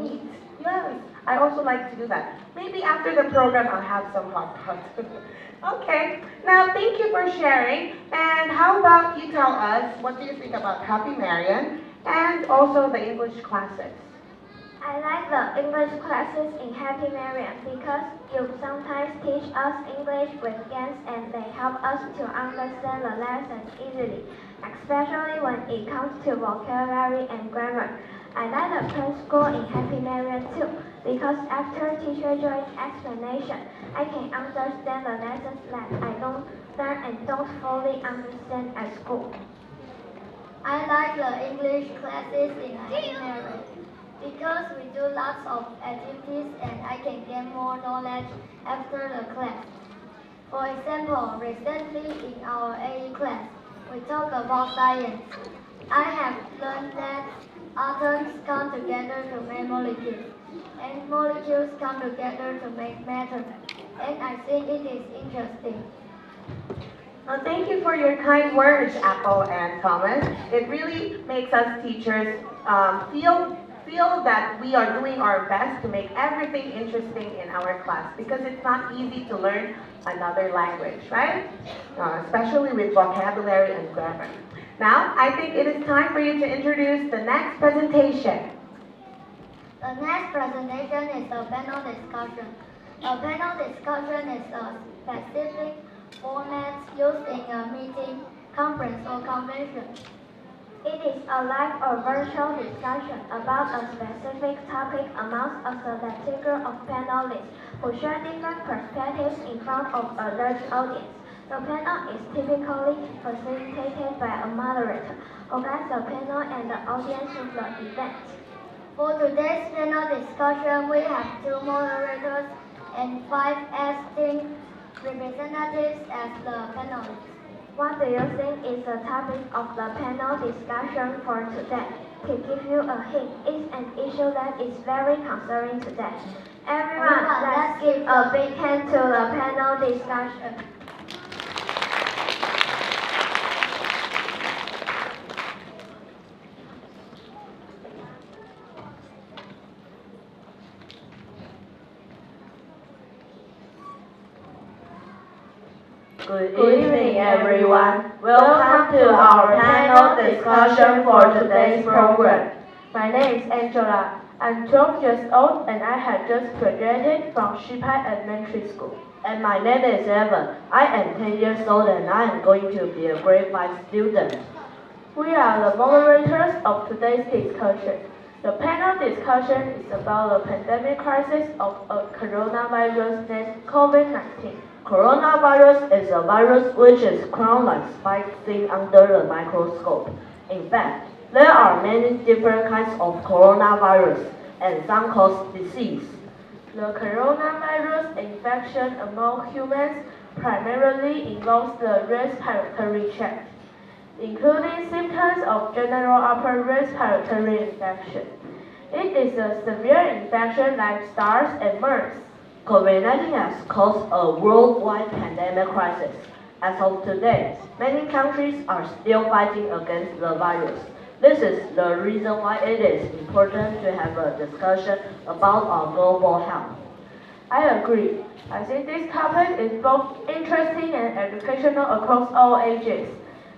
meat. Yes, I also like to do that. Maybe after the program I'll have some hot pot. Okay, now thank you for sharing. And how about you tell us, what do you think about Happy Marian and also the English classes? I like the English classes in Happy Marian because you sometimes teach us English with games and they help us to understand the lessons easily, especially when it comes to vocabulary and grammar. I like the preschool in Happy Marian too because after Teacher Joy's explanation, I can understand the lessons that I don't learn and don't fully understand at school. I like the English classes in Happy Marian because we do lots of activities and I can get more knowledge after the class. For example, recently in our AE class, we talk about science. I have learned that atoms come together to make molecules, and molecules come together to make matter, and I think it is interesting. Well, thank you for your kind words, Apple and Thomas. It really makes us teachers feel that we are doing our best to make everything interesting in our class because it's not easy to learn another language, right? Especially with vocabulary and grammar. Now, I think it is time for you to introduce the next presentation. The next presentation is a panel discussion. A panel discussion is a specific format used in a meeting, conference, or convention. It is a live or virtual discussion about a specific topic amongst a select group of panelists who share different perspectives in front of a large audience. The panel is typically facilitated by a moderator who guides the panel and the audience through the event. For today's panel discussion, we have 2 moderators and 5 esteemed representatives as the panelists. What do you think is the topic of the panel discussion for today? To give you a hint, it's an issue that is very concerning today. Everyone, let's give a big hand to the panel discussion. Good evening, everyone. Welcome to our panel discussion for today's program. My name is Angela. I'm 12 years old and I have just graduated from Shipai Elementary School. And my name is Evan. I am 10 years old and I am going to be a grade 5 student. We are the moderators of today's discussion. The panel discussion is about the pandemic crisis of a coronavirus named COVID-19. Coronavirus is a virus which is crown-like spike seen under the microscope. In fact, There are many different kinds of coronavirus, and some cause disease. The coronavirus infection among humans primarily involves the respiratory tract, including symptoms of general upper respiratory infection. It is a severe infection like SARS and MERS. COVID-19 has caused a worldwide pandemic crisis. As of today, many countries are still fighting against the virus. This is the reason why it is important to have a discussion about our global health. I agree. I think this topic is both interesting and educational across all ages.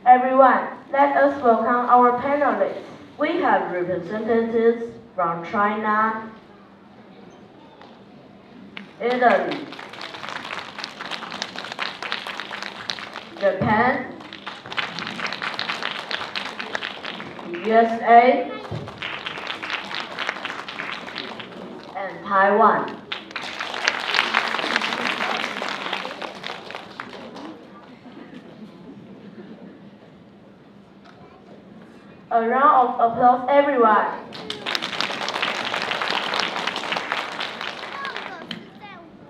Everyone, let us welcome our panelists. We have representatives from China, Italy, Japan, USA, and Taiwan. A round of applause, everyone.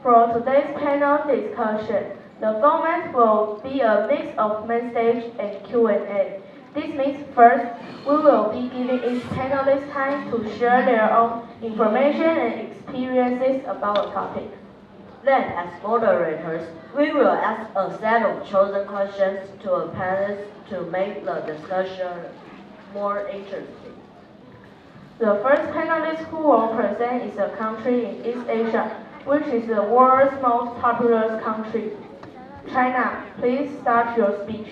For today's panel discussion, the format will be a mix of main stage and Q&A. This means first, we will be giving each panelist time to share their own information and experiences about a topic. Then, as moderators, we will ask a set of chosen questions to a panelist to make the discussion more interesting. The first panelist who will present is a country in East Asia, which is the world's most populous country. China, please start your speech.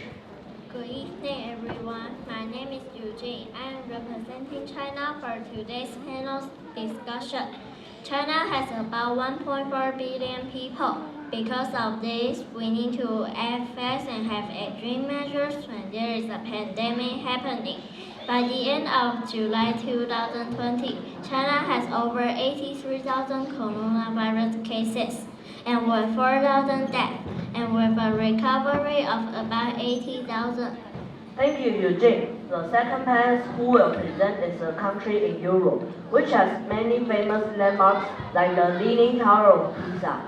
Good evening, everyone. My name is Eugene. I am representing China for today's panel discussion. China has about 1.4 billion people. Because of this, we need to act fast and have extreme measures when there is a pandemic happening. By the end of July 2020, China has over 83,000 coronavirus cases and with 4,000 deaths, and with a recovery of about 80,000. Thank you, Eugene. The second panelist who will present is a country in Europe, which has many famous landmarks like the Leaning Tower of Pisa.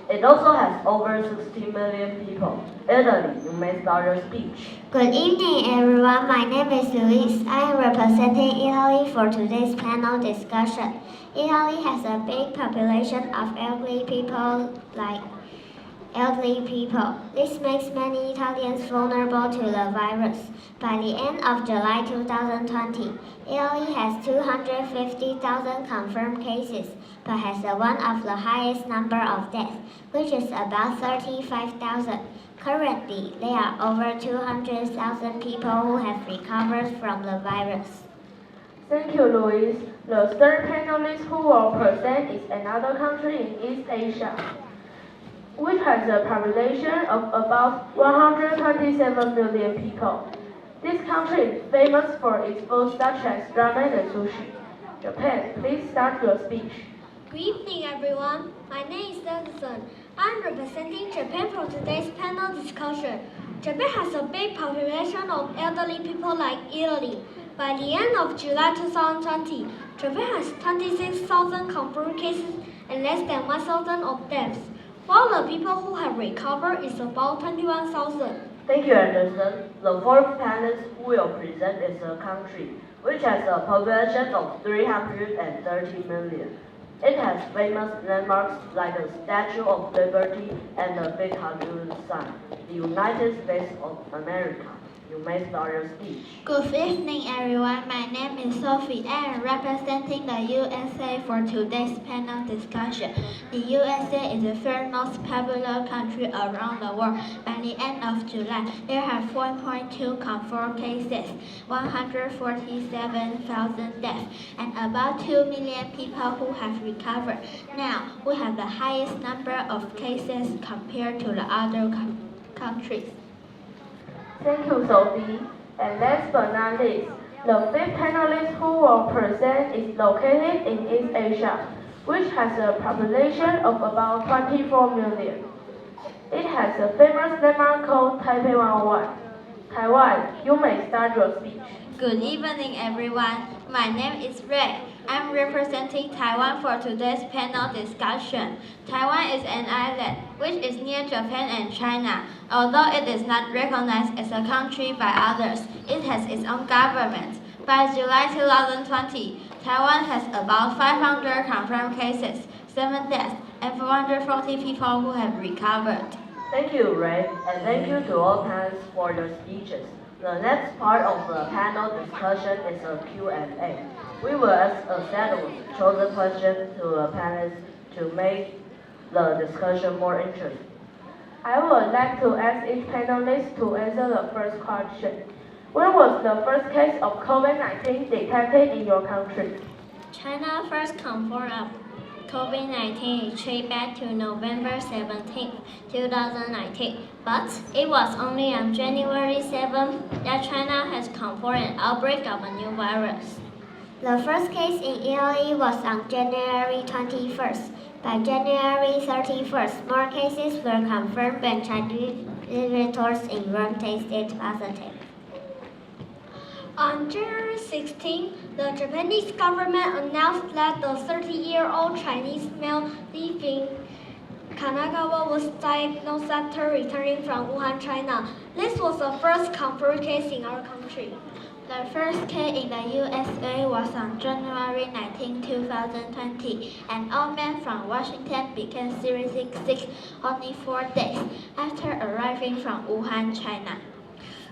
It also has over 60 million people. Italy, you may start your speech. Good evening, everyone. My name is Luis. I am representing Italy for today's panel discussion. Italy has a big population of elderly people. This makes many Italians vulnerable to the virus. By the end of July 2020, Italy has 250,000 confirmed cases, but has one of the highest number of deaths, which is about 35,000. Currently, there are over 200,000 people who have recovered from the virus. Thank you, Luis. The third panelist who will present is another country in East Asia, which has a population of about 127 million people. This country is famous for its food such as ramen and sushi. Japan, please start your speech. Good evening, everyone. My name is Edison. I'm representing Japan for today's panel discussion. Japan has a big population of elderly people like Italy. By the end of July 2020, Japan has 26,000 confirmed cases and less than 1,000 of deaths, while the people who have recovered is about 21,000. Thank you, Anderson. The fourth panelist who will present is a country which has a population of 330 million. It has famous landmarks like the Statue of Liberty and the Big Hollywood sign, the United States of America. You may start your speech. Good evening, everyone. My name is Sophie. I am representing the USA for today's panel discussion. The USA is the third most popular country around the world. By the end of July, there are 4.2 confirmed cases, 147,000 deaths, and about 2 million people who have recovered. Now, we have the highest number of cases compared to the other countries. Thank you, Sophie. And last but not least, the fifth panelist who will present is located in East Asia, which has a population of about 24 million. It has a famous landmark called Taipei 101. Taiwan, you may start your speech. Good evening, everyone. My name is Ray. I'm representing Taiwan for today's panel discussion. Taiwan is an island which is near Japan and China. Although it is not recognized as a country by others, it has its own government. By July 2020, Taiwan has about 500 confirmed cases, 7 deaths, and 440 people who have recovered. Thank you, Ray, and thank you to all panelists for your speeches. The next part of the panel discussion is a Q&A. We will ask a set of chosen questions to the panelists to make the discussion more interesting. I would like to ask each panelist to answer the first question. When was the first case of COVID-19 detected in your country? China first confirmed COVID-19 is traced back to November 17, 2019, but it was only on January 7 that China has confirmed an outbreak of a new virus. The first case in Italy was on January 21st. By January 31st, more cases were confirmed when Chinese visitors in Rome tested positive. On January 16, the Japanese government announced that the 30-year-old Chinese male living in Kanagawa was diagnosed after returning from Wuhan, China. This was the first confirmed case in our country. The first case in the USA was on January 19, 2020. An old man from Washington became seriously sick only 4 days after arriving from Wuhan, China.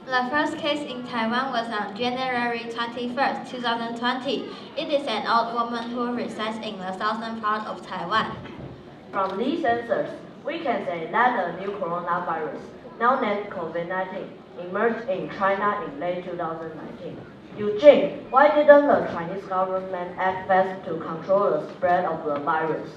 The first case in Taiwan was on January 21, 2020. It is an old woman who resides in the southern part of Taiwan. From these answers, we can say that a new coronavirus, now named COVID-19, emerged in China in late 2019. Eugene, why didn't the Chinese government act fast to control the spread of the virus?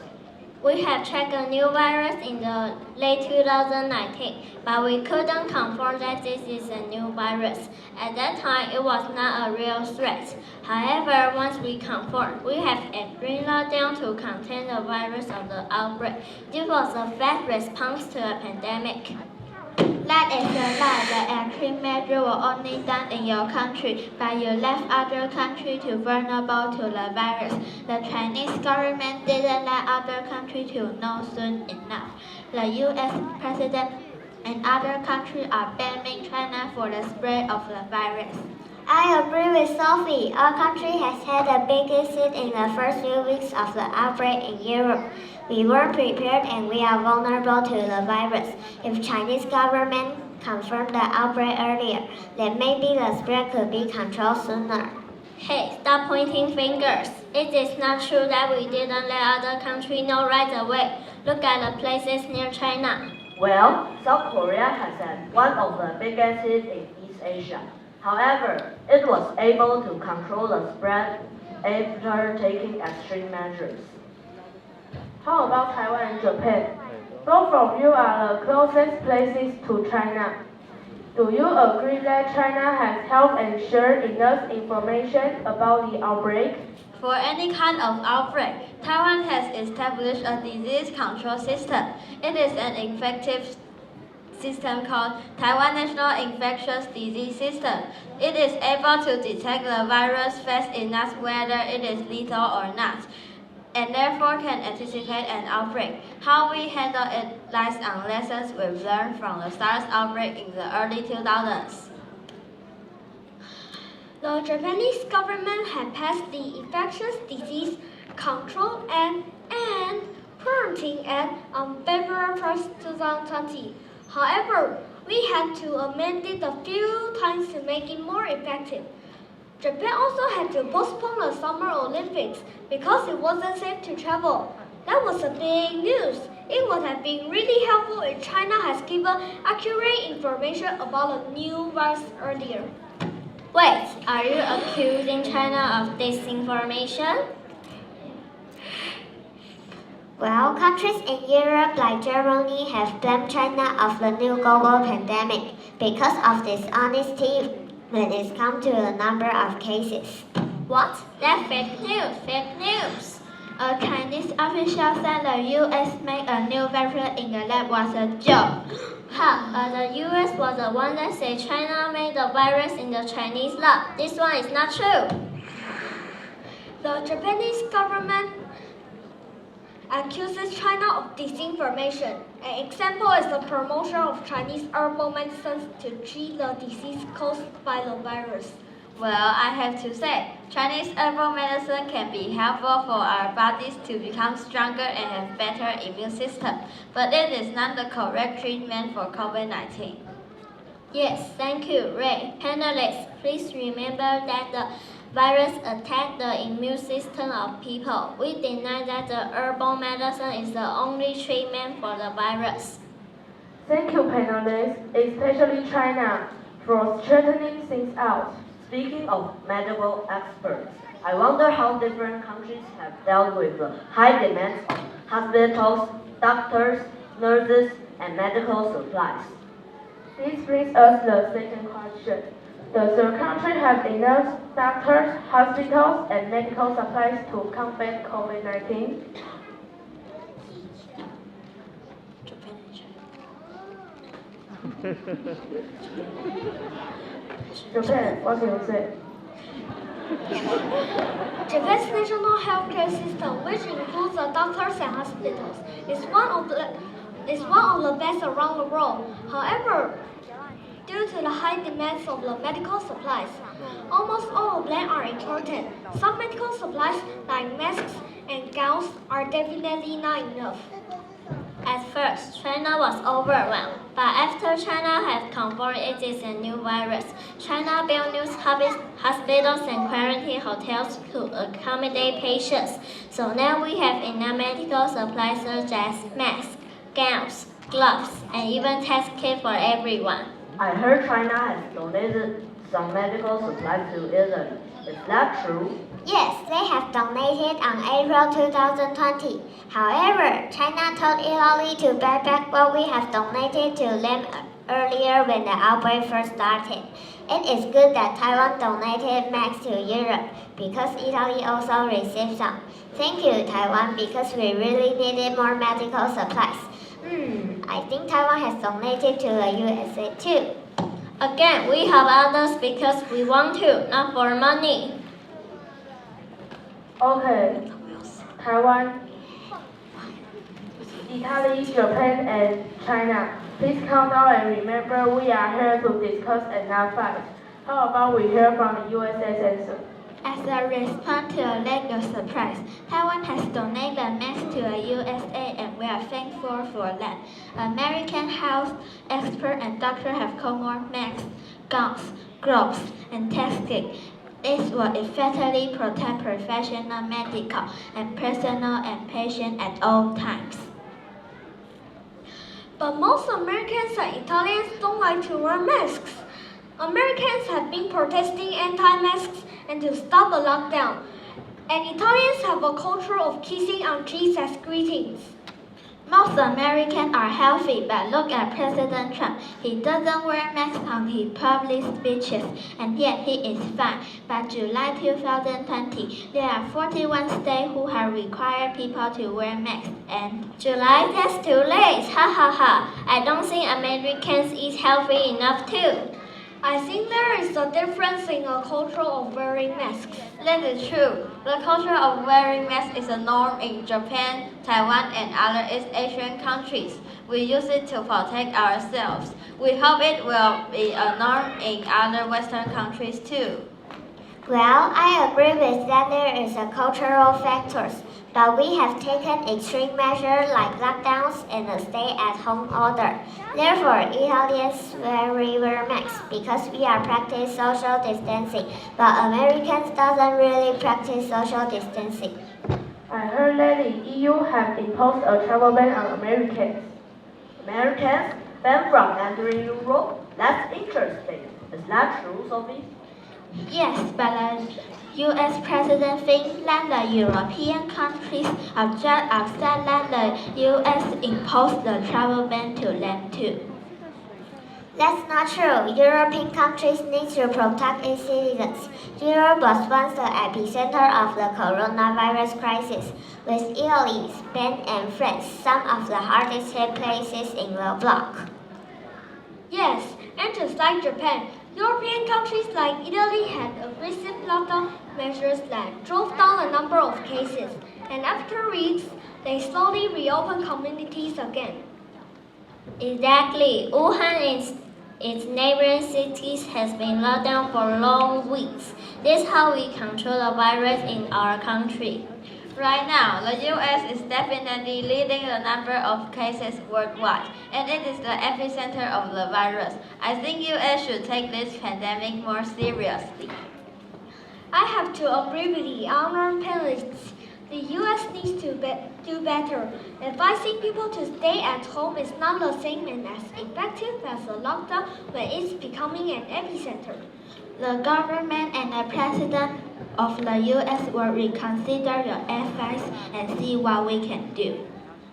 We have checked a new virus in the late 2019, but we couldn't confirm that this is a new virus. At that time, it was not a real threat. However, once we confirmed, we have a green lockdown to contain the virus of the outbreak. This was a fast response to a pandemic. That is a lie. The extreme measures were only done in your country, but you left other countries too vulnerable to the virus. The Chinese government didn't let other countries to know soon enough. The U.S. president and other countries are blaming China for the spread of the virus. I agree with Sophie. Our country has had the biggest hit in the first few weeks of the outbreak in Europe. We were prepared and we are vulnerable to the virus. If Chinese government confirmed the outbreak earlier, then maybe the spread could be controlled sooner. Hey, stop pointing fingers. It is not true that we didn't let other countries know right away. Look at the places near China. Well, South Korea has had one of the biggest hits in East Asia. However, it was able to control the spread after taking extreme measures. How about Taiwan and Japan? Both of you are the closest places to China. Do you agree that China has helped and shared enough information about the outbreak? For any kind of outbreak, Taiwan has established a disease control system. It is an effective system called Taiwan National Infectious Disease System. It is able to detect the virus fast enough whether it is lethal or not, and therefore can anticipate an outbreak. How we handle it lies on lessons we've learned from the SARS outbreak in the early 2000s. The Japanese government had passed the Infectious Disease Control and Quarantine Act on February 1st, 2020. However, we had to amend it a few times to make it more effective. Japan also had to postpone the Summer Olympics because it wasn't safe to travel. That was a big news. It would have been really helpful if China has given accurate information about the new virus earlier. Wait, are you accusing China of disinformation? Well, countries in Europe like Germany have blamed China of the new global pandemic because of dishonesty when it comes to the number of cases. What? That's fake news, fake news. A Chinese official said the U.S. made a new virus in the lab was a joke. The U.S. was the one that said China made the virus in the Chinese lab. This one is not true. The Japanese government accuses China of disinformation. An example is the promotion of Chinese herbal medicines to treat the disease caused by the virus. Well, I have to say, Chinese herbal medicine can be helpful for our bodies to become stronger and have better immune system, but it is not the correct treatment for COVID-19. Yes, thank you, Ray. Panelists, please remember that the virus attacked the immune system of people. We deny that the herbal medicine is the only treatment for the virus. Thank you, panelists, especially China, for straightening things out. Speaking of medical experts, I wonder how different countries have dealt with the high demands of hospitals, doctors, nurses, and medical supplies. This brings us the second question. Does your country have enough doctors, hospitals, and medical supplies to combat COVID-19? Japan, what can you say? Japan's national healthcare system, which includes the doctors and hospitals, is one of the best around the world. However, due to the high demands of the medical supplies, almost all of them are important. Some medical supplies, like masks and gowns, are definitely not enough. At first, China was overwhelmed, but after China had confirmed it is a new virus, China built new hospitals and quarantine hotels to accommodate patients. So now we have enough medical supplies such as masks, gowns, gloves, and even test kits for everyone. I heard China has donated some medical supplies to Italy. Is that true? Yes, they have donated on April 2020. However, China told Italy to buy back what we have donated to them earlier when the outbreak first started. It is good that Taiwan donated masks to Europe because Italy also received some. Thank you, Taiwan, because we really needed more medical supplies. I think Taiwan has donated to the USA too. Again, we help others because we want to, not for money. Okay, Taiwan, Italy, Japan, and China. Please calm down and remember we are here to discuss and not fight. How about we hear from the USA answer? As a response to a lack of surprise, Taiwan has donated masks to the USA and we are thankful for that. American health experts and doctors have come more masks, gowns, gloves, and test kits. This will effectively protect professional medical and personal and patients at all times. But most Americans and Italians don't like to wear masks. Americans have been protesting anti-masks and to stop the lockdown. And Italians have a culture of kissing on cheeks as greetings. Most Americans are healthy, but look at President Trump. He doesn't wear masks on his public speeches, and yet he is fine. By July 2020, there are 41 states who have required people to wear masks. And July, that's too late. Ha ha ha. I don't think Americans is healthy enough too. I think there is a difference in the culture of wearing masks. That is true. The culture of wearing masks is a norm in Japan, Taiwan, and other East Asian countries. We use it to protect ourselves. We hope it will be a norm in other Western countries too. Well, I agree with that there is a cultural factors, but we have taken extreme measures like lockdowns and a stay-at-home order. Therefore, Italians wear masks because we are practice social distancing, but Americans doesn't really practice social distancing. I heard that the EU have imposed a travel ban on Americans. Americans banned from entering Europe? That's interesting. Is that true, Sophie? Yes, but the U.S. President thinks that the European countries are just upset that the U.S. imposed the travel ban to them too. That's not true. European countries need to protect its citizens. Europe was once the epicenter of the coronavirus crisis, with Italy, Spain, and France some of the hardest hit places in the bloc. Yes, and just like Japan, European countries like Italy had aggressive lockdown measures that drove down the number of cases, and after weeks, they slowly reopened communities again. Exactly. Wuhan and its neighboring cities has been locked down for long weeks. This is how we control the virus in our country. Right now, the US is definitely leading the number of cases worldwide, and it is the epicenter of the virus. I think US should take this pandemic more seriously. I have to agree with the honored panelists. The US needs to do better. Advising people to stay at home is not the same and as effective as a lockdown when it's becoming an epicenter. The government and the president of the US will reconsider the advice and see what we can do.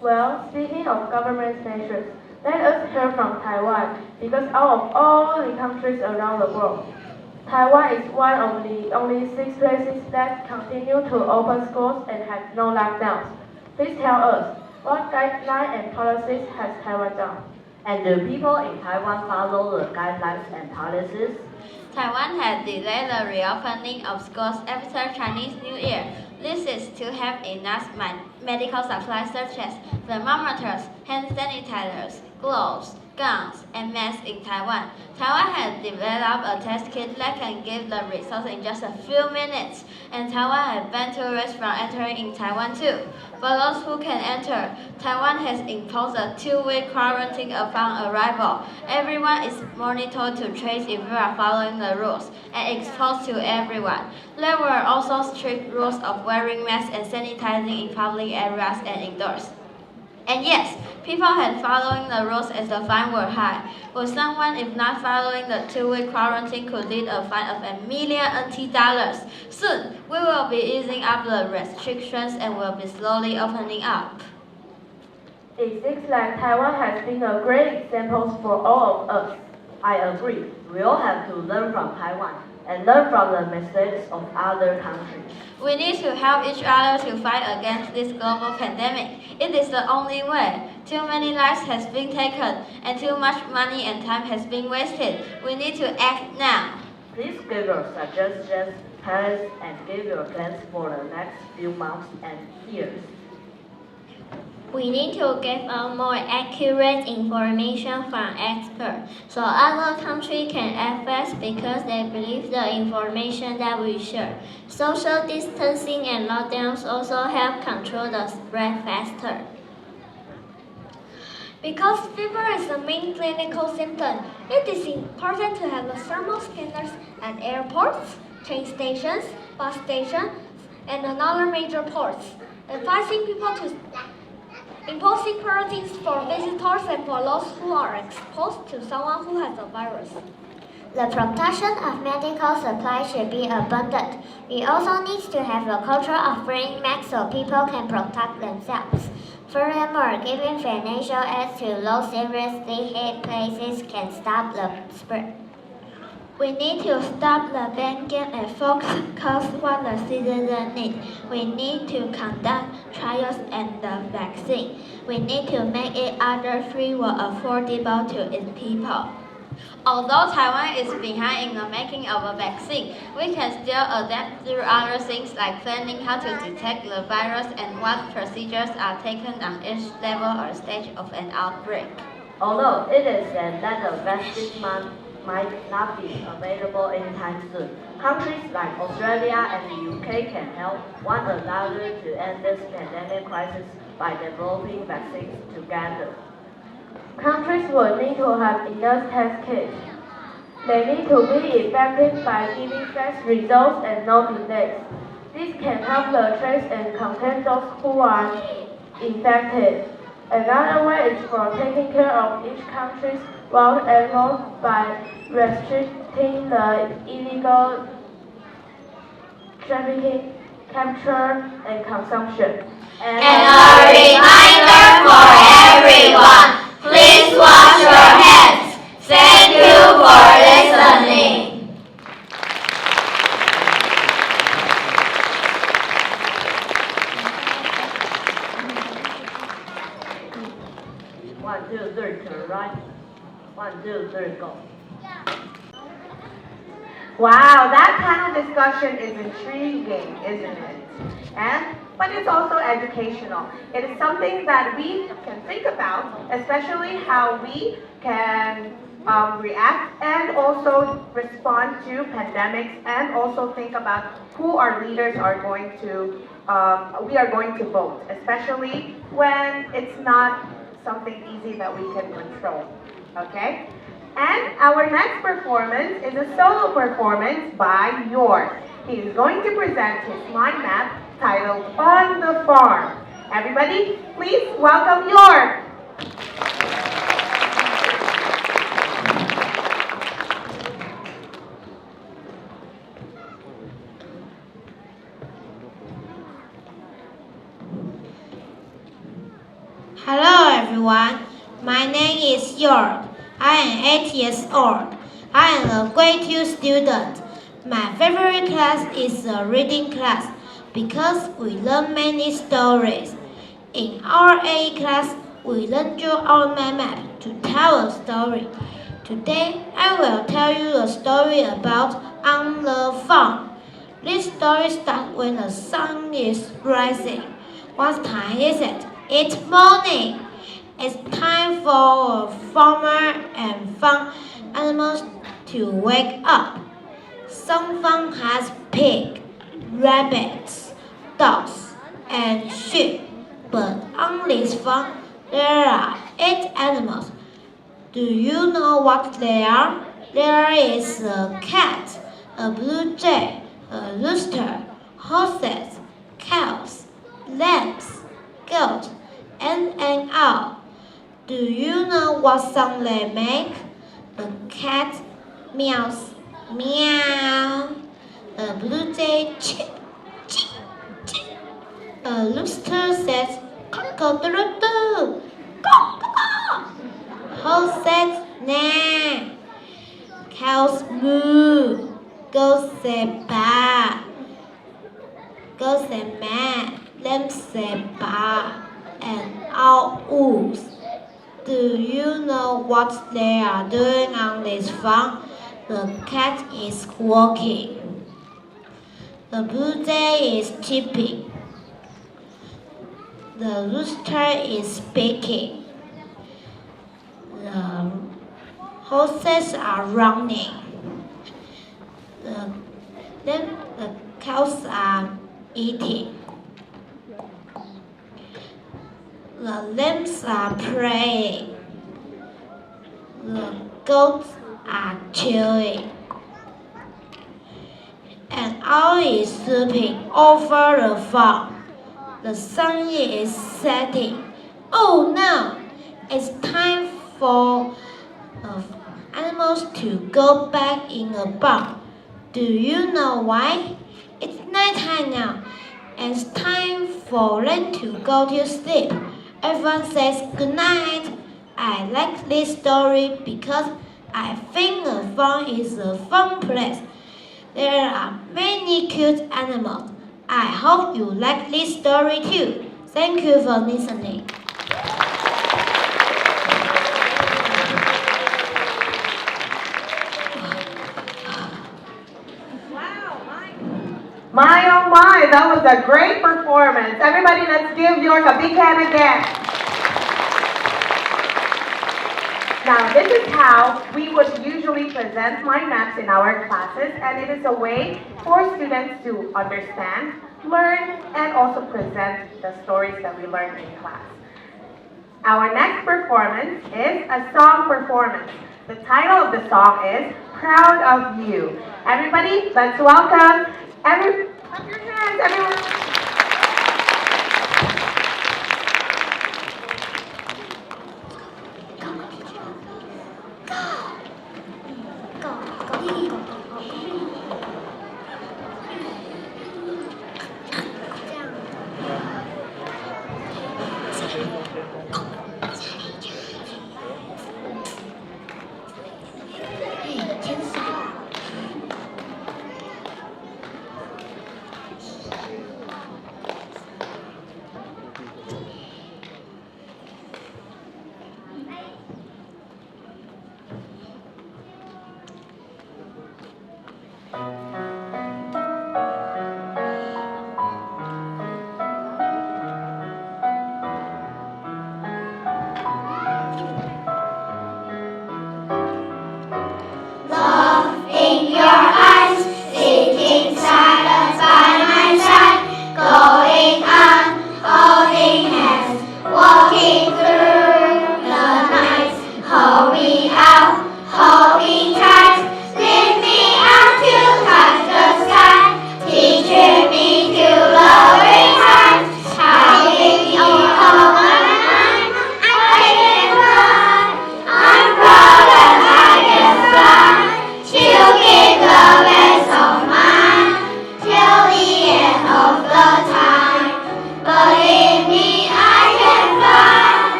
Well, speaking of government measures, let us hear from Taiwan, because out of all the countries around the world, Taiwan is one of the only 6 places that continue to open schools and have no lockdowns. Please tell us, what guidelines and policies has Taiwan done? And do people in Taiwan follow the guidelines and policies? Taiwan has delayed the reopening of schools after Chinese New Year. This is to have enough medical supplies such as thermometers, hand sanitizers, gloves, guns, and masks in Taiwan. Taiwan has developed a test kit that can give the results in just a few minutes, and Taiwan has banned tourists from entering in Taiwan too. For those who can enter, Taiwan has imposed a 2-week quarantine upon arrival. Everyone is monitored to trace if you are following the rules and exposed to everyone. There were also strict rules of wearing masks and sanitizing in public areas and indoors. And yes, people had following the rules as the fine were high. For someone, if not following the 2-week quarantine, could lead a fine of $1 million NT. Soon, we will be easing up the restrictions and will be slowly opening up. It seems like Taiwan has been a great example for all of us. I agree. We all have to learn from Taiwan and learn from the mistakes of other countries. We need to help each other to fight against this global pandemic. It is the only way. Too many lives has been taken, and too much money and time has been wasted. We need to act now. Please give your suggestions, plans, and give your plans for the next few months and years. We need to give out more accurate information from experts so other countries can act fast because they believe the information that we share. Social distancing and lockdowns also help control the spread faster. Because fever is the main clinical symptom, it is important to have thermal scanners at airports, train stations, bus stations, and other major ports, advising people to imposing quarantines for visitors and for those who are exposed to someone who has the virus. The production of medical supplies should be abundant. We also need to have a culture of wearing masks so people can protect themselves. Furthermore, giving financial aid to those seriously hit places can stop the spread. We need to stop the banking and focus what the citizens need. We need to conduct trials and the vaccine. We need to make it free or affordable to its people. Although Taiwan is behind in the making of a vaccine, we can still adapt through other things like planning how to detect the virus and what procedures are taken on each level or stage of an outbreak. Although it is said that the vaccine might not be available anytime soon, countries like Australia and the UK can help one another to end this pandemic crisis by developing vaccines together. Countries will need to have enough test kits. They need to be effective by giving fast results and no delays. This can help the trace and contain those who are infected. Another way is for taking care of each country's wild animals by restricting the illegal trafficking, capture, and consumption. And a reminder for everyone, please wash your hands. 1, 2, 3, turn right. 1, 2, 3, go. Wow, that panel discussion is intriguing, isn't it? But it's also educational. It is something that we can think about, especially how we can react and also respond to pandemics, and also think about who our leaders are going to, we are going to vote, especially when it's not something easy that we can control, okay? And our next performance is a solo performance by York. He is going to present his mind map titled On the Farm. Everybody, please welcome York. Hello everyone, my name is York. I am 8 years old. I am a grade 2 student. My favorite class is the reading class because we learn many stories. In our A class, we learn draw our mind map to tell a story. Today, I will tell you a story about On the Farm. This story starts when the sun is rising. What time is it? It's morning. It's time for a farmer and farm animals to wake up. Some farm has pig, rabbits, dogs, and sheep. But on this farm, there are 8 animals. Do you know what they are? There is a cat, a blue jay, a rooster, horses, cows, lambs, goats, and an owl. Do you know what sound they make? A cat meows, meow. A blue jay chip, chip, chip. A rooster says cock-a-doodle-doo, cock-a-doodle. Horse says nah. Cows moo. Goats say baa. Goats say meh. Lambs say baa. And owl oos. Do you know what they are doing on this farm? The cat is walking. The blue jay is chirping. The rooster is speaking. The horses are running. The cows are eating. The lambs are praying. The goats are chewing. An owl is swooping over the farm. The sun is setting. Oh no! It's time for animals to go back in the barn. Do you know why? It's nighttime now, and it's time for them to go to sleep. Everyone says good night. I like this story because I think a farm is a fun place. There are many cute animals. I hope you like this story too. Thank you for listening. My oh my, that was a great performance. Everybody, let's give York a big hand again. Now, this is how we would usually present mind maps in our classes, and it is a way for students to understand, learn, and also present the stories that we learned in class. Our next performance is a song performance. The title of the song is Proud of You. Everybody, let's welcome clap your hands, everyone.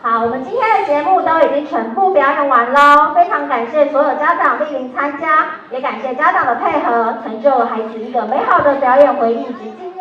好，我们今天的节目都已经全部表演完喽，非常感谢所有家长莅临参加，也感谢家长的配合，成就了孩子一个美好的表演回忆及经